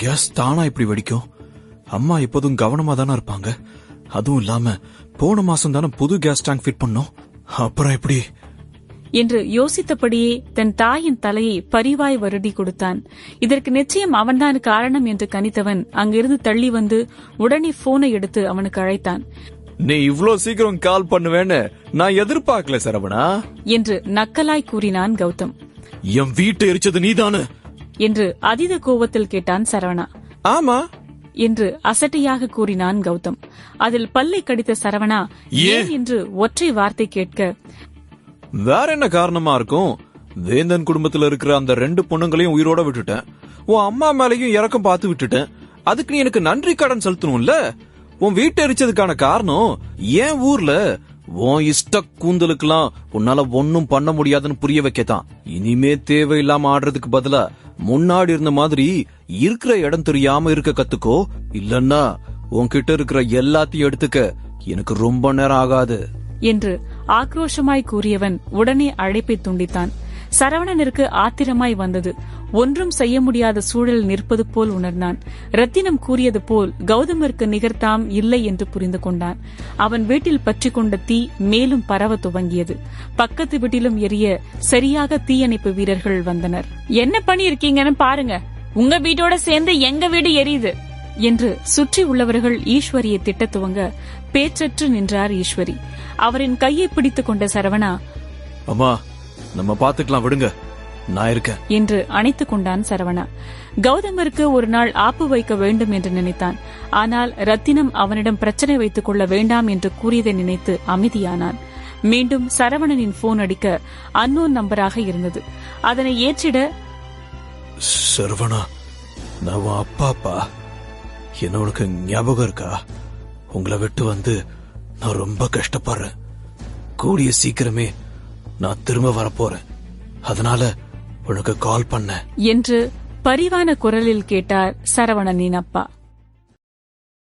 கேஸ் தானா இப்படி வெடிக்கும்? அம்மா எப்போதும் கவனமா தானே இருப்பாங்க. அதுவும் இல்லாம போன மாசம் தானே புது கேஸ் டேங்க் ஃபிட் பண்ணோம். அப்புறம் எப்படி என்று யோசித்தபடியே தன் தாயின் தலையை பரிவாய் வருடி கொடுத்தான். இதற்கு நிச்சயம் அவன்தான் காரணம் என்று கணித்தவன் அங்கிருந்து தள்ளி வந்து உடனே போனை எடுத்து அவனுக்கு அழைத்தான். நீ இவ்ளோ சீக்கிரம் கால் பண்ணுவேன்னு நான் எதிர்பார்க்கல சரவணா என்று நக்கலாய் கூறினான் கௌதம். என் வீட்டை எரிச்சது நீதானு என்று அதீத கோபத்தில் கேட்டான் சரவணா. ஆமா என்று அசட்டையாக கூறினான் கௌதம். அதில் பல்லை கடித்த சரவணா ஏன் என்று ஒற்றை வார்த்தை கேட்க, வேற என்ன காரணமா இருக்கும்? வேந்தன் குடும்பத்துல இருக்கிற அந்த 2 பொண்ணுங்களையும் உயிரோட விட்டுட்டேன். உன் அம்மா மேலையும் இறக்கம் பார்த்து விட்டுட்டேன். அதுக்கு நீ எனக்கு நன்றி கடன் செலுத்தணும்ல. உன் வீட்டை எரிச்சதுக்கான காரணம் ஏன் ஊர்ல உன் இஷ்ட கூந்தலுக்கெல்லாம் உன்னால ஒன்னும் பண்ண முடியாதுன்னு புரிய வைக்கத்தான். இனிமே தேவையில்லாம ஆடுறதுக்கு பதிலா முன்னாடி இருந்த மாதிரி இருக்கிற இடம் தெரியாம இருக்க கத்துக்கோ. இல்லன்னா உன்கிட்ட இருக்கிற எல்லாத்தையும் எடுத்துக்க எனக்கு ரொம்ப நேரம் ஆகாது என்று ஆக்ரோஷமாய் கூறியவன் உடனே அழைப்பை துண்டித்தான். சரவணனிற்கு ஆத்திரமாய் வந்தது. ஒன்றும் செய்ய முடியாத சூழல் நிற்பது போல் உணர்ந்தான். ரத்தினம் கூறியது போல் கௌதமிற்கு நிகர்த்தாம் இல்லை என்று புரிந்து கொண்டான். அவன் வீட்டில் பற்றி கொண்ட தீ மேலும் பரவ துவங்கியது. பக்கத்து வீட்டிலும் எரிய சரியாக தீயணைப்பு வீரர்கள் வந்தனர். என்ன பண்ணி இருக்கீங்கன்னு பாருங்க, உங்க வீட்டோட சேர்ந்து எங்க வீடு எரியுது என்று சுற்றி உள்ளவர்கள் ஈஸ்வரியை திட்ட துவங்க பேச்சற்று நின்றார் ஈஸ்வரி. அவரின் கையை பிடித்துக் கொண்ட சரவணா, அம்மா நம்ம பாத்துக்கலாம் விடுங்க, நான் இருக்கேன் என்று அணைத்துக் கொண்டான் சரவணா. கௌதமிற்கு ஒரு நாள் ஆப்பு வைக்க வேண்டும் என்று நினைத்தான். ஆனால் ரத்தினம் அவனிடம் பிரச்சனை வைத்துக் கொள்ள வேண்டாம் என்று கூறியதை நினைத்து அமைதியானான். மீண்டும் சரவணனின் போன் அடிக்க அன்னோன் நம்பராக இருந்தது. அதனை ஏற்றிட, சரவணா நான் உன் அப்பாப்பா, என்ன உனக்கு ஞாபகம் இருக்கா? உங்களை விட்டு வந்து நான் ரொம்ப கஷ்டப்படுறேன். கூடிய சீக்கிரமே நான் திரும்ப வரப்போறேன். அதனால உனக்கு கால் பண்ண என்று பரிவான குரலில் கேட்டார் சரவணனின் அப்பா.